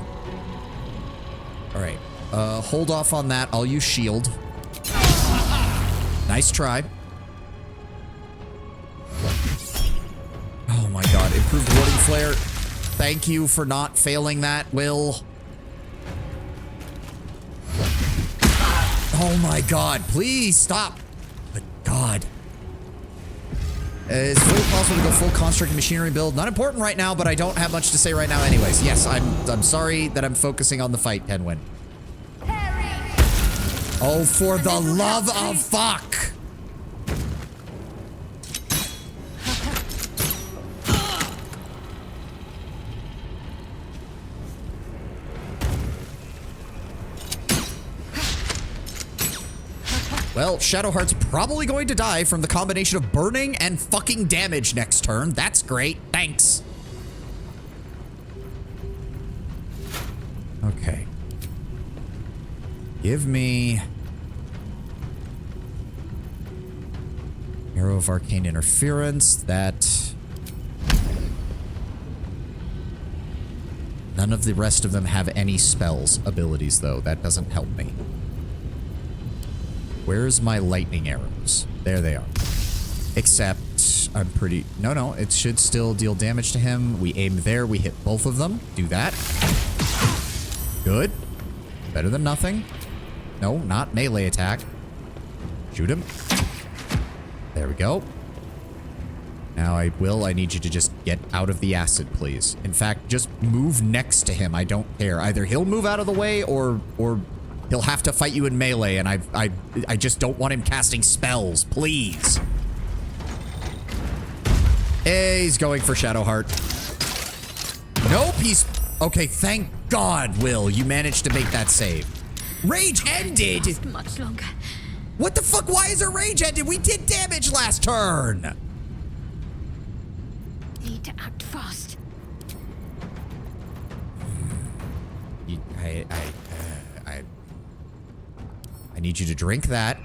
All right. Hold off on that. I'll use shield. Nice try. Oh my god. Improved warding flare. Thank you for not failing that, Will. Oh my god. Please stop. Good god. It's fully possible to go full construct machinery build. Not important right now, but I don't have much to say right now anyways. Yes, I'm sorry that I'm focusing on the fight, Penguin. Oh, for the love of fuck! Well, Shadowheart's probably going to die from the combination of burning and fucking damage next turn. That's great. Thanks. Okay. Give me... Arrow of Arcane Interference. That... None of the rest of them have any spells abilities, though. That doesn't help me. Where's my lightning arrows? There they are. Except, I'm pretty... No, it should still deal damage to him. We aim there. We hit both of them. Do that. Good. Better than nothing. No, not melee attack. Shoot him. There we go. Now I need you to just get out of the acid, please. In fact, just move next to him. I don't care. Either he'll move out of the way or he'll have to fight you in melee, and I just don't want him casting spells, please. Hey, he's going for Shadowheart. Nope, he's... Okay, thank God, Will, you managed to make that save. Rage ended! Much longer. What the fuck? Why is it rage ended? We did damage last turn! Need to act fast. I need you to drink that.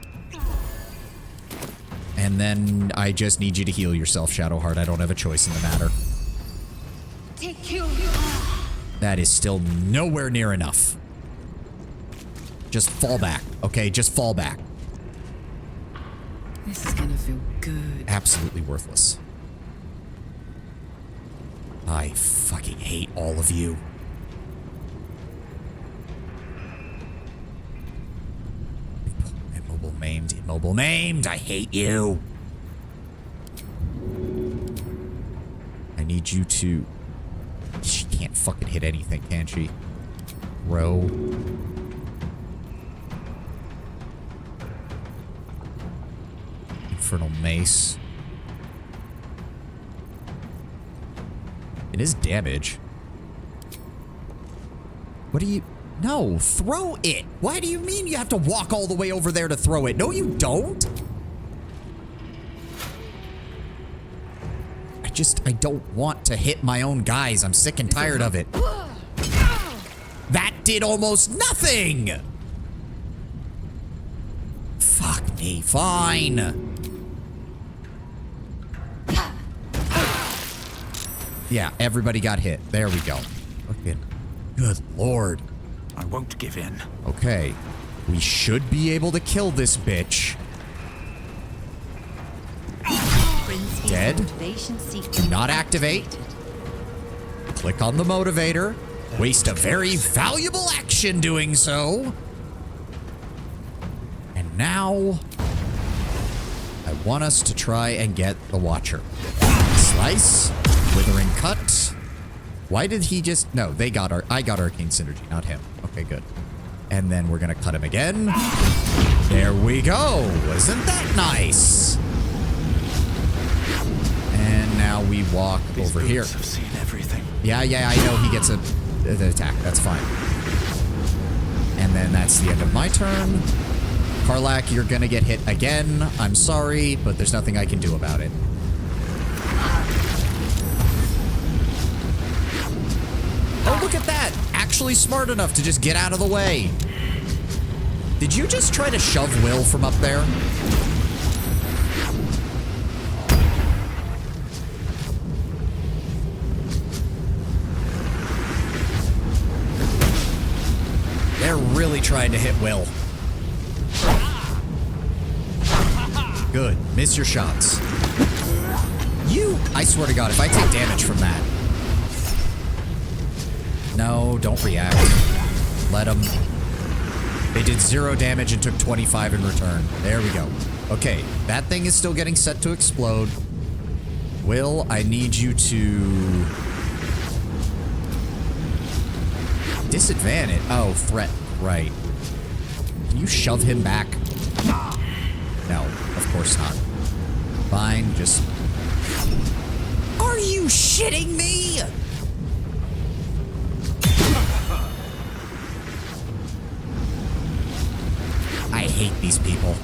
And then I just need you to heal yourself, Shadowheart. I don't have a choice in the matter. Take you. That is still nowhere near enough. Just fall back, okay? Just fall back. This is gonna feel good. Absolutely worthless. I fucking hate all of you. Immobile maimed, immobile maimed. I hate you. I need you to... She can't fucking hit anything, can she? Row. Infernal Mace. It is damage. What do you... No, throw it. Why do you mean you have to walk all the way over there to throw it? No, you don't. I don't want to hit my own guys. I'm sick and tired of it. That did almost nothing. Fuck me. Fine. Yeah, everybody got hit. There we go. Okay. Good Lord. I won't give in. Okay. We should be able to kill this bitch. Dead. Do not activate. Click on the motivator. Waste a very valuable action doing so. And now I want us to try and get the Watcher. Slice. Withering cut. Why did he just... No, they got I got Arcane Synergy, not him. Okay, good. And then we're gonna cut him again. There we go. Isn't that nice? And now we walk over here. I've seen everything. Yeah, I know he gets an attack. That's fine. And then that's the end of my turn. Karlach, you're gonna get hit again. I'm sorry, but there's nothing I can do about it. Oh, look at that! Actually smart enough to just get out of the way. Did you just try to shove Will from up there? They're really trying to hit Will. Good. Miss your shots. I swear to God, if I take damage from that. No, don't react. Let them. They did 0 damage and took 25 in return. There we go. Okay, that thing is still getting set to explode. Will, I need you to... Disadvantage. Oh, threat. Right. Can you shove him back? No, of course not. Fine, just... Are you shitting me? I hate these people.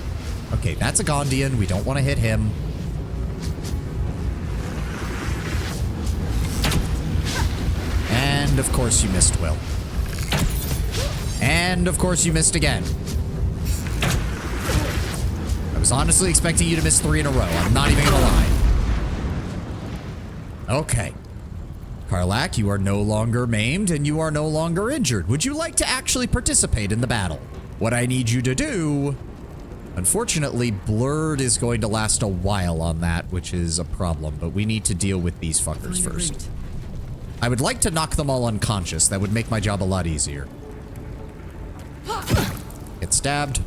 Okay, that's a Gondian. We don't want to hit him. And of course you missed, Will. And of course you missed again. I was honestly expecting you to miss 3 in a row. I'm not even gonna lie. Okay. Karlak, you are no longer maimed and you are no longer injured. Would you like to actually participate in the battle? What I need you to do... Unfortunately, Blurred is going to last a while on that, which is a problem, but we need to deal with these fuckers first. I would like to knock them all unconscious. That would make my job a lot easier. Get stabbed.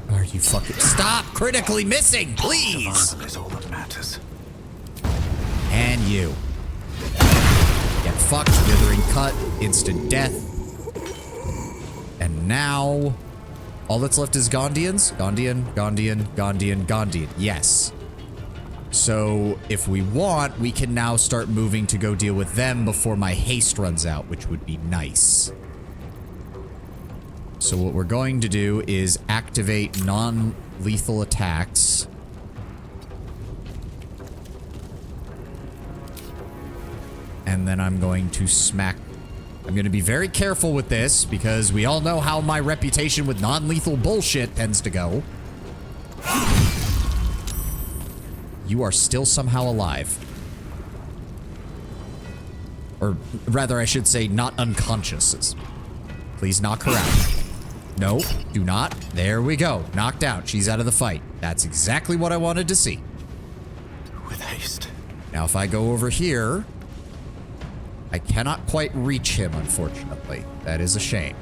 Are you fucking... Stop critically missing, please! Survival is all that matters. And you. Get fucked, withering cut, instant death. And now... all that's left is Gondians. Gondian. Yes. So, if we want, we can now start moving to go deal with them before my haste runs out, which would be nice. So what we're going to do is activate non-lethal attacks. And then I'm going to smack... I'm going to be very careful with this because we all know how my reputation with non-lethal bullshit tends to go. You are still somehow alive. Or rather, I should say not unconscious. Please knock her out. No, do not. There we go. Knocked out. She's out of the fight. That's exactly what I wanted to see. With haste. Now, if I go over here... I cannot quite reach him, unfortunately. That is a shame.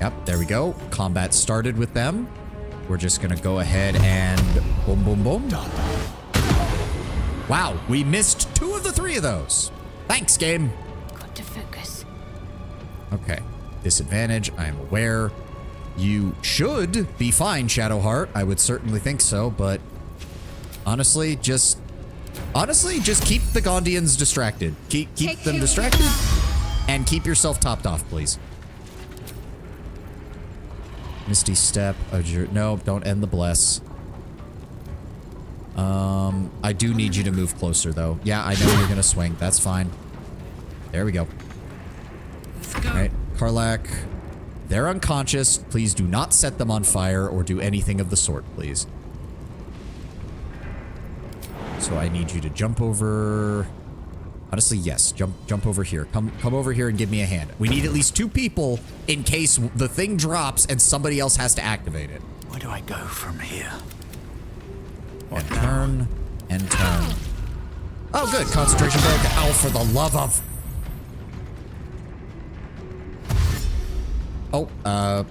Yep, there we go. Combat started with them. We're just gonna go ahead and boom, boom, boom. Wow, we missed 2 of the 3 of those. Thanks, game. Got to focus. Okay, disadvantage, I am aware. You should be fine, Shadowheart. I would certainly think so, but honestly, just keep the Gondians distracted. Keep them distracted and keep yourself topped off, please. Misty Step. No, don't end the bless. I do need you to move closer, though. Yeah, I know you're going to swing. That's fine. There we go. Let's go. All right, Karlak. They're unconscious. Please do not set them on fire or do anything of the sort, please. So I need you to jump over... Honestly, yes. Jump over here. Come over here and give me a hand. We need at least 2 people in case the thing drops and somebody else has to activate it. Where do I go from here? And turn. And turn. Oh, good. Concentration broke. Oh, for the love of... Oh,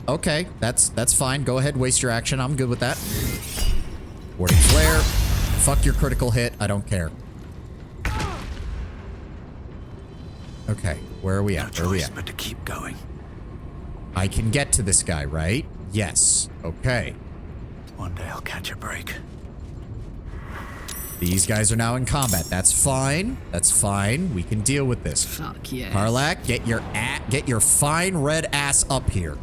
okay. That's fine. Go ahead. Waste your action. I'm good with that. Warding Flare. Fuck your critical hit. I don't care. Okay, where are we at? Where are we at? But to keep going. I can get to this guy, right? Yes. Okay. One day I'll catch a break. These guys are now in combat. That's fine. That's fine. We can deal with this. Fuck yeah. Karlak, get your fine red ass up here.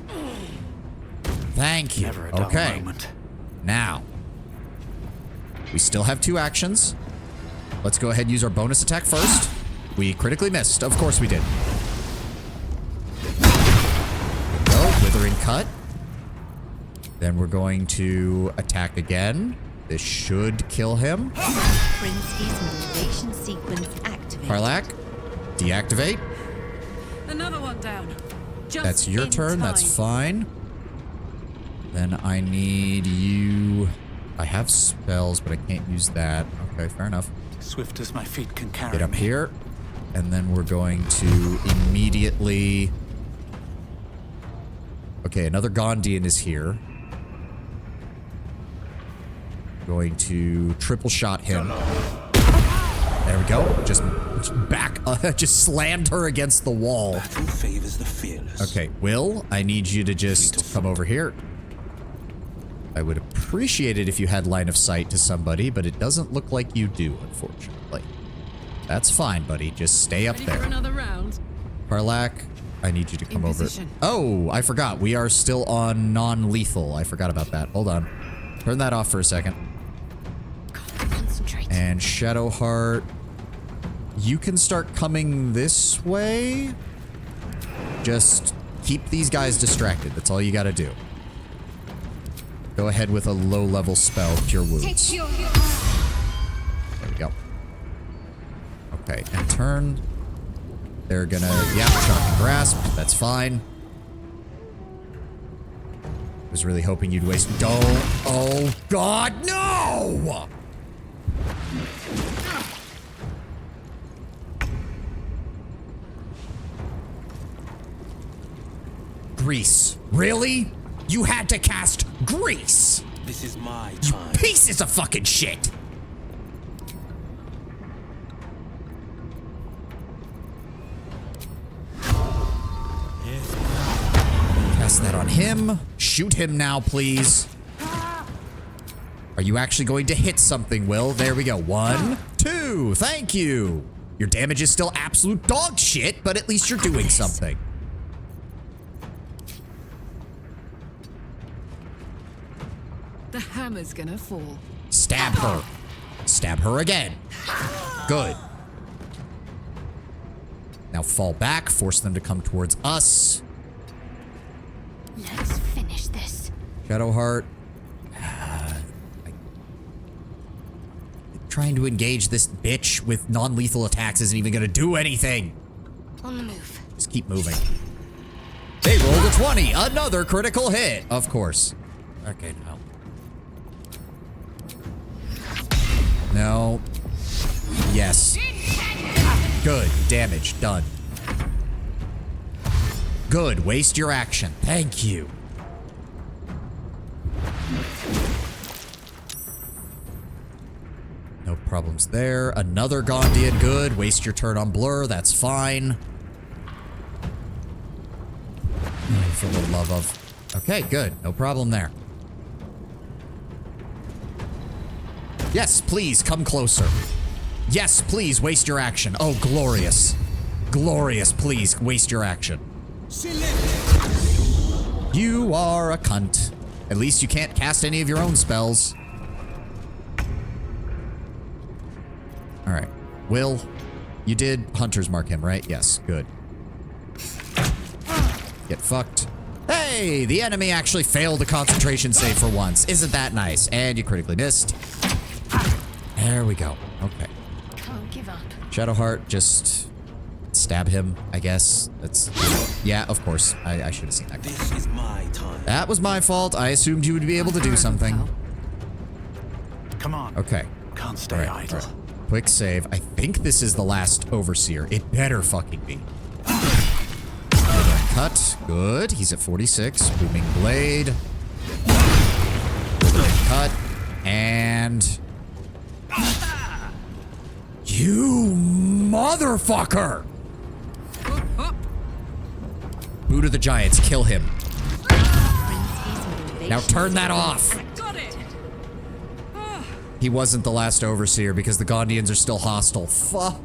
Thank you. Never a dull Okay. moment. Now. We still have 2 actions. Let's go ahead and use our bonus attack first. We critically missed. Of course we did. Go, withering cut. Then we're going to attack again. This should kill him. Princey's motivation sequence activated. Karlak, deactivate. Another one down. Just That's your in turn. time. That's fine. Then I need you... I have spells, but I can't use that. Okay, fair enough. Swift as my feet can carry Get up me. here. And then we're going to immediately... Okay, another Gondian is here. Going to triple shot him. There we go. Just back, just slammed her against the wall. Battle favors the fearless. Okay, Will, I need you to just come over here. I would appreciate it if you had line of sight to somebody, but it doesn't look like you do, unfortunately. That's fine, buddy. Just stay up Ready there. for another round? Karlak, I need you to come over. Oh, I forgot. We are still on non-lethal. I forgot about that. Hold on. Turn that off for a second. Concentrate. And Shadowheart, you can start coming this way. Just keep these guys distracted. That's all you gotta do. Go ahead with a low-level spell, Cure Wounds. There we go. Okay, and turn. They're gonna, yeah, shock and grasp. That's fine. Was really hoping you'd waste. Don't. Oh, God, no! Grease. Really? You had to cast Grease? This is my time. Pieces of fucking shit! Cast that on him. Shoot him now, please. Are you actually going to hit something, Will? There we go. 1, 2. Thank you. Your damage is still absolute dog shit, but at least you're doing something. The hammer's gonna fall. Stab her. Stab her again. Good. Now fall back, force them to come towards us. Let's finish this. Shadowheart. Trying to engage this bitch with non-lethal attacks isn't even gonna do anything. On the move. Just keep moving. They rolled a 20. Another critical hit. Of course. Okay, no. No. Yes. Good. Damage. Done. Good. Waste your action. Thank you. No problems there. Another Gondian. Good. Waste your turn on Blur. That's fine. Oh, for the love of... Okay, good. No problem there. Yes, please, come closer. Yes, please, waste your action. Oh, glorious. Glorious, please, waste your action. You are a cunt. At least you can't cast any of your own spells. Alright. Will, you did Hunter's Mark him, right? Yes, good. Get fucked. Hey, the enemy actually failed a concentration save for once. Isn't that nice? And you critically missed. There we go. Okay. Can't give up. Shadowheart, just stab him, I guess. That's... Yeah, of course. I should have seen that. This is my time. That was my fault. I assumed you would be able to do something. Come on. Okay. Can't stay idle. Right. Quick save. I think this is the last Overseer. It better fucking be. Cut. Good. He's at 46. Booming Blade. Cut. And... You motherfucker! Boot of the Giants. Kill him. Now turn that off. Got it. He wasn't the last Overseer because the Gondians are still hostile. Fuck!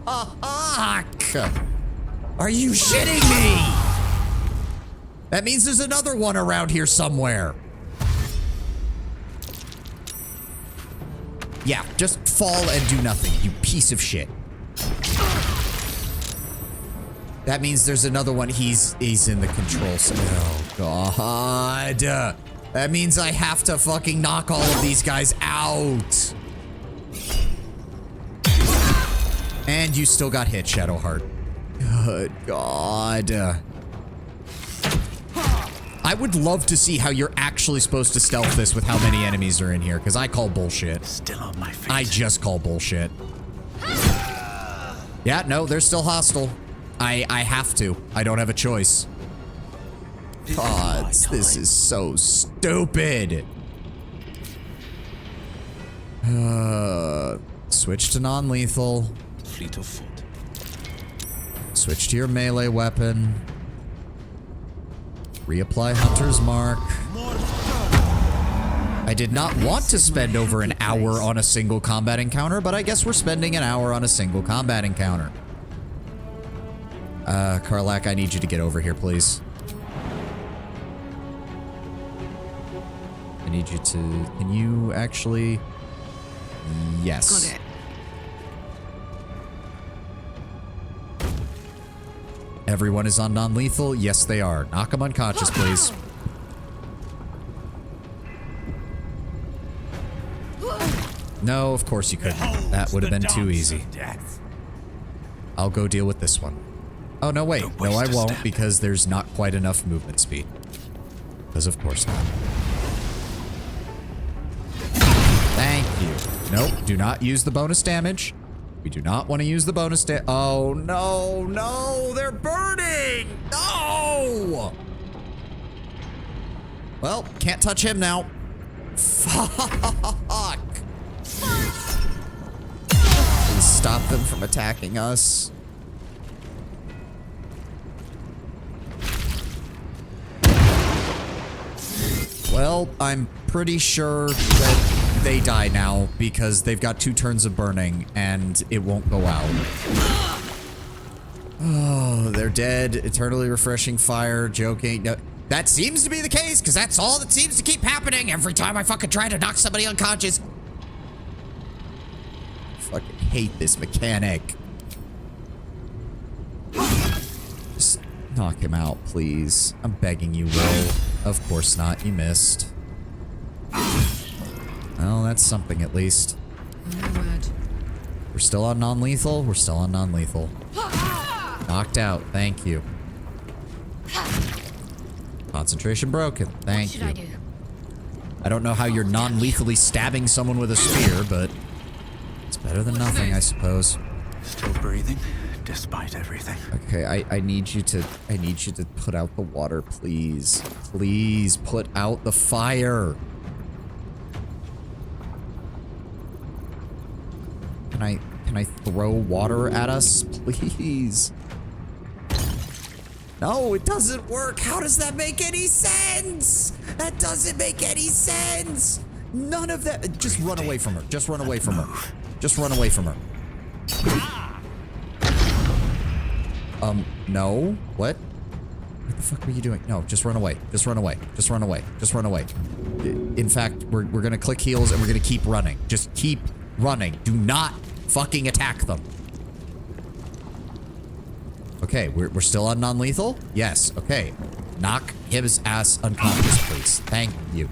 Are you shitting me? That means there's another one around here somewhere. Yeah, just fall and do nothing, you piece of shit. That means there's another one. He's in the control center. Oh, God. That means I have to fucking knock all of these guys out. And you still got hit, Shadowheart. Good God. I would love to see how you're actually supposed to stealth this with how many enemies are in here, because I call bullshit. Still on my feet. I just call bullshit. Yeah, no, they're still hostile. I have to. I don't have a choice. God, this is so stupid. Switch to non-lethal. Fleet of foot. Switch to your melee weapon. Reapply Hunter's Mark. I did not want to spend over an hour on a single combat encounter, but I guess we're spending an hour on a single combat encounter. Karlak, I need you to get over here, please. I need you to... Can you actually... Yes. Got it. Everyone is on non-lethal? Yes, they are. Knock them unconscious, please. No, of course you couldn't. That would have been too easy. I'll go deal with this one. Oh, no, wait. No, I won't, because there's not quite enough movement speed. Because of course not. Thank you. Nope, do not use the bonus damage. We do not want to use the bonus Oh, no, no, they're burning! No! Well, can't touch him now. Fuck! Please stop them from attacking us. Well, I'm pretty sure that they die now because they've got 2 turns of burning and it won't go out. Oh, they're dead. Eternally refreshing fire. Joking. No, that seems to be the case because that's all that seems to keep happening every time I fucking try to knock somebody unconscious. I fucking hate this mechanic. Just knock him out, please. I'm begging you, Will. Of course not. You missed. Well, that's something at least. We're still on non-lethal? We're still on non-lethal. Knocked out. Thank you. Concentration broken. Thank you. I don't know how you're non-lethally stabbing someone with a spear, but it's better than nothing, I suppose. Still breathing, despite everything. Okay, I need you to put out the water, please. Please put out the fire. Can I throw water at us, please? No, it doesn't work. How does that make any sense? That doesn't make any sense. None of that. Just run away from her. Just run away from her. Just run away from her. No. What? What the fuck were you doing? No, just run away. Just run away. Just run away. Just run away. In fact, we're gonna click heals and we're gonna keep running. Just keep running. Do not fucking attack them. Okay, we're still on non-lethal? Yes, okay. Knock his ass unconscious, please. Thank you.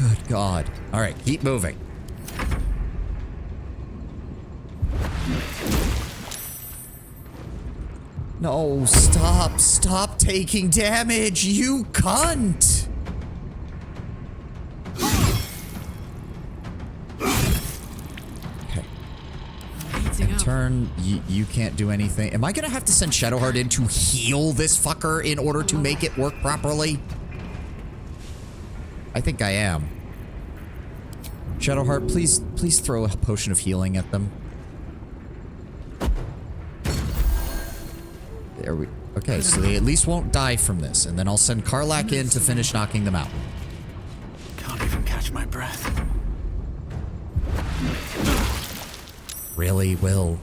Good God. All right, keep moving. No, stop. Stop taking damage, you cunt! In turn, you can't do anything. Am I gonna have to send Shadowheart in to heal this fucker in order to make it work properly? I think I am. Shadowheart, please throw a potion of healing at them. There we... Okay, so they at least won't die from this, and then I'll send Karlak in to finish knocking them out. Can't even catch my breath. Really, Will?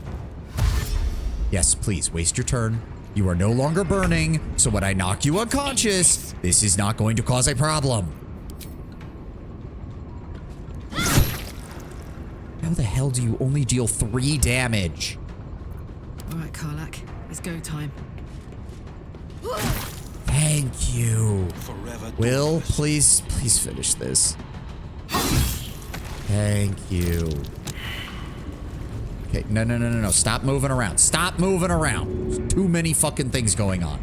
Yes, please, waste your turn. You are no longer burning, so when I knock you unconscious, this is not going to cause a problem. How the hell do you only deal 3 damage? Alright, Karlak, it's go time. Thank you. Will, please finish this. Thank you. Okay, no. Stop moving around. Stop moving around. There's too many fucking things going on.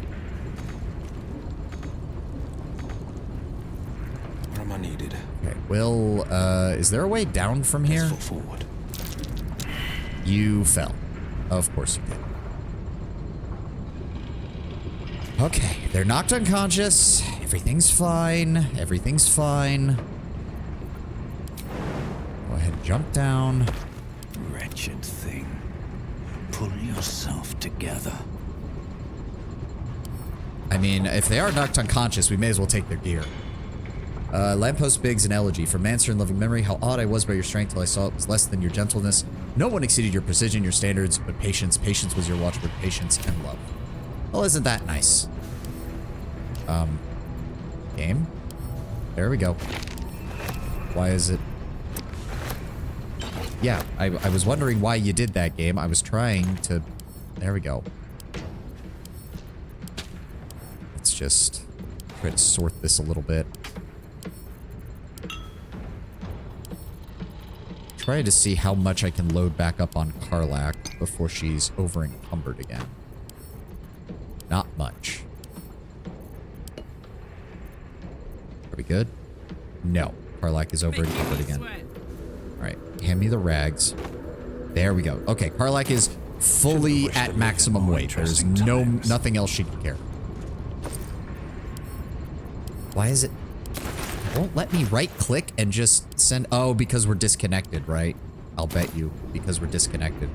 Where am I needed? Okay, Will, is there a way down from here? Let's fall forward. You fell. Of course you did. Okay, they're knocked unconscious. Everything's fine. Everything's fine. Go ahead, jump down. Wretched thing. Pull yourself together. I mean, if they are knocked unconscious, we may as well take their gear. Lamppost Biggs an elegy. From Manster in loving memory, how awed I was by your strength till I saw it was less than your gentleness. No one exceeded your precision, your standards, but patience. Patience was your watchword. Patience and love. Well, isn't that nice? Game. There we go. Why is it? Yeah, I was wondering why you did that, game. I was trying to... There we go. Let's just try to sort this a little bit. Try to see how much I can load back up on Karlak before she's over encumbered again. Not much. Are we good? No. Karlak is over encumbered again. Alright, hand me the rags. There we go. Okay, Karlak is fully at maximum weight. There's nothing else she can carry. Why is it... won't let me right-click and just send... Oh, because we're disconnected, right? I'll bet you. Because we're disconnected.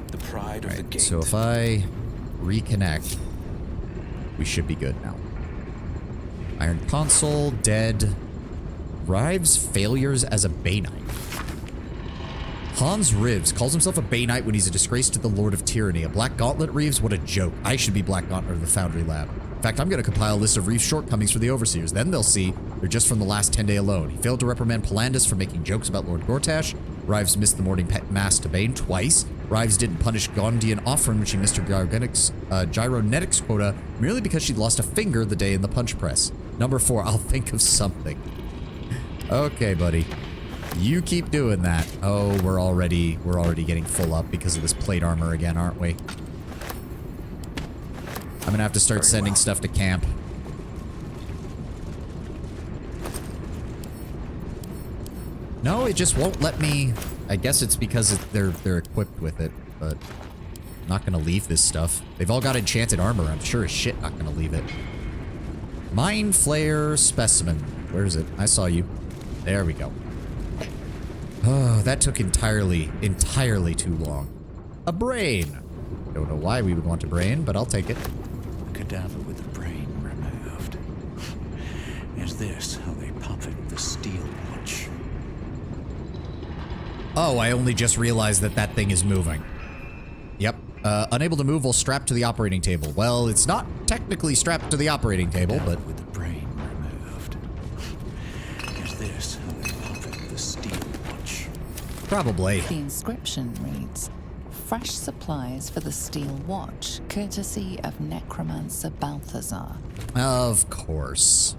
The pride of the gate. So if I reconnect, we should be good now. Iron Console, dead. Rives failures as a Bay Knight. Hans Rives calls himself a Bay Knight when he's a disgrace to the Lord of Tyranny. A Black Gauntlet Reeves? What a joke. I should be Black Gauntlet of the Foundry Lab. In fact, I'm going to compile a list of Reeves' shortcomings for the Overseers. Then they'll see they're just from the last 10 day alone. He failed to reprimand Palandus for making jokes about Lord Gortash. Rives missed the morning mass to Bane twice. Rives didn't punish Gondian Offrin when she missed her gyronetics quota merely because she lost a finger the day in the punch press. Number 4, I'll think of something. Okay, buddy. You keep doing that. Oh, we're already getting full up because of this plate armor again, aren't we? I'm gonna have to start sending stuff to camp. No, it just won't let me. I guess it's because they're equipped with it, but I'm not gonna leave this stuff. They've all got enchanted armor. I'm sure as shit not gonna leave it. Mind Flayer Specimen. Where is it? I saw you. There we go. Oh, that took entirely too long. A brain. Don't know why we would want a brain, but I'll take it. Cadaver with the brain removed. Is this how they puppet the steel watch? Oh, I only just realized that that thing is moving. Yep. Unable to move while strapped to the operating table. Well, it's not technically strapped to the operating table, but... with the brain removed. Is this how they puppet the steel watch? Probably. The inscription reads, "Fresh supplies for the steel watch, courtesy of Necromancer Balthazar." Of course.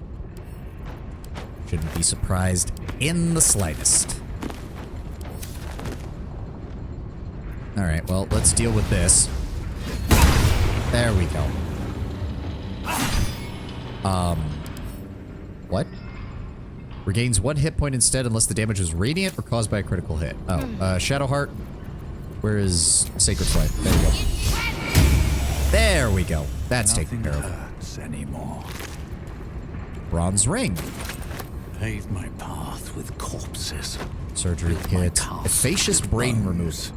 Shouldn't be surprised in the slightest. Alright, well, let's deal with this. There we go. What? Regains 1 hit point instead unless the damage is radiant or caused by a critical hit. Oh, Shadowheart. Where is Sacred Flame? There we go. There we go. That's taken care of. Hurts anymore. Bronze ring. Pave my path with corpses. Surgery kit. Effacious brain removal.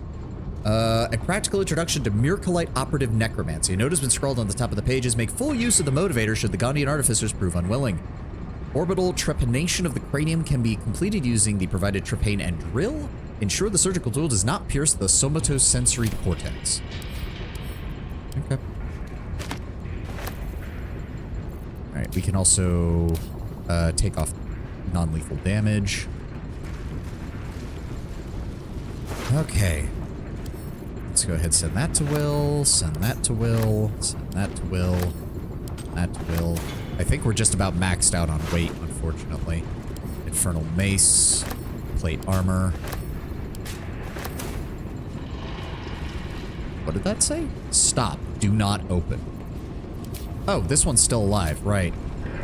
A practical introduction to Myrkulite operative necromancy. A note has been scrawled on the top of the pages. Make full use of the motivator should the Gondian artificers prove unwilling. Orbital trepanation of the cranium can be completed using the provided trepane and drill. Ensure the surgical tool does not pierce the somatosensory cortex. Okay. Alright, we can also take off non-lethal damage. Okay. Let's go ahead and send that to Will, send that to Will, send that to Will, that to Will. I think we're just about maxed out on weight, unfortunately. Infernal Mace, plate armor. What did that say? Stop. Do not open. Oh, this one's still alive. Right.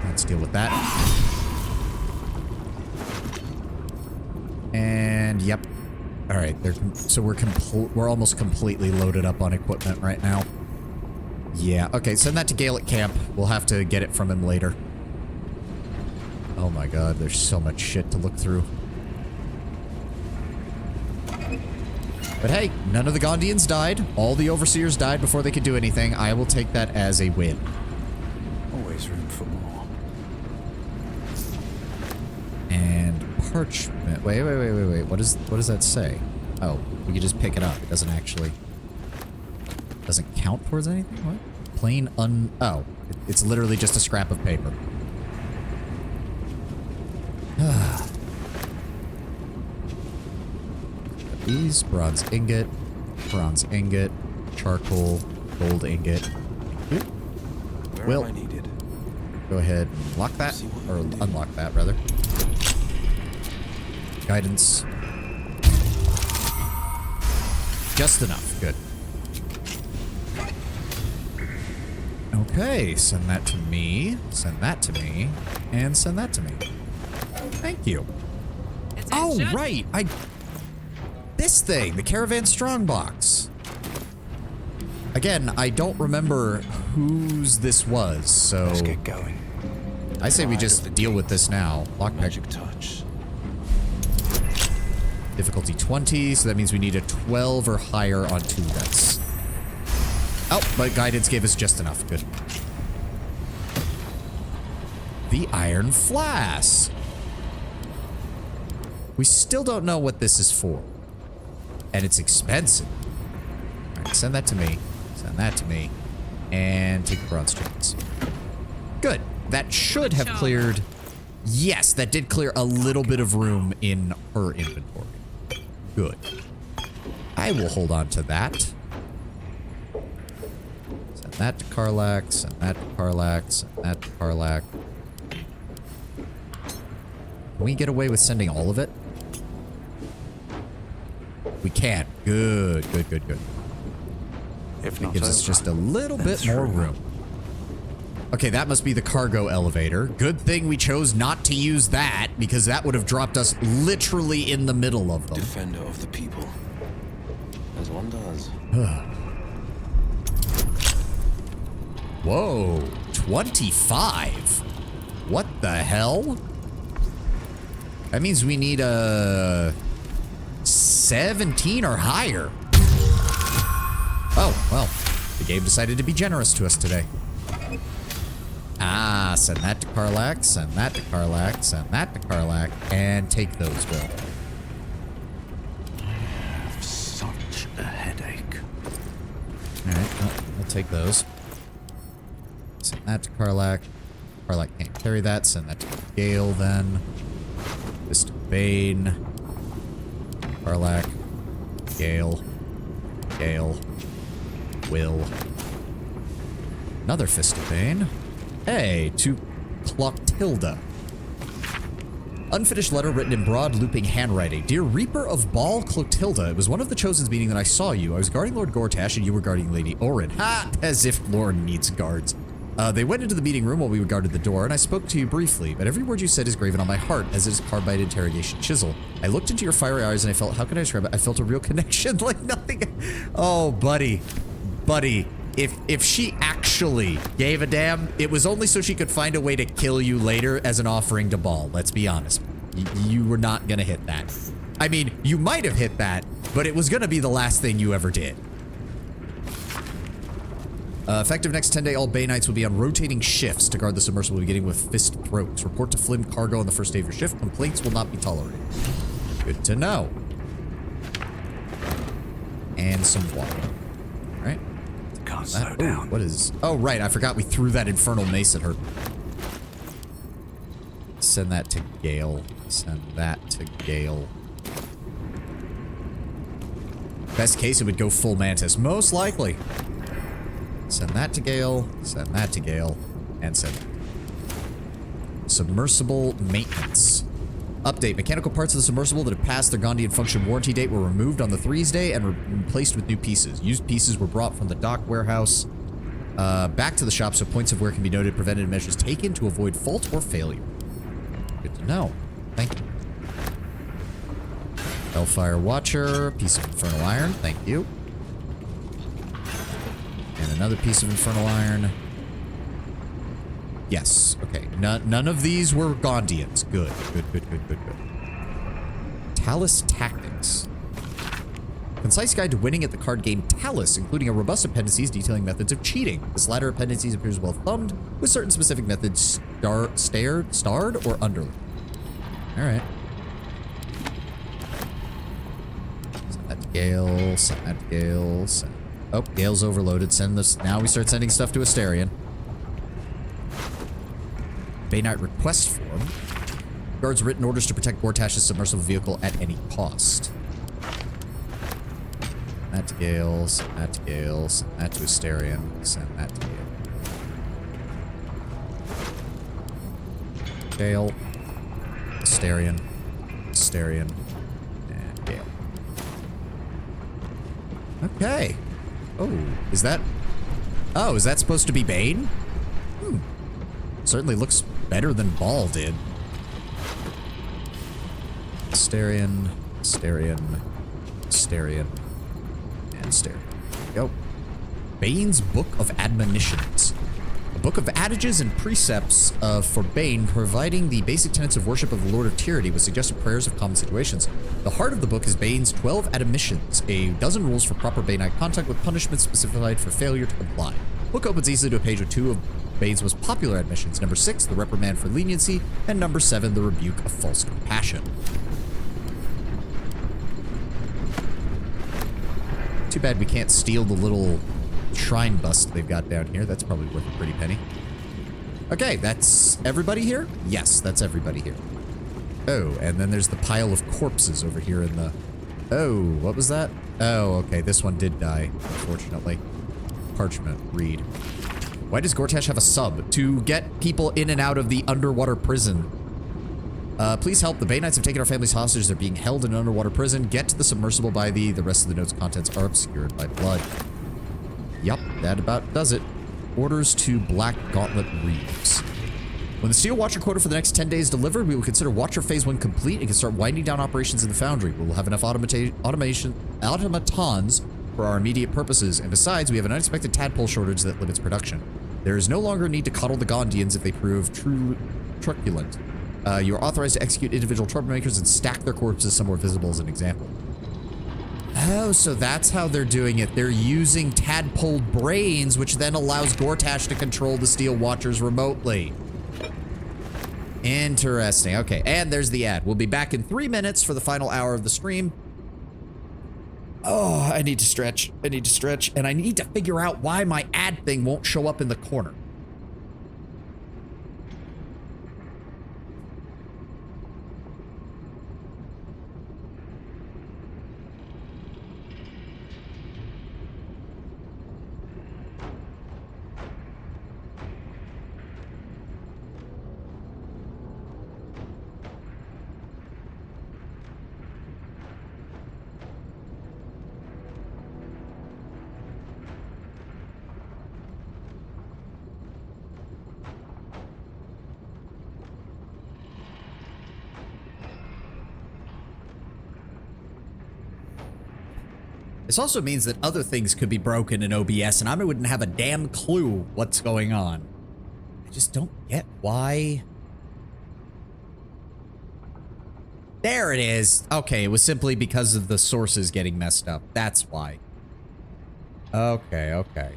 Let's deal with that. And, yep. All right, so we're almost completely loaded up on equipment right now. Yeah, okay, send that to Gale at camp. We'll have to get it from him later. Oh my god, there's so much shit to look through. But hey, none of the Gondians died. All the Overseers died before they could do anything. I will take that as a win. Always room for more. And parchment. Wait. What does that say? Oh, we can just pick it up. It doesn't count towards anything? What? Plain oh, it's literally just a scrap of paper. These, bronze ingot, charcoal, gold ingot. Where am I needed? Go ahead and lock that, or unlock that, rather. Guidance. Just enough. Good. Okay, send that to me, send that to me, and send that to me. Thank you. Oh, right! This thing, the Caravan Strongbox. Again, I don't remember whose this was, so... Let's get going. I say we just deal with this now. Lockpick. Magic touch. Difficulty 20, so that means we need a 12 or higher on 2 deaths. Oh, but guidance gave us just enough. Good. The Iron Flask. We still don't know what this is for. And it's expensive. Alright, send that to me. Send that to me. And take the bronze chickens. Good. That should have cleared... Yes, that did clear a little bit of room in her inventory. Good. I will hold on to that. Send that to Karlak, send that to Karlak, send that to Karlak. Can we get away with sending all of it? We can. Good, good, good, good. If it gives us just a little bit more room. Okay, that must be the cargo elevator. Good thing we chose not to use that, because that would have dropped us literally in the middle of them. Defender of the people. As one does. Whoa, 25. What the hell? That means we need a 17 or higher. Oh, well, the game decided to be generous to us today. Ah, send that to Karlak, send that to Karlak, send that to Karlak, and take those, Will. I have such a headache. Alright, well, we'll take those. Send that to Karlak. Karlak can't carry that, send that to Gale then. Fist of Bane. Karlak. Gale. Gale. Will. Another Fist of Bane. Hey, to Clotilda. Unfinished letter written in broad, looping handwriting. Dear Reaper of Baal Clotilda, it was one of the Chosen's meeting that I saw you. I was guarding Lord Gortash and you were guarding Lady Orin. Ha! As if Lorne needs guards. They went into the meeting room while we guarded the door, and I spoke to you briefly, but every word you said is graven on my heart, as it is carved by an interrogation chisel. I looked into your fiery eyes and I felt, how can I describe it? I felt a real connection like nothing. Oh, buddy. Buddy. If she actually gave a damn, it was only so she could find a way to kill you later as an offering to Baal. Let's be honest. You were not gonna hit that. I mean, you might have hit that, but it was gonna be the last thing you ever did. Effective next 10 day, all Bay Knights will be on rotating shifts to guard the submersible beginning with fist throats. Report to Flim Cargo on the first day of your shift. Complaints will not be tolerated. Good to know. And some water. Alright. Can't slow down. What is... Oh, right. I forgot we threw that infernal mace at her. Send that to Gale. Send that to Gale. Best case, it would go full Mantis. Most likely. Send that to Gale. Send that to Gale. And send it. Submersible maintenance. Update. Mechanical parts of the submersible that have passed their Gondian function warranty date were removed on the 3's day and replaced with new pieces. Used pieces were brought from the dock warehouse back to the shop so points of wear can be noted. Preventative measures taken to avoid fault or failure. Good to know. Thank you. Hellfire Watcher. Piece of Infernal Iron. Thank you. And another piece of Infernal Iron. Yes. Okay. None of these were Gondians. Good. Good, good, good, good, good. Talus Tactics. Concise guide to winning at the card game Talus, including a robust appendices detailing methods of cheating. This latter appendices appears well thumbed, with certain specific methods starred or underlined. Alright. Send that to Gale. Send that to Gale. Send Oh, Gale's overloaded. Send this. Now we start sending stuff to Asterion. Bay Knight request form. Guards written orders to protect Gortash's submersible vehicle at any cost. That to Gale, send that to Gale, send that to Asterion, send that to Gale. Gale, Asterion, Asterion, and Gale. Okay. Oh, is that... Oh, is that supposed to be Bane? Hmm. Certainly looks better than Ball did. Asterion, Asterion, Asterion, and Asterion. Go. Bane's Book of Admonitions. A book of adages and precepts for Bane, providing the basic tenets of worship of the Lord of Tyranny with suggested prayers of common situations. The heart of the book is Bane's 12 admonitions, a dozen rules for proper Baneite conduct with punishments specified for failure to comply. Book opens easily to a page with 2 of Bane's most popular admonitions. Number 6, the reprimand for leniency, and number 7, the rebuke of false compassion. Too bad we can't steal the little shrine bust they've got down here. That's probably worth a pretty penny. Okay, that's everybody here? Yes, that's everybody here. Oh, and then there's the pile of corpses over here in the... Oh, what was that? Oh, okay, this one did die, unfortunately. Parchment, read. Why does Gortash have a sub? To get people in and out of the underwater prison. Please help. The Bay Knights have taken our families hostage. They're being held in an underwater prison. Get to the submersible by the rest of the note's contents are obscured by blood. Yup, that about does it. Orders to Black Gauntlet Reeves. When the Steel Watcher quota for the next 10 days delivered, we will consider Watcher Phase 1 complete and can start winding down operations in the Foundry. We will have enough automatons for our immediate purposes, and besides, we have an unexpected tadpole shortage that limits production. There is no longer a need to coddle the Gondians if they prove truculent. You are authorized to execute individual troublemakers and stack their corpses somewhere visible as an example. Oh, so that's how they're doing it. They're using tadpole brains, which then allows Gortash to control the Steel Watchers remotely. Interesting. Okay, and there's the ad. We'll be back in 3 minutes for the final hour of the stream. Oh, I need to stretch. I need to stretch, and I need to figure out why my ad thing won't show up in the corner. This also means that other things could be broken in OBS and I wouldn't have a damn clue what's going on. I just don't get why. There it is. Okay, it was simply because of the sources getting messed up. That's why. Okay, okay.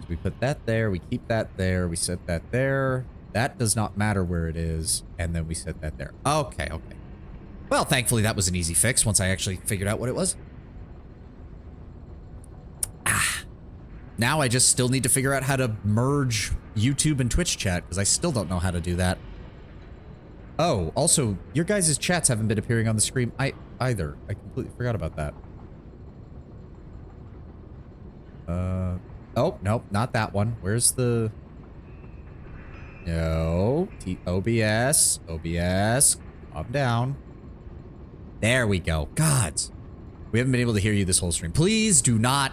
So we put that there, we keep that there, we set that there. That does not matter where it is, and then we set that there. Okay, okay. Well, thankfully that was an easy fix once I actually figured out what it was. Now I just still need to figure out how to merge YouTube and Twitch chat, because I still don't know how to do that. Oh, also, your guys' chats haven't been appearing on the screen either. I completely forgot about that. Oh, nope, not that one. Where's the... No. OBS. OBS. Calm down. There we go. God. We haven't been able to hear you this whole stream. Please do not.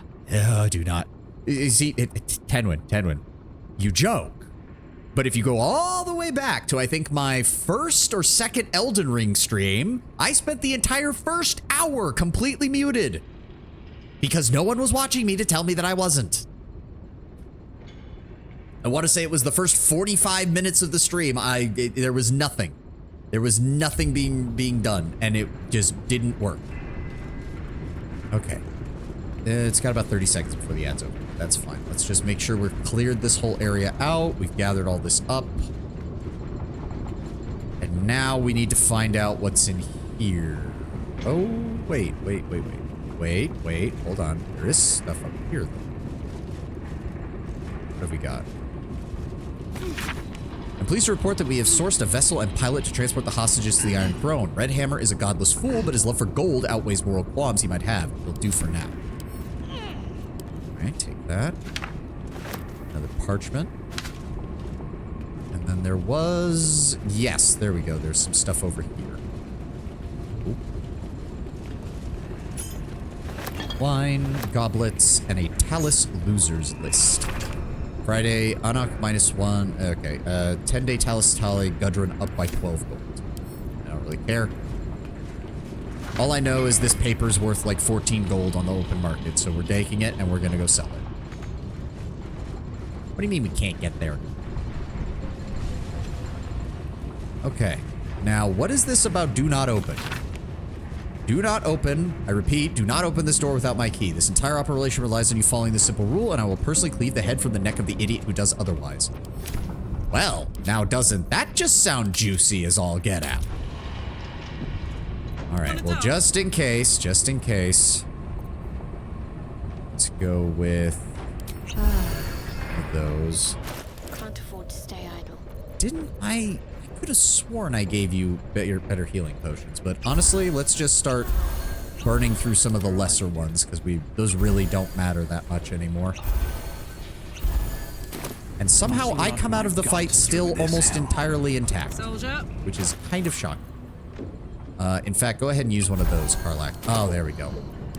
Do not. See, Tenwin, you joke. But if you go all the way back to, I think, my first or second Elden Ring stream, I spent the entire first hour completely muted. Because no one was watching me to tell me that I wasn't. I want to say it was the first 45 minutes of the stream. There was nothing. There was nothing being done, and it just didn't work. Okay. It's got about 30 seconds before the ad's over. That's fine. Let's just make sure we've cleared this whole area out. We've gathered all this up. And now we need to find out what's in here. Oh, wait. wait, hold on. There is stuff up here, though. What have we got? I'm pleased to report that we have sourced a vessel and pilot to transport the hostages to the Iron Throne. Red Hammer is a godless fool, but his love for gold outweighs moral qualms he might have. He'll do for now. Alright, take that. Another parchment. And then there was... Yes, there we go. There's some stuff over here. Ooh. Wine, goblets, and a Talus losers list. Friday, Anak -1. Okay, 10-day Talus tally, Gudrun up by 12 gold. I don't really care. All I know is this paper's worth like 14 gold on the open market, so we're taking it and we're gonna go sell it. What do you mean we can't get there? Okay, now what is this about do not open? Do not open, I repeat, do not open this door without my key. This entire operation relies on you following this simple rule, and I will personally cleave the head from the neck of the idiot who does otherwise. Well, now doesn't that just sound juicy as all get out? Alright, well just in case, let's go with those. Can't afford to stay idle. Didn't I could have sworn I gave you better healing potions, but honestly, let's just start burning through some of the lesser ones, because those really don't matter that much anymore. And somehow I come out of the fight still almost entirely intact, which is kind of shocking. In fact, go ahead and use one of those, Karlach. Oh, there we go.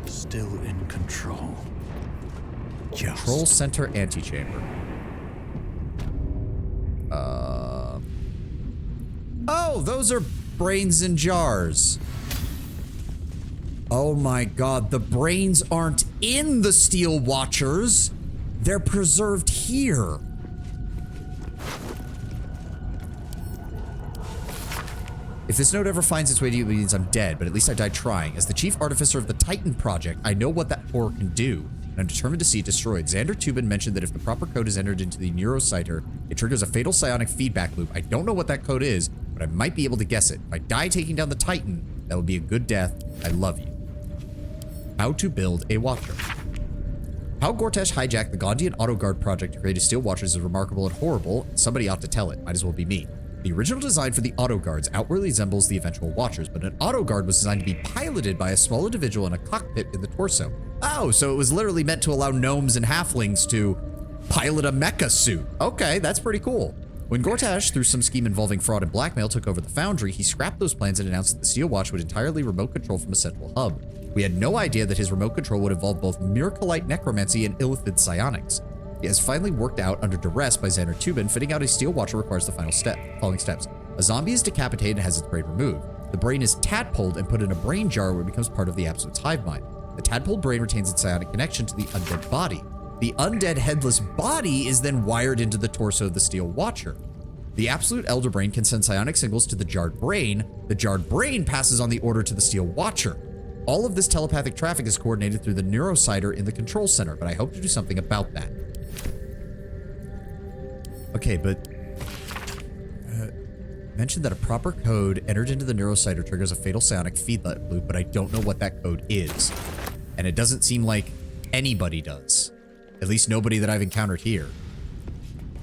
Still in control. Control center antechamber. Oh, those are brains in jars. Oh my god, the brains aren't in the Steel Watchers. They're preserved here. If this note ever finds its way to you, it means I'm dead, but at least I died trying. As the chief artificer of the Titan Project, I know what that horror can do, and I'm determined to see it destroyed. Xander Tubin mentioned that if the proper code is entered into the Neurociter, it triggers a fatal psionic feedback loop. I don't know what that code is, but I might be able to guess it. If I die taking down the Titan, that would be a good death. I love you. How to build a Watcher. How Gortash hijacked the Gondian Autoguard project to create a Steel Watchers is remarkable and horrible. Somebody ought to tell it. Might as well be me. The original design for the Autoguards outwardly resembles the eventual Watchers, but an Autoguard was designed to be piloted by a small individual in a cockpit in the torso. Oh, so it was literally meant to allow gnomes and halflings to pilot a mecha suit. Okay, that's pretty cool. When Gortash, through some scheme involving fraud and blackmail, took over the Foundry, he scrapped those plans and announced that the Steel Watch would entirely remote control from a central hub. We had no idea that his remote control would involve both Miraculite necromancy and illithid psionics. It has finally worked out under duress by Xander Tubin. Fitting out a Steel Watcher requires the following steps. A zombie is decapitated and has its brain removed. The brain is tadpoled and put in a brain jar where it becomes part of the Absolute's hive mind. The tadpoled brain retains its psionic connection to the undead body. The undead headless body is then wired into the torso of the Steel Watcher. The Absolute Elder Brain can send psionic signals to the jarred brain. The jarred brain passes on the order to the Steel Watcher. All of this telepathic traffic is coordinated through the Neurociter in the control center, but I hope to do something about that. Okay, but mentioned that a proper code entered into the Neurociter triggers a fatal psionic feedback loop, but I don't know what that code is. And it doesn't seem like anybody does. At least nobody that I've encountered here.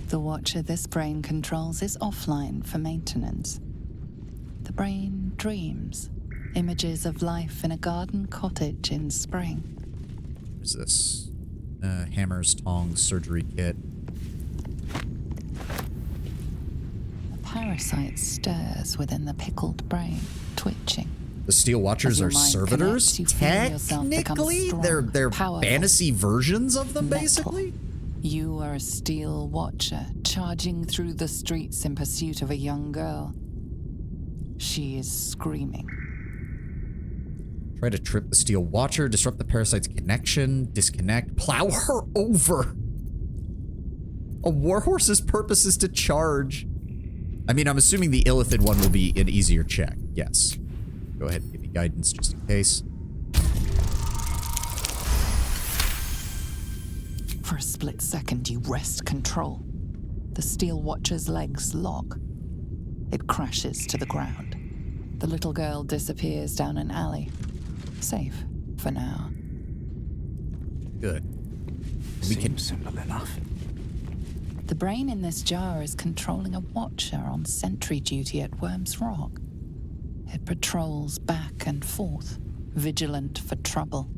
The Watcher this brain controls is offline for maintenance. The brain dreams. Images of life in a garden cottage in spring. What's this? Hammers, tongs, surgery kit. A parasite stirs within the pickled brain, twitching. The Steel Watchers are servitors? Technically? They're fantasy versions of them, basically? You are a Steel Watcher, charging through the streets in pursuit of a young girl. She is screaming. Try to trip the Steel Watcher, disrupt the parasite's connection, disconnect, plow her over. A warhorse's purpose is to charge. I mean, I'm assuming the illithid one will be an easier check. Yes. Go ahead and give me guidance just in case. For a split second, you wrest control. The Steel Watcher's legs lock. It crashes to the ground. The little girl disappears down an alley. Safe for now. Good. Seems simple enough. The brain in this jar is controlling a watcher on sentry duty at Worm's Rock. It patrols back and forth, vigilant for trouble.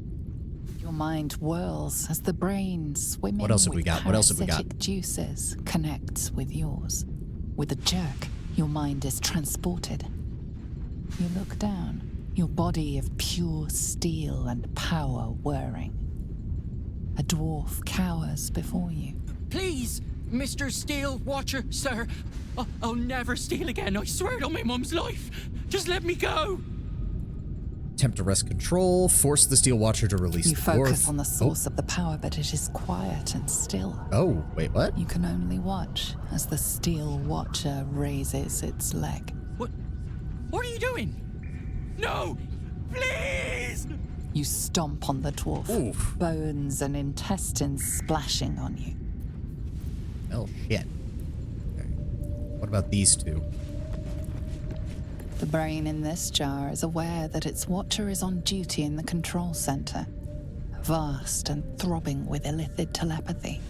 Your mind whirls as the brain, swimming What else have with we got? What else have we got? parasitic juices, connects with yours. With a jerk, your mind is transported. You look down, your body of pure steel and power whirring. A dwarf cowers before you. Please, Mr. Steel Watcher, sir. I'll never steal again. I swear it on my mum's life. Just let me go. Attempt to wrest control. Force the Steel Watcher to release You the focus dwarf. on the source of the power, but it is quiet and still. Oh, wait, what? You can only watch as the Steel Watcher raises its leg. What are you doing? No! Please! You stomp on the dwarf, bones and intestines splashing on you. Oh, shit. Okay. What about these two? The brain in this jar is aware that its watcher is on duty in the control center, vast and throbbing with illithid telepathy.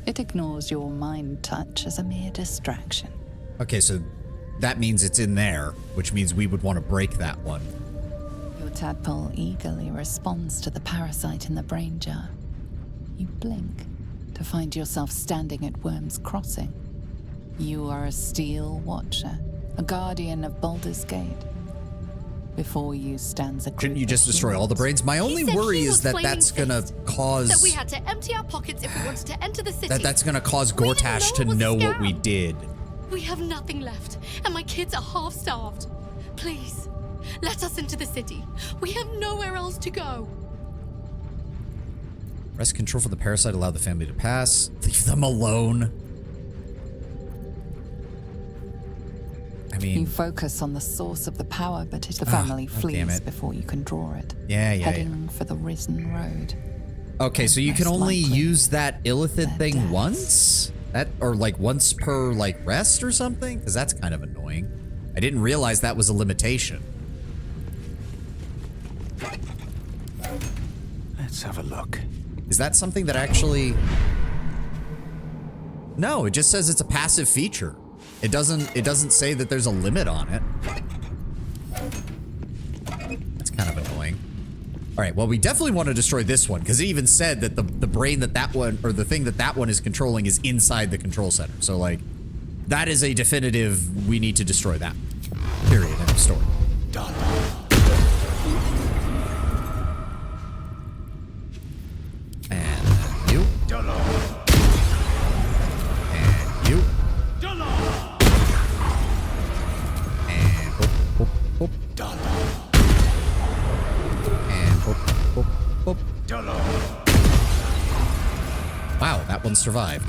It ignores your mind touch as a mere distraction. Okay, so that means it's in there, which means we would want to break that one. Your tadpole eagerly responds to the parasite in the brain jar. You blink to find yourself standing at Worm's Crossing. You are a Steel Watcher, a guardian of Baldur's Gate. Before you stands a group Shouldn't you just destroy all the brains? My only worry is that that's gonna cause... That we had to empty our pockets if we wanted to enter the city. That's gonna cause Gortash to know what we did. We have nothing left, and my kids are half-starved. Please, let us into the city. We have nowhere else to go. Wrest control for the parasite, allow the family to pass. Leave them alone. I mean... You focus on the source of the power, but the family flees before you can draw it. Yeah. Heading for the Risen Road. Okay, so you can only use that illithid thing once? That, or like once per like rest or something? Because that's kind of annoying. I didn't realize that was a limitation. Let's have a look. Is that something that actually... No, it just says it's a passive feature. It doesn't say that there's a limit on it. That's kind of annoying. All right, well, we definitely want to destroy this one because it even said that the brain that one, or the thing that one is controlling is inside the control center. So, like, that is a definitive, we need to destroy that. Period. End of story. Done. And you. And you. And hop, hop, hop. And hop, hop, hop. Wow, that one survived.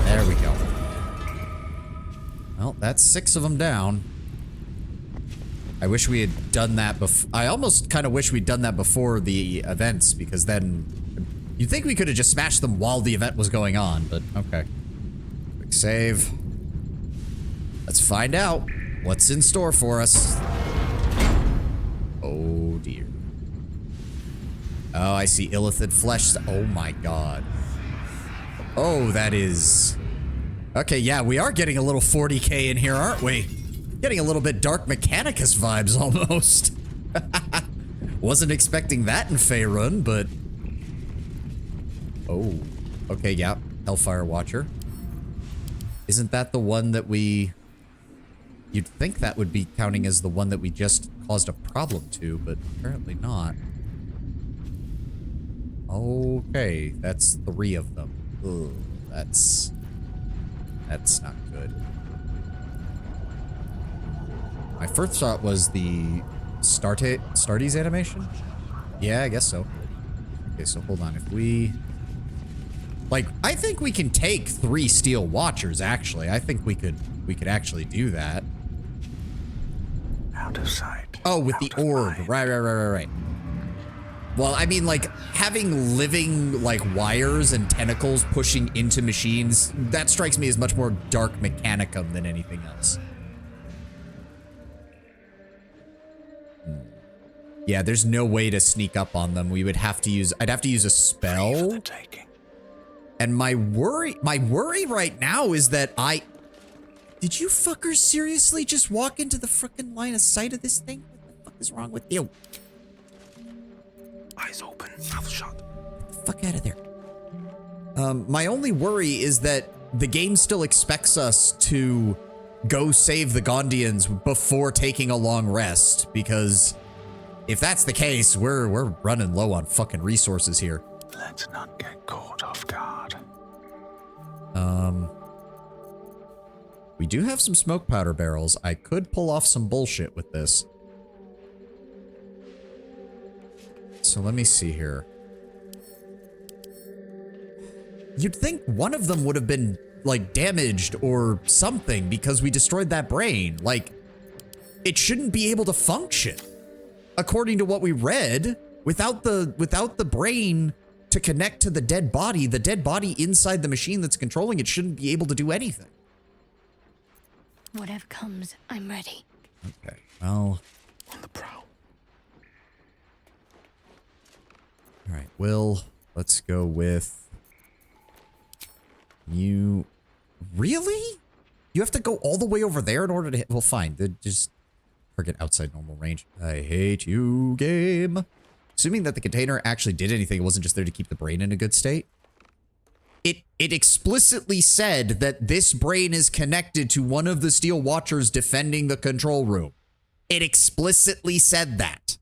There we go. Well, that's 6 of them down. I wish we had done that before. I almost kind of wish we'd done that before the events, because then you'd think we could have just smashed them while the event was going on, but okay. Quick save. Let's find out what's in store for us. Oh dear. Oh, I see illithid flesh. Oh my god. Oh, that is... Okay, yeah, we are getting a little 40k in here, aren't we? Getting a little bit Dark Mechanicus vibes, almost. Wasn't expecting that in Faerun, but... Oh. Okay, yeah. Hellfire Watcher. Isn't that the one that we... You'd think that would be counting as the one that we just caused a problem to, but apparently not. Okay, that's 3 of them. Ugh, that's not good. My first thought was the Starties animation? Yeah, I guess so. Okay, so hold on. If we... Like, I think we can take 3 Steel Watchers, actually. I think we could actually do that. Out of sight. Oh, with the orb. Right. Well, I mean, like, having living, like, wires and tentacles pushing into machines, that strikes me as much more Dark Mechanicum than anything else. Yeah, there's no way to sneak up on them. We would have to use, I'd have to use a spell. And my worry right now is that did you fuckers seriously just walk into the frickin' line of sight of this thing? What the fuck is wrong with you? Eyes open, mouth shut. Get the fuck out of there. My only worry is that the game still expects us to go save the Gondians before taking a long rest, because if that's the case, we're running low on fucking resources here. Let's not get caught off guard. We do have some smoke powder barrels. I could pull off some bullshit with this. So let me see here. You'd think one of them would have been, like, damaged or something because we destroyed that brain. Like, it shouldn't be able to function. According to what we read, without the brain to connect to the dead body inside the machine that's controlling it shouldn't be able to do anything. Whatever comes, I'm ready. Okay, well. On the prowl. All right, Will, let's go with you. Really? You have to go all the way over there in order to hit? Well, fine. Just forget outside normal range. I hate you, game. Assuming that the container actually did anything, it wasn't just there to keep the brain in a good state. It explicitly said that this brain is connected to one of the Steel Watchers defending the control room. It explicitly said that.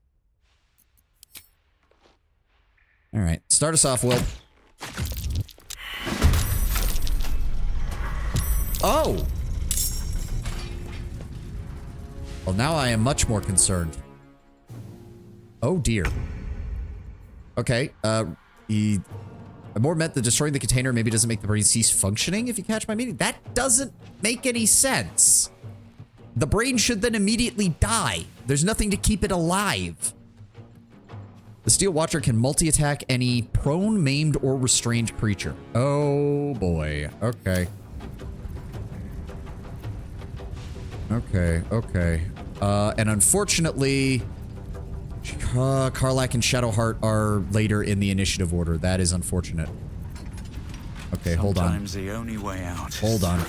All right, start us off, Will. Oh! Well, now I am much more concerned. Oh, dear. Okay, more meant that destroying the container maybe doesn't make the brain cease functioning, if you catch my meaning. That doesn't make any sense. The brain should then immediately die. There's nothing to keep it alive. The Steel Watcher can multi-attack any prone, maimed, or restrained creature. Oh, boy. Okay. Okay. And unfortunately, Karlach and Shadowheart are later in the initiative order. That is unfortunate. Okay, hold on. Sometimes the only way out. Hold on.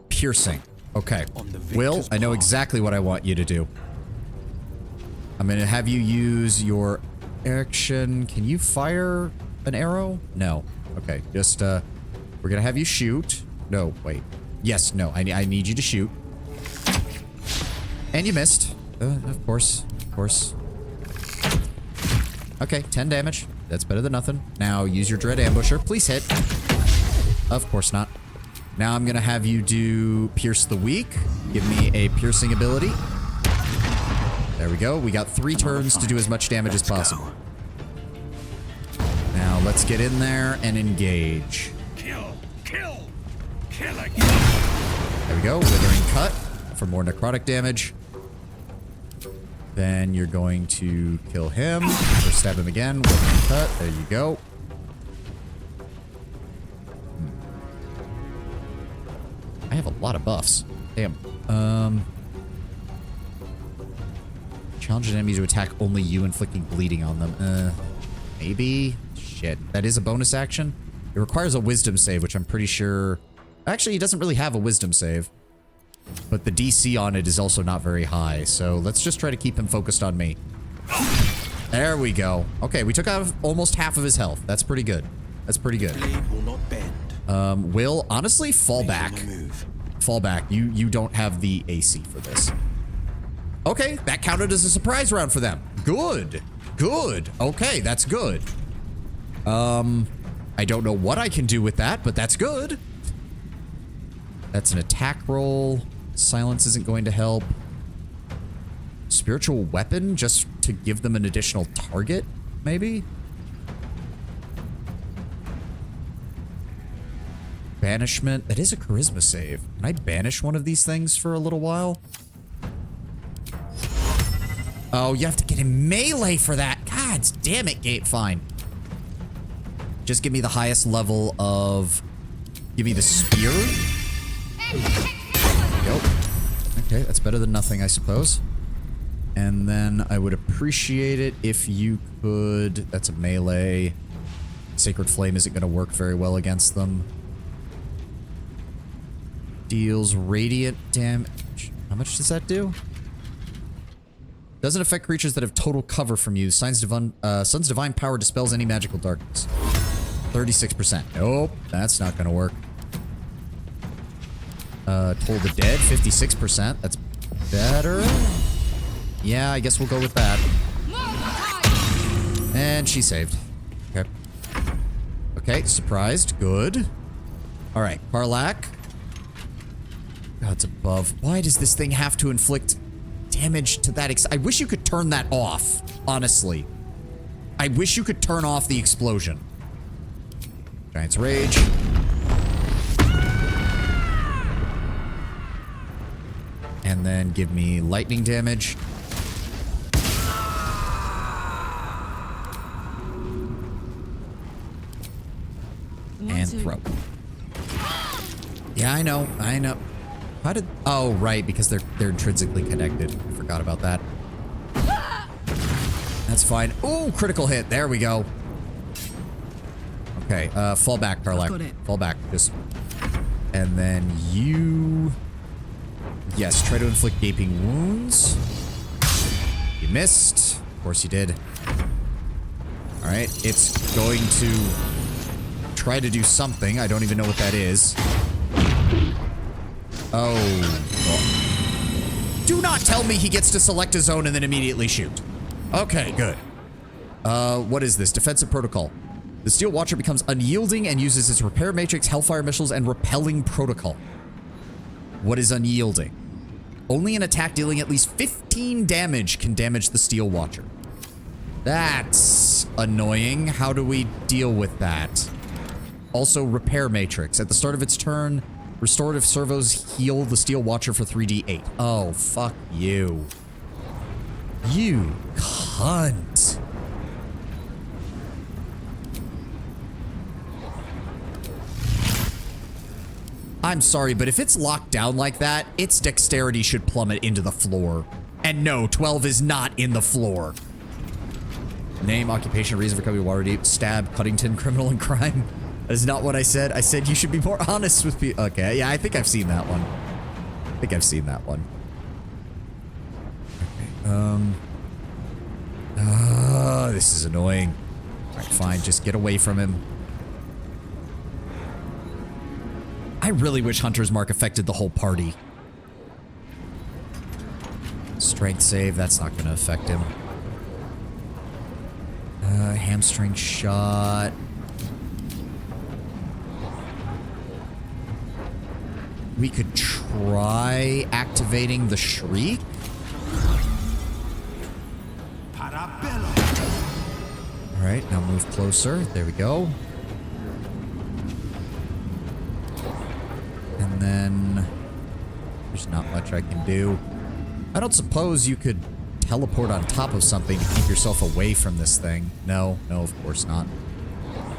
Piercing. Okay. Will, I know exactly what I want you to do. I'm going to have you use your action. Can you fire an arrow? No. Okay, just, we're going to have you shoot. No, wait. Yes, no, I need you to shoot. And you missed. Of course. Okay, 10 damage. That's better than nothing. Now use your Dread Ambusher. Please hit. Of course not. Now I'm going to have you do Pierce the Weak. Give me a piercing ability. There we go. We got 3 turns to do as much damage as possible. Now let's get in there and engage. Kill again. There we go. Withering Cut for more necrotic damage. Then you're going to kill him. Or stab him again. Withering Cut. There you go. I have a lot of buffs. Damn. Challenge an enemy to attack only you, inflicting bleeding on them. Maybe? Shit. That is a bonus action. It requires a wisdom save, which I'm pretty sure... Actually, he doesn't really have a wisdom save. But the DC on it is also not very high, so let's just try to keep him focused on me. There we go. Okay, we took out almost half of his health. That's pretty good. That's pretty good. Will not bend. Will, honestly, fall back. Fall back. You don't have the AC for this. Okay, that counted as a surprise round for them. Good. Good. Okay, that's good. I don't know what I can do with that, but that's good. That's an attack roll. Silence isn't going to help. Spiritual weapon, just to give them an additional target, maybe? Banishment. That is a charisma save. Can I banish one of these things for a little while? Oh, you have to get in melee for that. God damn it, Gate. Fine. Just give me the highest level of... Give me the spear. There we go. Okay, that's better than nothing, I suppose. And then I would appreciate it if you could... That's a melee. Sacred Flame isn't going to work very well against them. Deals radiant damage. How much does that do? Doesn't affect creatures that have total cover from you. Sun's Divine Power dispels any magical darkness. 36%. Nope, that's not going to work. Toll the Dead, 56%. That's better. Yeah, I guess we'll go with that. And she saved. Okay. Okay, surprised. Good. All right, Karlak. God, it's above. Why does this thing have to inflict damage to that? I wish you could turn that off, honestly. I wish you could turn off the explosion. Giant's Rage. And then give me lightning damage. And throw. Yeah, I know. I know. How did... Oh, right, because they're intrinsically connected. I forgot about that. That's fine. Ooh, critical hit. There we go. Okay, fall back, Karlak. Fall back. Just... And then you... Yes, try to inflict gaping wounds. You missed. Of course you did. Alright, it's going to try to do something. I don't even know what that is. Oh. Do not tell me he gets to select a zone and then immediately shoot. Okay, good. What is this? Defensive protocol. The Steel Watcher becomes unyielding and uses its repair matrix, Hellfire missiles, and repelling protocol. What is unyielding? Only an attack dealing at least 15 damage can damage the Steel Watcher. That's annoying. How do we deal with that? Also, repair matrix. At the start of its turn, restorative servos heal the Steel Watcher for 3d8. Oh, fuck you. You cunt. I'm sorry, but if it's locked down like that, its dexterity should plummet into the floor. And no, 12 is not in the floor. Name, occupation, reason for coming Waterdeep, stab, Cuddington, criminal and crime. That is not what I said. I said you should be more honest with people. Okay, yeah, I think I've seen that one. I think I've seen that one. Okay, this is annoying. Alright, fine, just get away from him. I really wish Hunter's Mark affected the whole party. Strength save, that's not going to affect him. Hamstring shot. We could try activating the Shriek. Alright, now move closer. There we go. And then there's not much I can do. I don't suppose you could teleport on top of something to keep yourself away from this thing. No, no, of course not.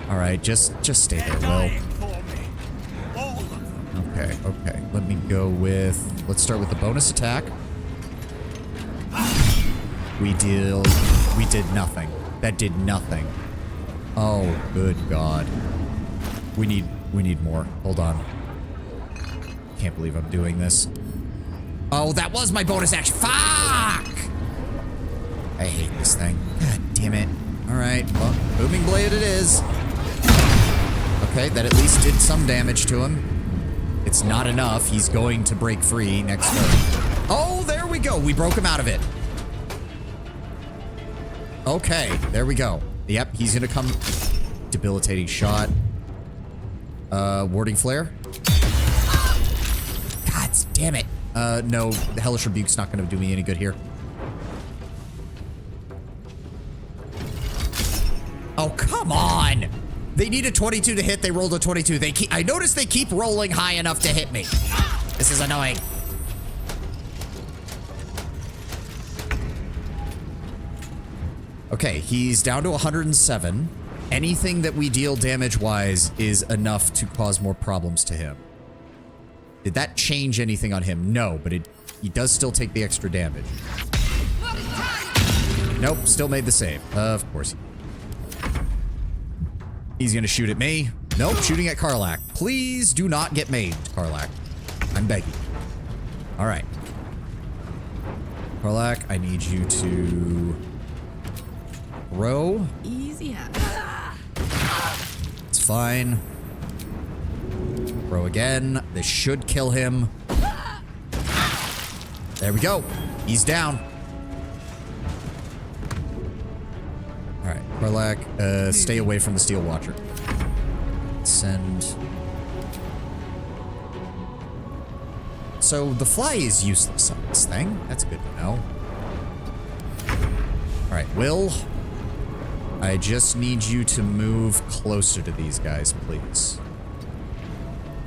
Alright, just stay there, Will. Okay, okay. Let me go with... Let's start with the bonus attack. We did nothing. That did nothing. Oh, good God. We need more. Hold on. Can't believe I'm doing this. Oh, that was my bonus action. Fuck! I hate this thing. God damn it. Alright, well, Booming Blade it is. Okay, that at least did some damage to him. It's not enough. He's going to break free next turn. Oh, there we go. We broke him out of it. Okay, there we go. Yep, he's gonna come. Debilitating shot. Warding Flare. God damn it. No, the Hellish Rebuke's not gonna do me any good here. Oh, come on! They need a 22 to hit, they rolled a 22. I noticed they keep rolling high enough to hit me. This is annoying. Okay, he's down to 107. Anything that we deal damage-wise is enough to cause more problems to him. Did that change anything on him? No, but he does still take the extra damage. Nope, still made the save. Of course. He's gonna shoot at me. Nope, shooting at Karlach. Please do not get maimed, Karlach. I'm begging. All right. Karlach, I need you to throw. Easy out. It's fine. Throw again. This should kill him. There we go. He's down. All right, Karlach, stay away from the Steel Watcher. Send. So the fly is useless on this thing. That's good to know. All right, Will. I just need you to move closer to these guys, please.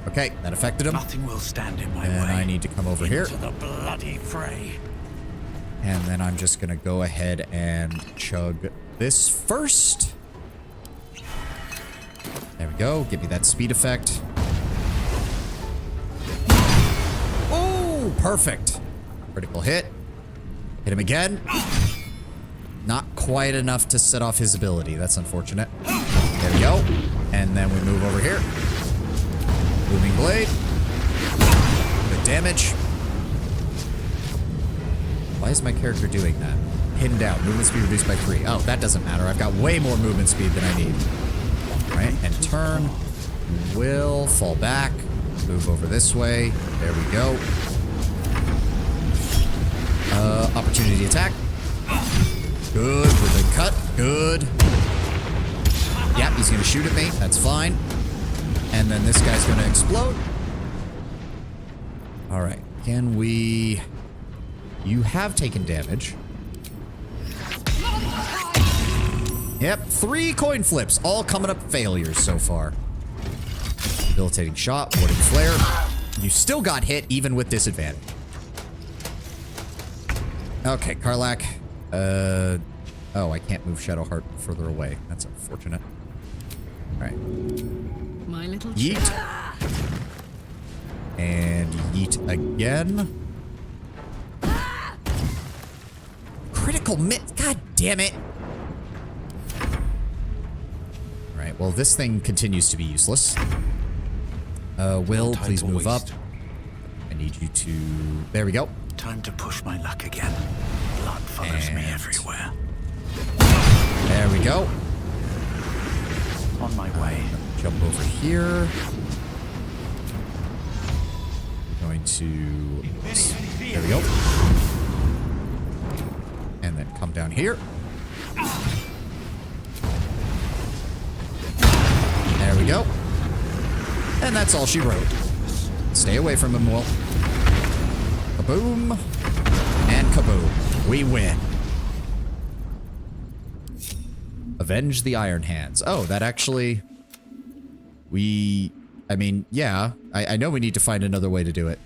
Okay, that affected him. Nothing will stand in my way. And I need to come over here. Into the bloody fray. And then I'm just gonna go ahead and chug this first. There we go. Give me that speed effect. Oh, perfect. Critical hit. Hit him again. Not quite enough to set off his ability. That's unfortunate. There we go. And then we move over here. Booming blade. Good damage. Why is my character doing that? Pinned down. Movement speed reduced by 3. Oh, that doesn't matter. I've got way more movement speed than I need. All right, and turn. Will fall back. Move over this way. There we go. Opportunity attack. Good with a cut. Good. Yep, he's gonna shoot at me. That's fine. And then this guy's gonna explode. All right, can we... You have taken damage. Yep, 3 coin flips, all coming up failures so far. Debilitating shot, warding flare. You still got hit even with disadvantage. Okay, Karlach. Oh, I can't move Shadowheart further away. That's unfortunate. All right. My little Yeet. And yeet again. Critical miss. God damn it. All right, well, this thing continues to be useless. Will, please move up. I need you to... There we go. Time to push my luck again. Blood follows me everywhere. There we go. On my way. Jump over here. We're going to... There we go. And then come down here. There we go. And that's all she wrote. Stay away from him, Will. Kaboom. And kaboom. We win. Avenge the Iron Hands. Oh, that actually... I mean, yeah. I know we need to find another way to do it.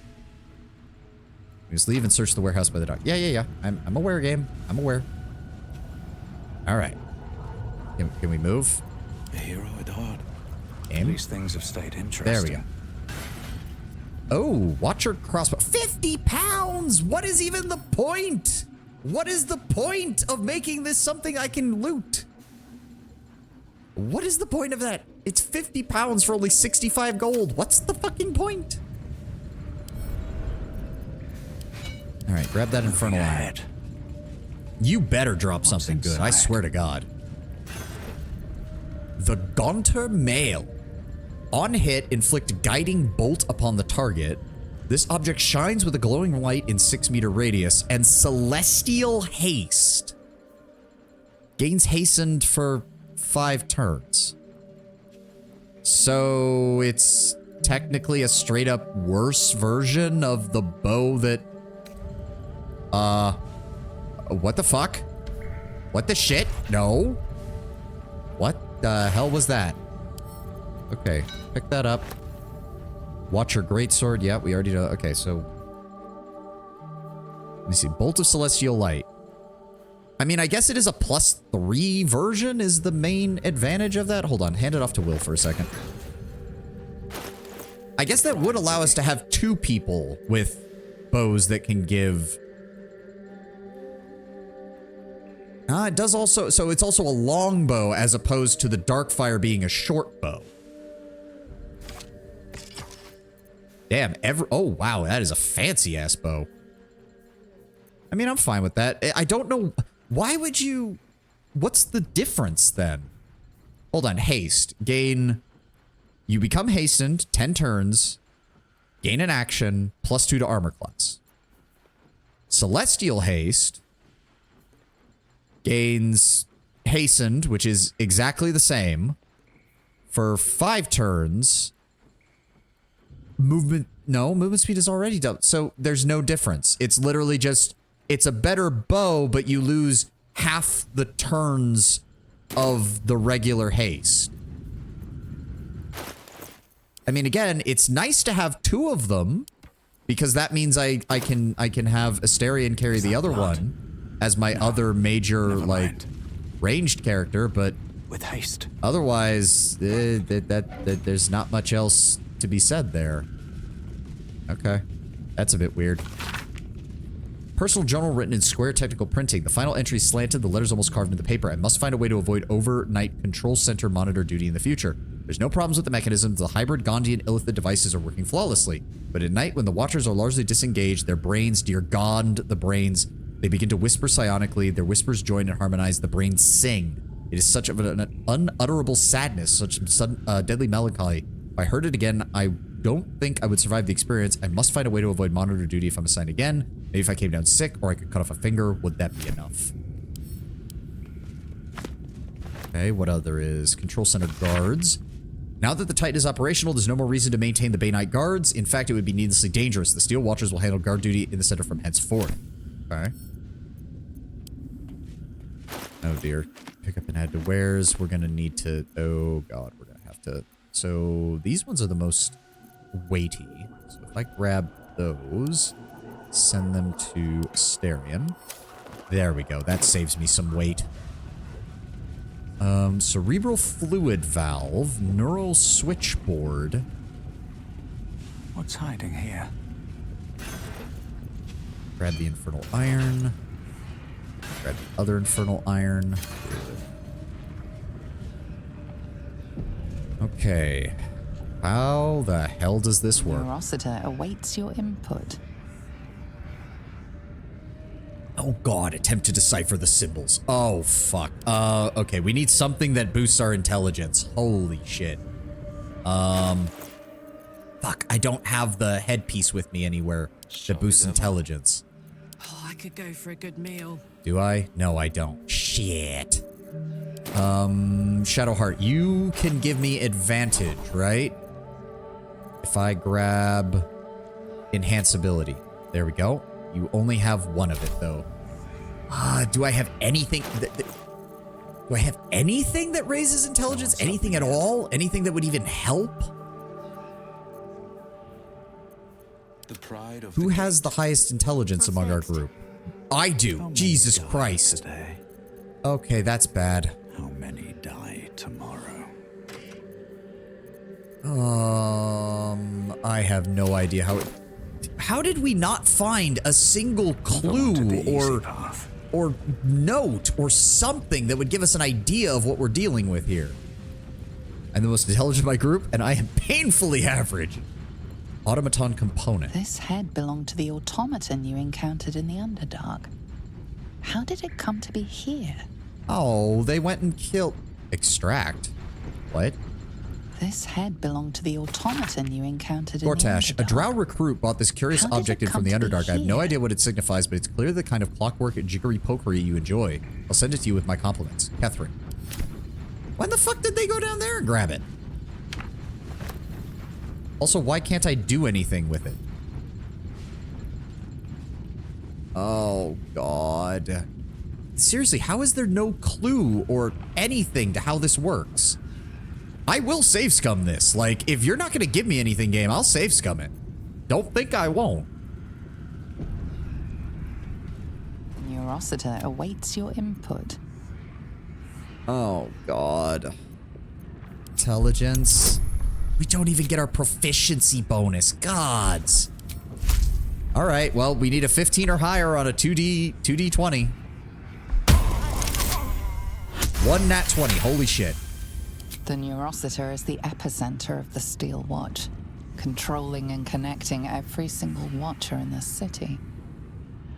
Just leave and search the warehouse by the dock. Yeah. I'm aware, game. I'm aware. All right. Can we move? A hero at heart. Aim. These things have stayed interesting. There we go. Oh, Watcher crossbow. 50 pounds! What is even the point? What is the point of making this something I can loot? What is the point of that? It's 50 pounds for only 65 gold. What's the fucking point? All right, grab that Infernal Iron. You better drop something good. I swear to God. The Gaunter Mail. On hit, inflict guiding bolt upon the target. This object shines with a glowing light in 6-meter radius and celestial haste. Gains hastened for 5 turns. So it's technically a straight up worse version of the bow that... What the fuck? What the shit? No. What the hell was that? Okay, pick that up. Watcher Greatsword. Yeah, we already know. Okay, so... Let me see. Bolt of Celestial Light. I mean, I guess it is a +3 version is the main advantage of that. Hold on, hand it off to Will for a second. I guess that would allow us to have 2 people with bows that can give... It does also, so it's also a long bow as opposed to the Darkfire being a short bow. Damn, oh wow, that is a fancy ass bow. I mean, I'm fine with that. I don't know, why would you, what's the difference then? Hold on, haste, gain, you become hastened, 10 turns, gain an action, +2 to armor class. Celestial haste gains hastened, which is exactly the same, for 5 turns. Movement speed is already done. So there's no difference. It's literally just, it's a better bow, but you lose half the turns of the regular haste. I mean, again, it's nice to have 2 of them, because that means I can have Asterion carry the other one as my other major, like, ranged character, but with haste. Otherwise, there's not much else to be said there. Okay. That's a bit weird. Personal journal written in square technical printing. The final entry is slanted, the letters almost carved into the paper. I must find a way to avoid overnight control center monitor duty in the future. There's no problems with the mechanisms. The hybrid Gondian Illithid devices are working flawlessly. But at night, when the Watchers are largely disengaged, their brains, dear Gond, the brains, they begin to whisper psionically. Their whispers join and harmonize. The brains sing. It is such an unutterable sadness, such sudden, deadly melancholy. If I heard it again, I don't think I would survive the experience. I must find a way to avoid monitor duty if I'm assigned again. Maybe if I came down sick, or I could cut off a finger. Would that be enough? Okay, what other is? Control center guards. Now that the Titan is operational, there's no more reason to maintain the Bay Knight guards. In fact, it would be needlessly dangerous. The Steel Watchers will handle guard duty in the center from henceforth. Okay. Oh dear. Pick up and add to wares. We're gonna need to... Oh god, we're gonna have to... So, these ones are the most weighty. So if I grab those, send them to Asterion. There we go. That saves me some weight. Cerebral fluid valve, neural switchboard. What's hiding here? Grab the infernal iron. Grab the other infernal iron. Okay. How the hell does this work? Rossiter awaits your input. Oh god, attempt to decipher the symbols. Oh fuck. Okay, we need something that boosts our intelligence. Holy shit. Fuck, I don't have the headpiece with me anywhere that boosts intelligence. Oh, I could go for a good meal. Do I? No, I don't. Shit. Shadowheart, you can give me advantage, right? If I grab enhanceability. There we go. You only have one of it, though. Do I have anything do I have anything that raises intelligence? Anything at all? Anything that would even help? The pride of Who has the highest intelligence among our group? I do. Jesus Christ. Okay, that's bad. How many die tomorrow? I have no idea how did we not find a single clue or note or something that would give us an idea of what we're dealing with here? I'm the most intelligent of my group, and I am painfully average. Automaton component. This head belonged to the automaton you encountered in the Underdark. How did it come to be here? Oh, they went and killed... Extract? What? This head belonged to the automaton you encountered in the Gortash, Underdark. a drow recruit bought this curious How did object it in from come the to be Underdark. I have no here? idea what it signifies, but it's clear the kind of clockwork and jiggery-pokery you enjoy. I'll send it to you with my compliments. Catherine. When the fuck did they go down there and grab it? Also, why can't I do anything with it? Oh, God. Seriously, how is there no clue or anything to how this works? I will save scum this. Like, if you're not going to give me anything, game, I'll save scum it. Don't think I won't. Rossiter awaits your input. Oh, God. Intelligence. We don't even get our proficiency bonus. Gods. All right, well, we need a 15 or higher on a 2D20. One nat 20. Holy shit. The Neurositer is the epicenter of the Steel Watch, controlling and connecting every single Watcher in the city.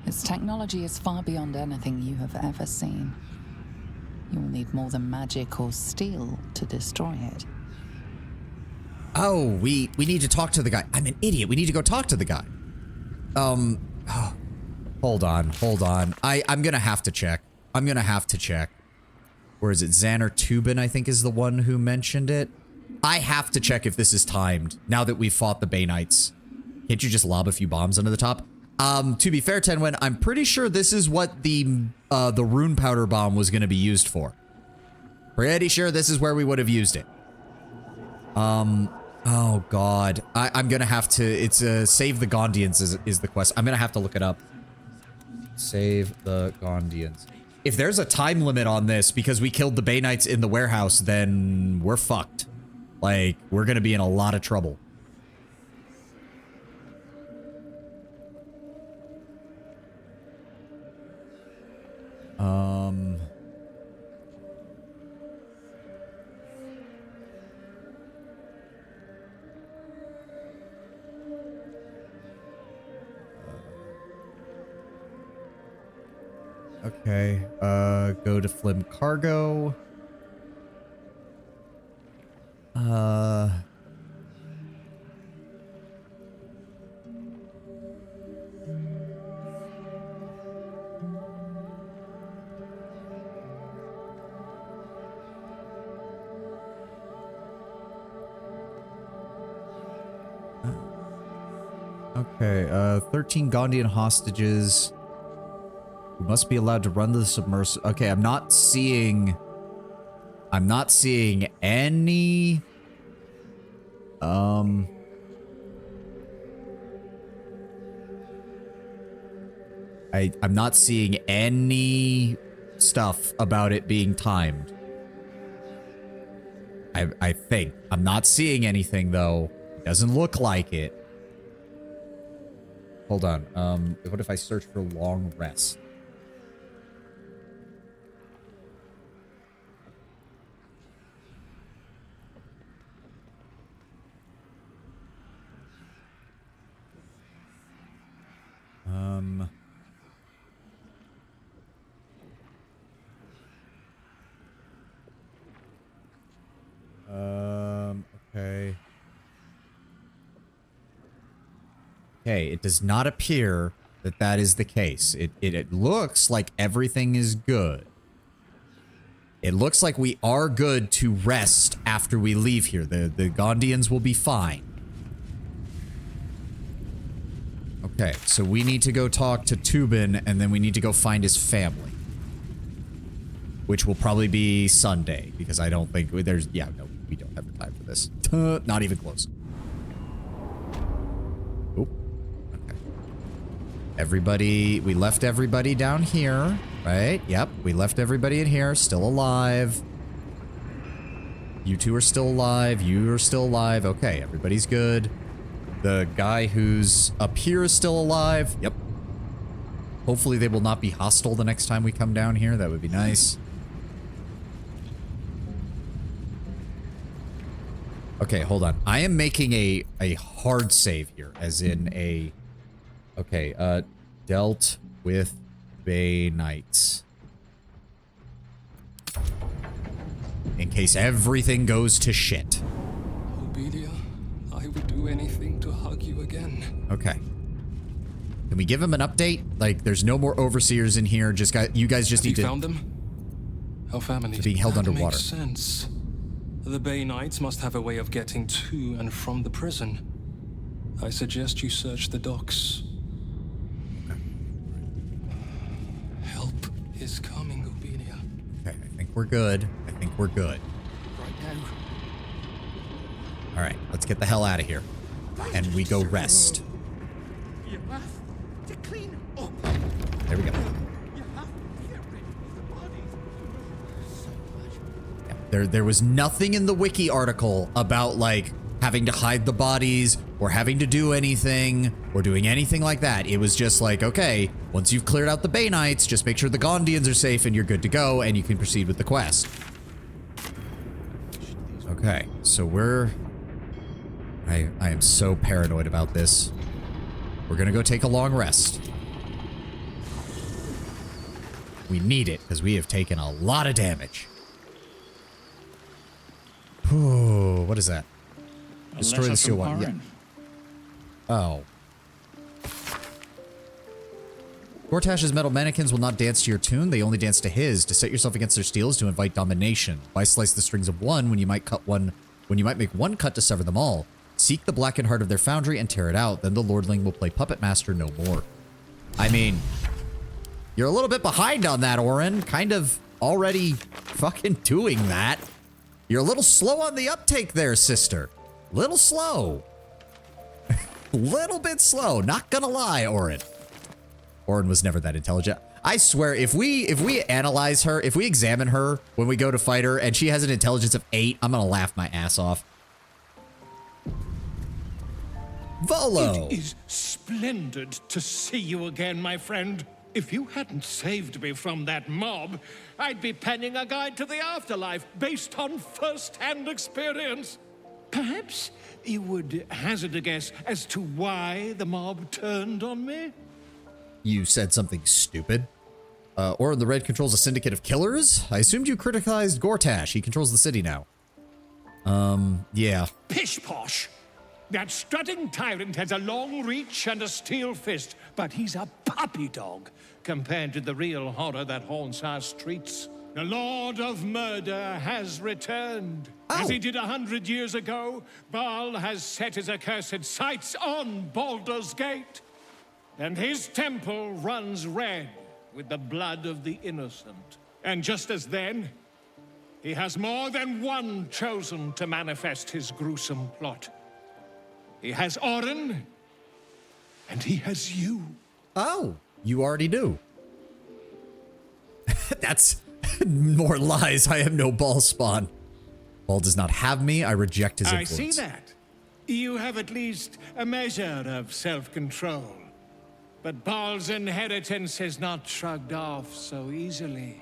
Its technology is far beyond anything you have ever seen. You will need more than magic or steel to destroy it. Oh, we need to talk to the guy. I'm an idiot. We need to go talk to the guy. Oh, hold on. I'm gonna have to check. Where is it? Xander Tubin, I think, is the one who mentioned it. I have to check if this is timed now that we've fought the Bay Knights. Can't you just lob a few bombs under the top? To be fair, Tenwen, I'm pretty sure this is what the rune powder bomb was going to be used for. Pretty sure this is where we would have used it. Oh god. I'm going to have to, it's save the Gondians is the quest. I'm going to have to look it up. Save the Gondians. If there's a time limit on this because we killed the Bay Knights in the warehouse, then we're fucked. Like, we're going to be in a lot of trouble. Okay, go to Flim Cargo. Okay, 13 Gondian hostages who must be allowed to run the submersible. Okay, I'm not seeing any I'm not seeing any stuff about it being timed. I think. I'm not seeing anything though. It doesn't look like it. Hold on. What if I search for long rest? Okay. Okay, it does not appear that that is the case. It looks like everything is good. It looks like we are good to rest after we leave here. The Gondians will be fine. Okay, so we need to go talk to Tubin, and then we need to go find his family. Which will probably be Sunday, because I don't think there's... Yeah, no, we don't have the time for this. Not even close. Oop. Okay. Everybody... We left everybody down here, right? Yep, we left everybody in here, still alive. You two are still alive. You are still alive. Okay, everybody's good. The guy who's up here is still alive. Yep. Hopefully they will not be hostile the next time we come down here. That would be nice. Okay, hold on. I am making a hard save here, as in a... Okay, dealt with Bay Knights. In case everything goes to shit. Obedia, I would do anything to hug you again. Okay. Can we give him an update? Like, there's no more overseers in here. Just you guys just need to... You found them? Our families being held underwater. Makes sense. The Bay Knights must have a way of getting to and from the prison. I suggest you search the docks. Okay. Help is coming, Obedia. Okay, I think we're good. I think we're good. Right now. All right, let's get the hell out of here. And we go rest. You have to clean up. There we go. You have to get rid of the bodies. So much. There was nothing in the wiki article about, like, having to hide the bodies, or having to do anything or doing anything like that. It was just like, okay, once you've cleared out the Bay Knights, just make sure the Gondians are safe and you're good to go and you can proceed with the quest. Okay, so I am so paranoid about this. We're gonna go take a long rest. We need it because we have taken a lot of damage. Ooh, what is that? Destroy the steel one. Yeah. Oh. Gortash's metal mannequins will not dance to your tune. They only dance to his. To set yourself against their steel is to invite domination. Why slice the strings of one when you might make one cut to sever them all? Seek the blackened heart of their foundry and tear it out. Then the lordling will play puppet master no more. I mean, you're a little bit behind on that, Orin. Kind of already fucking doing that. You're a little slow on the uptake there, sister. Little slow. Little bit slow. Not gonna lie, Orin. Orin was never that intelligent. I swear, if we analyze her, if we examine her when we go to fight her, and she has an intelligence of 8, I'm gonna laugh my ass off. Volo. It is splendid to see you again, my friend. If you hadn't saved me from that mob, I'd be penning a guide to the afterlife based on first-hand experience. Perhaps you would hazard a guess as to why the mob turned on me? You said something stupid. Orin the Red controls a syndicate of killers? I assumed you criticized Gortash. He controls the city now. Yeah. Pish-posh! That strutting tyrant has a long reach and a steel fist, but he's a puppy dog compared to the real horror that haunts our streets. The Lord of Murder has returned. As he did 100 years ago, Baal has set his accursed sights on Baldur's Gate. And his temple runs red with the blood of the innocent. And just as then, he has more than one chosen to manifest his gruesome plot. He has Orin, and he has you. Oh, you already do. That's more lies. I have no ball spawn. Ball does not have me. I reject his influence. I see that. You have at least a measure of self-control. But Baal's inheritance is not shrugged off so easily.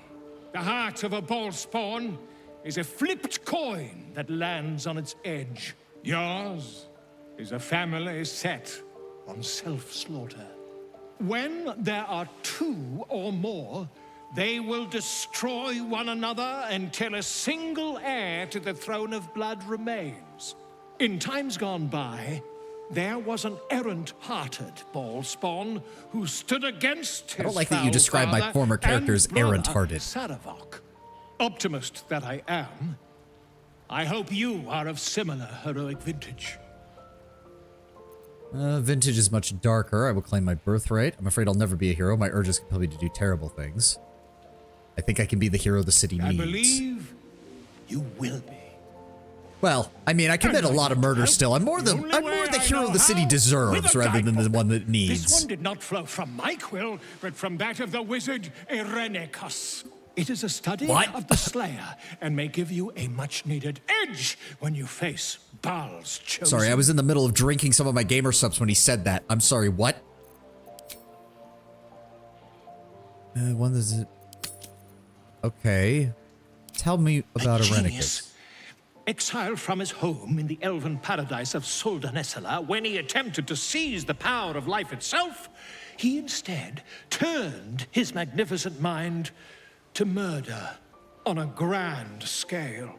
The heart of a Ball spawn is a flipped coin that lands on its edge. Yours is a family set on self-slaughter. When there are 2 or more, they will destroy one another until a single heir to the throne of blood remains. In times gone by, there was an errant-hearted Ball spawn who stood against his I don't like that you describe my former character as errant-hearted. Saravok. Optimist that I am, I hope you are of similar heroic vintage. Vintage is much darker. I will claim my birthright. I'm afraid I'll never be a hero. My urges compel me to do terrible things. I think I can be the hero the city needs. I believe you will be. Well, I mean, I commit a lot of murder still. I'm more the hero the city deserves rather than the one that needs. This one did not flow from my quill, but from that of the wizard Irenicus. It is a study of the Slayer and may give you a much-needed edge when you face Baal's chosen. Sorry, I was in the middle of drinking some of my gamer subs when he said that. I'm sorry, what? When is it? Okay. Tell me about Irenicus. Exiled from his home in the elven paradise of Soldanessala, when he attempted to seize the power of life itself, he instead turned his magnificent mind to murder on a grand scale.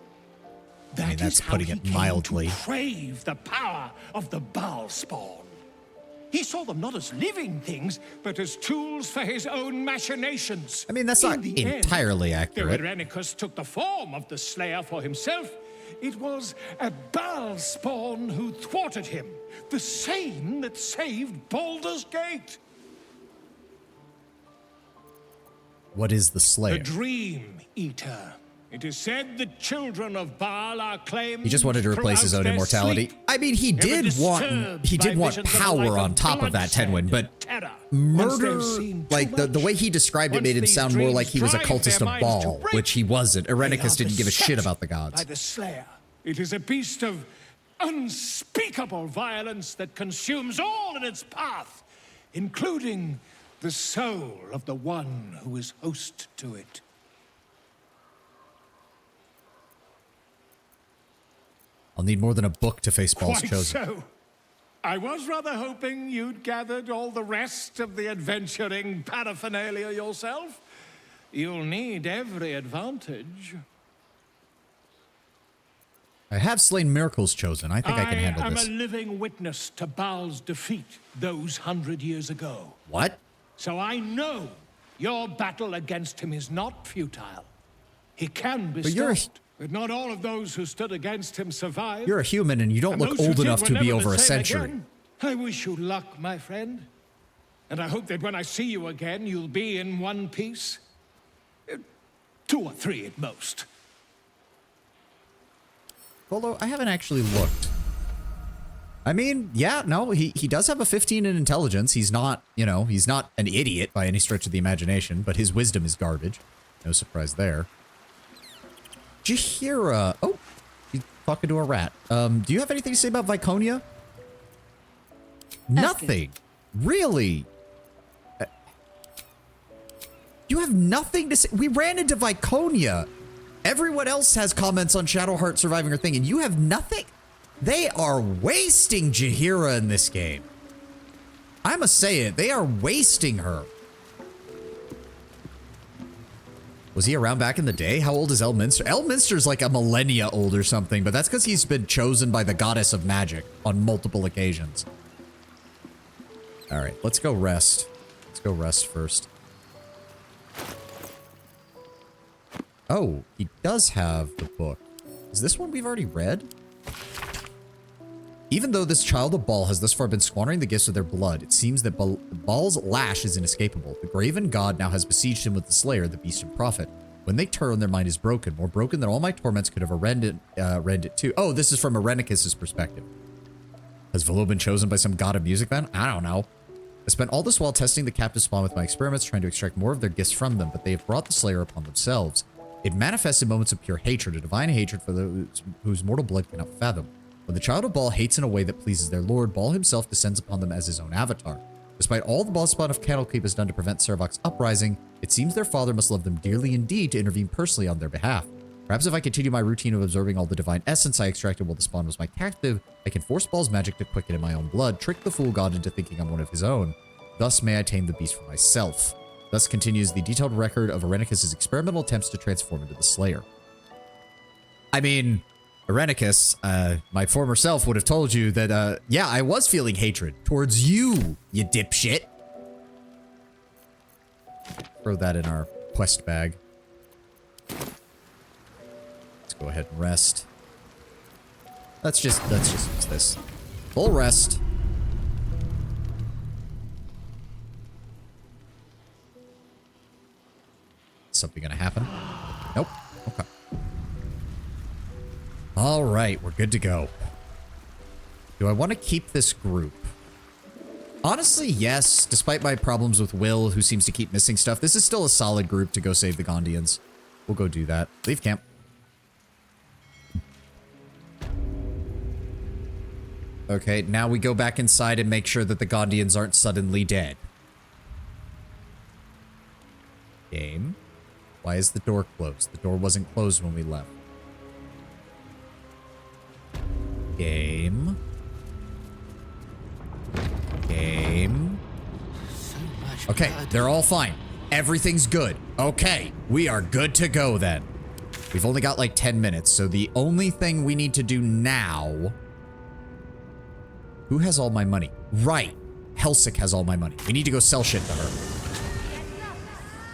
I mean, that's putting it mildly. To crave the power of the Baal spawn. He saw them not as living things, but as tools for his own machinations. I mean, that's not entirely accurate. Though Irenicus took the form of the Slayer for himself, it was a Baal spawn who thwarted him, the same that saved Baldur's Gate. What is the Slayer? The Dream Eater. It is said the children of Baal are claimed. He just wanted to replace his own immortality. I mean, he did want power on top of that, Tenwin, but murder, like the way he described it made him sound more like he was a cultist of Baal, which he wasn't. Irenicus didn't give a shit about the gods. By the Slayer. It is a beast of unspeakable violence that consumes all in its path, including the soul of the one who is host to it. I'll need more than a book to face Ball's Quite chosen. so. I was rather hoping you'd gathered all the rest of the adventuring paraphernalia yourself. You'll need every advantage. I have slain Miracle's chosen. I think I can handle this. I am a living witness to Baal's defeat those 100 years ago. What? So I know your battle against him is not futile. He can be stopped, but not all of those who stood against him survived. You're a human and you don't And look those who old did enough were to be never over the a same century. again. I wish you luck, my friend. And I hope that when I see you again, you'll be in one piece. 2 or 3 at most. Although, I haven't actually looked. I mean, yeah, no, he does have a 15 in intelligence. He's not, you know, he's not an idiot by any stretch of the imagination, but his wisdom is garbage. No surprise there. Jahira. Oh, he's talking to a rat. Do you have anything to say about Viconia? Nothing. Really? You have nothing to say? We ran into Viconia. Everyone else has comments on Shadowheart surviving her thing, and you have nothing? They are wasting Jahira in this game. I must say it. They are wasting her. Was he around back in the day? How old is Elminster? Elminster's like a millennia old or something, but that's because he's been chosen by the goddess of magic on multiple occasions. All right, let's go rest. Let's go rest first. Oh, he does have the book. Is this one we've already read? Even though this child of Baal has thus far been squandering the gifts of their blood, it seems that Baal's lash is inescapable. The graven god now has besieged him with the Slayer, the beast and prophet. When they turn, their mind is broken, more broken than all my torments could have rend it to. Oh, this is from Irenicus's perspective. Has Velo been chosen by some god of music then? I don't know. I spent all this while testing the captive spawn with my experiments, trying to extract more of their gifts from them, but they have brought the Slayer upon themselves. It manifests in moments of pure hatred, a divine hatred for those whose mortal blood cannot fathom. When the child of Baal hates in a way that pleases their lord, Baal himself descends upon them as his own avatar. Despite all the Baal spawn of Candlekeep has done to prevent Sarevok's uprising, it seems their father must love them dearly indeed to intervene personally on their behalf. Perhaps if I continue my routine of absorbing all the divine essence I extracted while the spawn was my captive, I can force Baal's magic to quicken in my own blood, trick the fool god into thinking I'm one of his own. Thus may I tame the beast for myself. Thus continues the detailed record of Irenicus's experimental attempts to transform into the Slayer. I mean, Irenicus, my former self would have told you that, yeah, I was feeling hatred towards you, you dipshit. Throw that in our quest bag. Let's go ahead and rest. Let's just use this. Full rest. Something gonna happen? Nope. Okay. All right, we're good to go. Do I want to keep this group? Honestly, yes. Despite my problems with Will, who seems to keep missing stuff, this is still a solid group to go save the Gondians. We'll go do that. Leave camp. Okay, now we go back inside and make sure that the Gondians aren't suddenly dead. Game. Why is the door closed? The door wasn't closed when we left. Game. Game. Okay, they're all fine. Everything's good. Okay, we are good to go then. We've only got like 10 minutes, so the only thing we need to do now... Who has all my money? Right. Helsik has all my money. We need to go sell shit to her.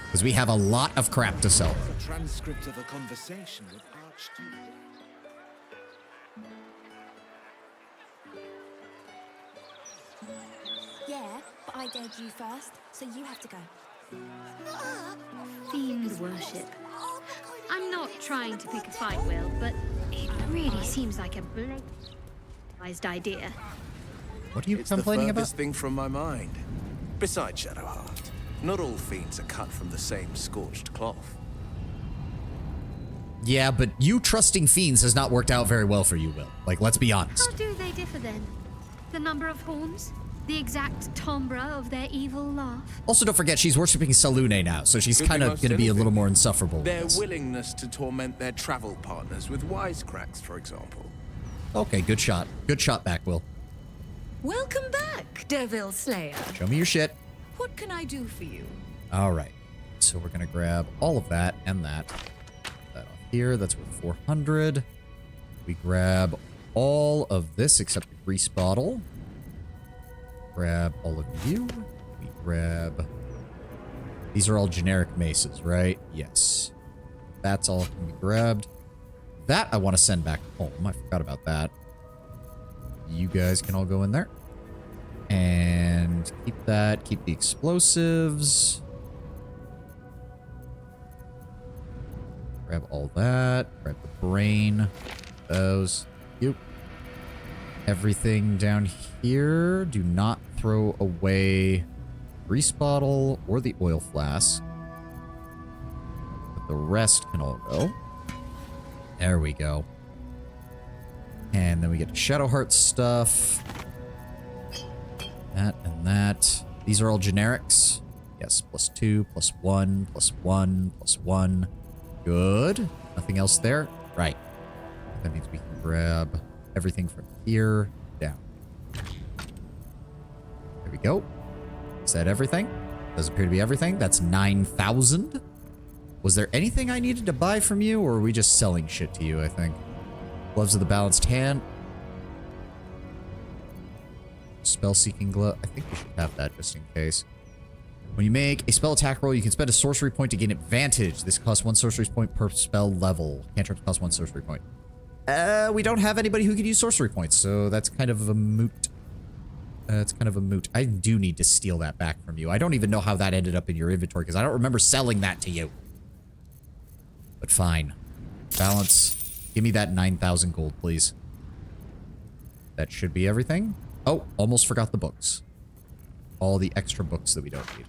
Because we have a lot of crap to sell. A transcript of a conversation with Archduke. Yeah, but I dared you first, so you have to go. Fiend worship. I'm not trying to pick a fight, Will, but it really seems like a blazed idea. What are you It's complaining the about? furthest thing from my mind. Besides, Shadowheart, not all fiends are cut from the same scorched cloth. Yeah, but you trusting fiends has not worked out very well for you, Will. Like, let's be honest. How do they differ then? The number of horns? The exact timbre of their evil laugh? Also, don't forget, she's worshipping Salune now, so she's Could be kind of most going to be a anything. little more insufferable with Their this. willingness to torment their travel partners with wisecracks, for example. Okay, good shot. Good shot back, Will. Welcome back, Devil Slayer. Show me your shit. What can I do for you? All right. So we're going to grab all of that and that. That off here. That's worth 400. We grab all of this except the grease bottle. Grab all of you. We grab... These are all generic maces, right? Yes. That's all can be grabbed. That I want to send back home. I forgot about that. You guys can all go in there. And keep that. Keep the explosives. Grab all that. Grab the brain. Those. You. Everything down here. Do not throw away grease bottle or the oil flask. But the rest can all go. There we go. And then we get Shadowheart stuff. That and that. These are all generics. Yes, +2, +1, +1, +1. Good. Nothing else there? Right. That means we can grab everything from here down. There we go. Is that everything? Does appear to be everything. That's 9,000. Was there anything I needed to buy from you, or are we just selling shit to you, I think? Gloves of the Balanced Hand. Spell-seeking glove. I think we should have that just in case. When you make a spell attack roll, you can spend a sorcery point to gain advantage. This costs 1 sorcery point per spell level. Cantrips cost 1 sorcery point. We don't have anybody who could use sorcery points, so that's kind of a moot. It's kind of a moot. I do need to steal that back from you. I don't even know how that ended up in your inventory, because I don't remember selling that to you. But fine. Balance. Give me that 9,000 gold, please. That should be everything. Oh, almost forgot the books. All the extra books that we don't need.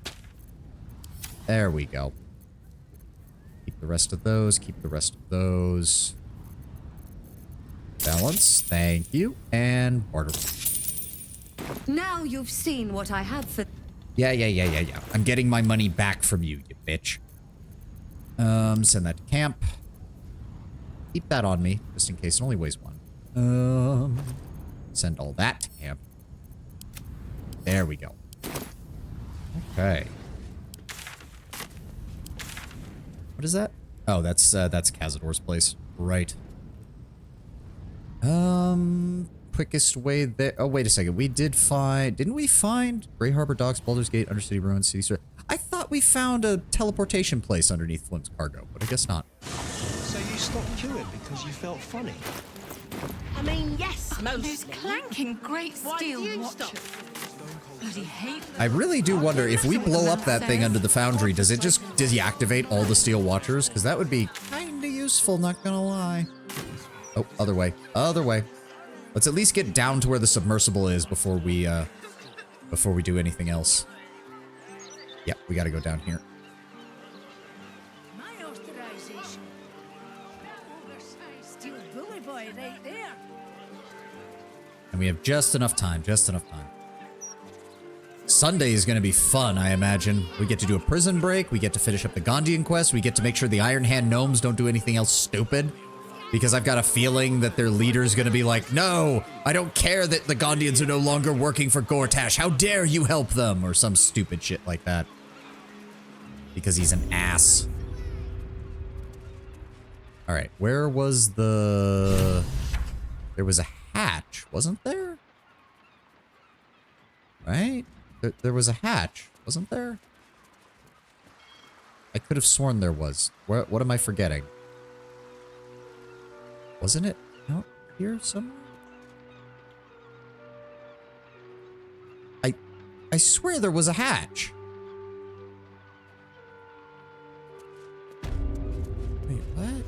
There we go. Keep the rest of those. Keep the rest of those. Balance. Thank you. And barter. Now you've seen what I have for... Yeah. I'm getting my money back from you, you bitch. Send that to camp. Keep that on me, just in case. It only weighs 1. Send all that to camp. There we go. Okay. What is that? Oh, that's Cazador's place. Right. Quickest way there. Oh, wait a second. We did find... Didn't we find Grey Harbor Docks, Baldur's Gate, Undercity Ruins, City Store? I thought we found a teleportation place underneath Flim's cargo, but I guess not. So you stopped queuing because you felt funny? I mean, yes, those clanking great steel watches. Bloody hate them. I really do wonder if we blow up that thing under the foundry, does it just deactivate all the steel watchers? Because that would be kinda useful, not gonna lie. Oh, other way. Other way. Let's at least get down to where the submersible is before we do anything else. Yeah, we gotta go down here. My authorization. Oversized steel bully boy right there. And we have just enough time, Sunday is going to be fun, I imagine. We get to do a prison break. We get to finish up the Gondian quest. We get to make sure the Iron Hand gnomes don't do anything else stupid. Because I've got a feeling that their leader's going to be like, no, I don't care that the Gondians are no longer working for Gortash. How dare you help them? Or some stupid shit like that. Because he's an ass. All right, where was the... There was a hatch, wasn't there? Right? There was a hatch, wasn't there? I could have sworn there was. What am I forgetting? Wasn't it out here somewhere? I swear there was a hatch. Wait, what?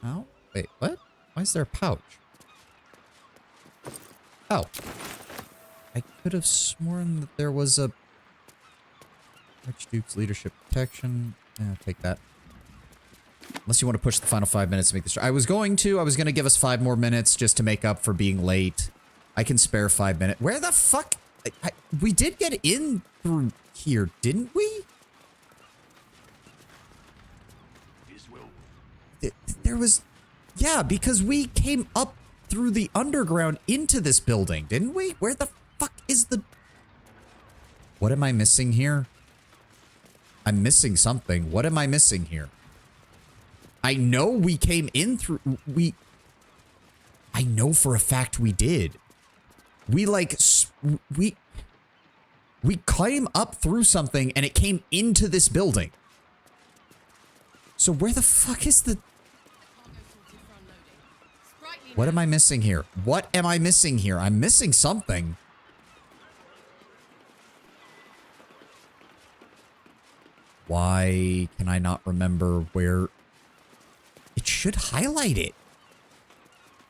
Oh, wait, what? Why is there a pouch? Oh. I could have sworn that there was a... Archduke's leadership protection. Yeah, take that. Unless you want to push the final 5 minutes to make this. I was going to give us 5 more minutes just to make up for being late. I can spare 5 minutes. Where the fuck? We did get in through here, didn't we? There was... Yeah, because we came up through the underground into this building, didn't we? Where the fuck is the... What am I missing here? I'm missing something. What am I missing here? I know we came in through... I know for a fact we did. We like... We came up through something and it came into this building. So where the fuck is the... What am I missing here? What am I missing here? I'm missing something. Why can I not remember where... It should highlight it.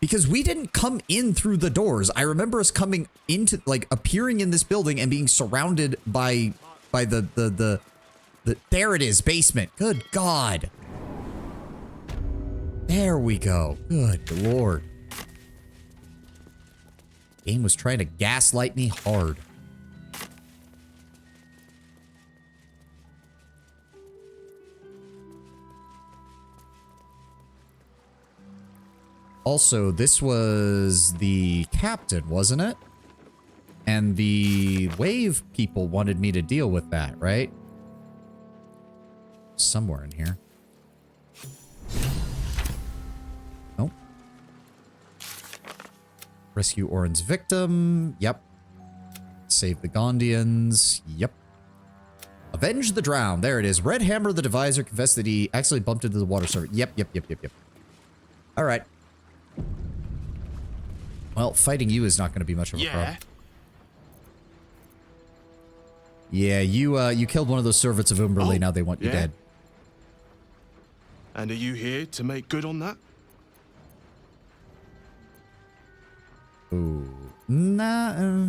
Because we didn't come in through the doors. I remember us coming into, like, appearing in this building and being surrounded by the there it is, basement. Good God. There we go. Good Lord. Game was trying to gaslight me hard. Also, this was the captain, wasn't it? And the wave people wanted me to deal with that, right? Somewhere in here. Nope. Rescue Orin's victim. Yep. Save the Gondians. Yep. Avenge the drowned. There it is. Red Hammer the Divisor confessed that he accidentally bumped into the water server. Yep. All right. Well, fighting you is not going to be much of a problem. Yeah, you killed one of those servants of Umberlee. Now they want you dead. And are you here to make good on that? Ooh. Nah.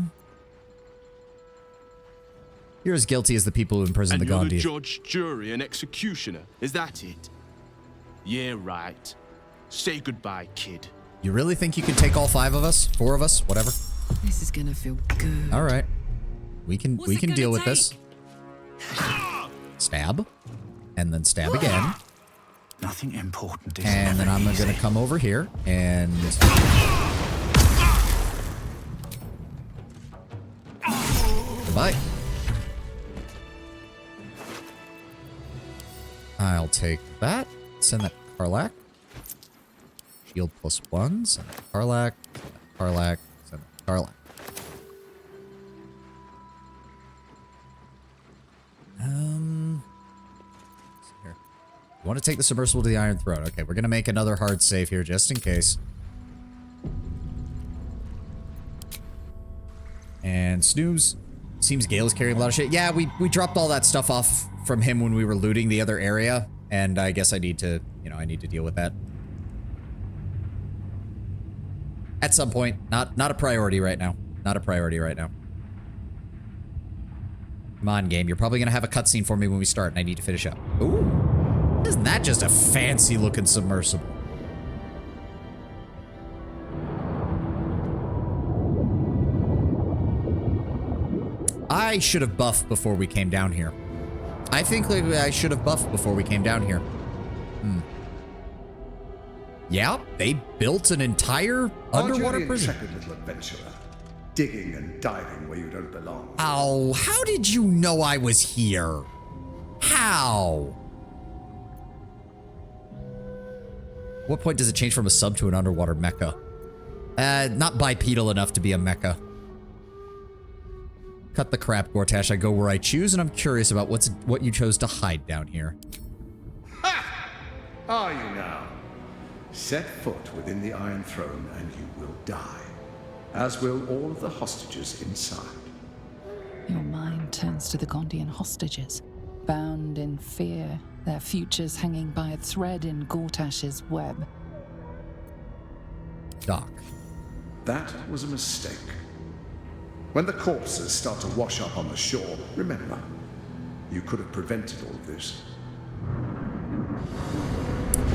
You're as guilty as the people who imprisoned the Gondian. You're the judge, jury, and executioner. Is that it? Yeah, right. Say goodbye, kid. You really think you can take all 5 of us? 4 of us? Whatever. This is gonna feel good. All right. We can deal with this. Stab. And then stab again. Nothing important. And then I'm going to come over here and... Goodbye. I'll take that. Send that to Karlach. Shield +1. Send that to Karlach. Karlach. Send that to Karlach. Here. You want to take the submersible to the Iron Throne? Okay, we're gonna make another hard save here just in case. And snooze. Seems Gale is carrying a lot of shit. Yeah, we dropped all that stuff off from him when we were looting the other area, and I guess I need to, I need to deal with that. At some point. Not a priority right now. Not a priority right now. Come on, game. You're probably gonna have a cutscene for me when we start, and I need to finish up. Ooh. Isn't that just a fancy looking submersible? I should have buffed before we came down here. I think I should have buffed before we came down here. Yeah, they built an entire underwater prison. Intrepid little adventurer, digging and diving where you don't belong. Oh, how did you know I was here? How? What point does it change from a sub to an underwater mecha? Not bipedal enough to be a mecha. Cut the crap, Gortash. I go where I choose, and I'm curious about what you chose to hide down here. Ha! Are you now? Set foot within the Iron Throne and you will die, as will all of the hostages inside. Your mind turns to the Gondian hostages, bound in fear, their futures hanging by a thread in Gortash's web. Doc. That was a mistake. When the corpses start to wash up on the shore, remember, you could have prevented all of this.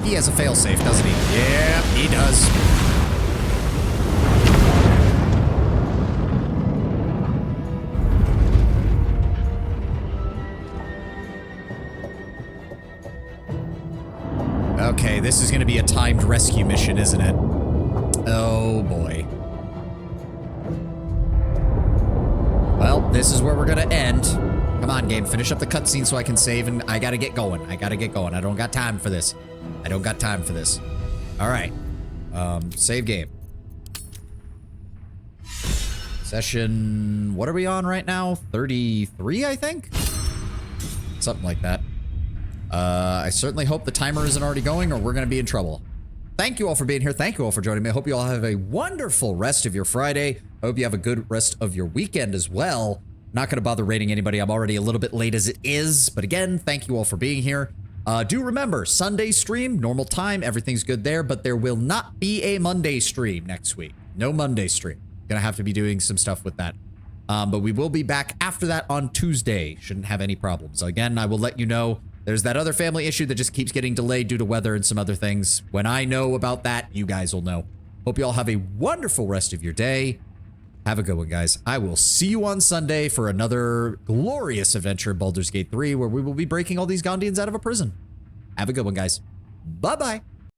He has a failsafe, doesn't he? Yeah, he does. Okay, this is going to be a timed rescue mission, isn't it? Oh, boy. Well, this is where we're going to end. Come on, game. Finish up the cutscene so I can save, and I got to get going. I don't got time for this. All right. Save game. Session... What are we on right now? 33, I think? Something like that. I certainly hope the timer isn't already going or we're going to be in trouble. Thank you all for being here. Thank you all for joining me. I hope you all have a wonderful rest of your Friday. I hope you have a good rest of your weekend as well. Not going to bother rating anybody. I'm already a little bit late as it is. But again, thank you all for being here. Do remember, Sunday stream, normal time, everything's good there. But there will not be a Monday stream next week. No Monday stream. Gonna have to be doing some stuff with that. But we will be back after that on Tuesday. Shouldn't have any problems. Again, I will let you know. There's that other family issue that just keeps getting delayed due to weather and some other things. When I know about that, you guys will know. Hope you all have a wonderful rest of your day. Have a good one, guys. I will see you on Sunday for another glorious adventure in Baldur's Gate 3, where we will be breaking all these Gondians out of a prison. Have a good one, guys. Bye-bye.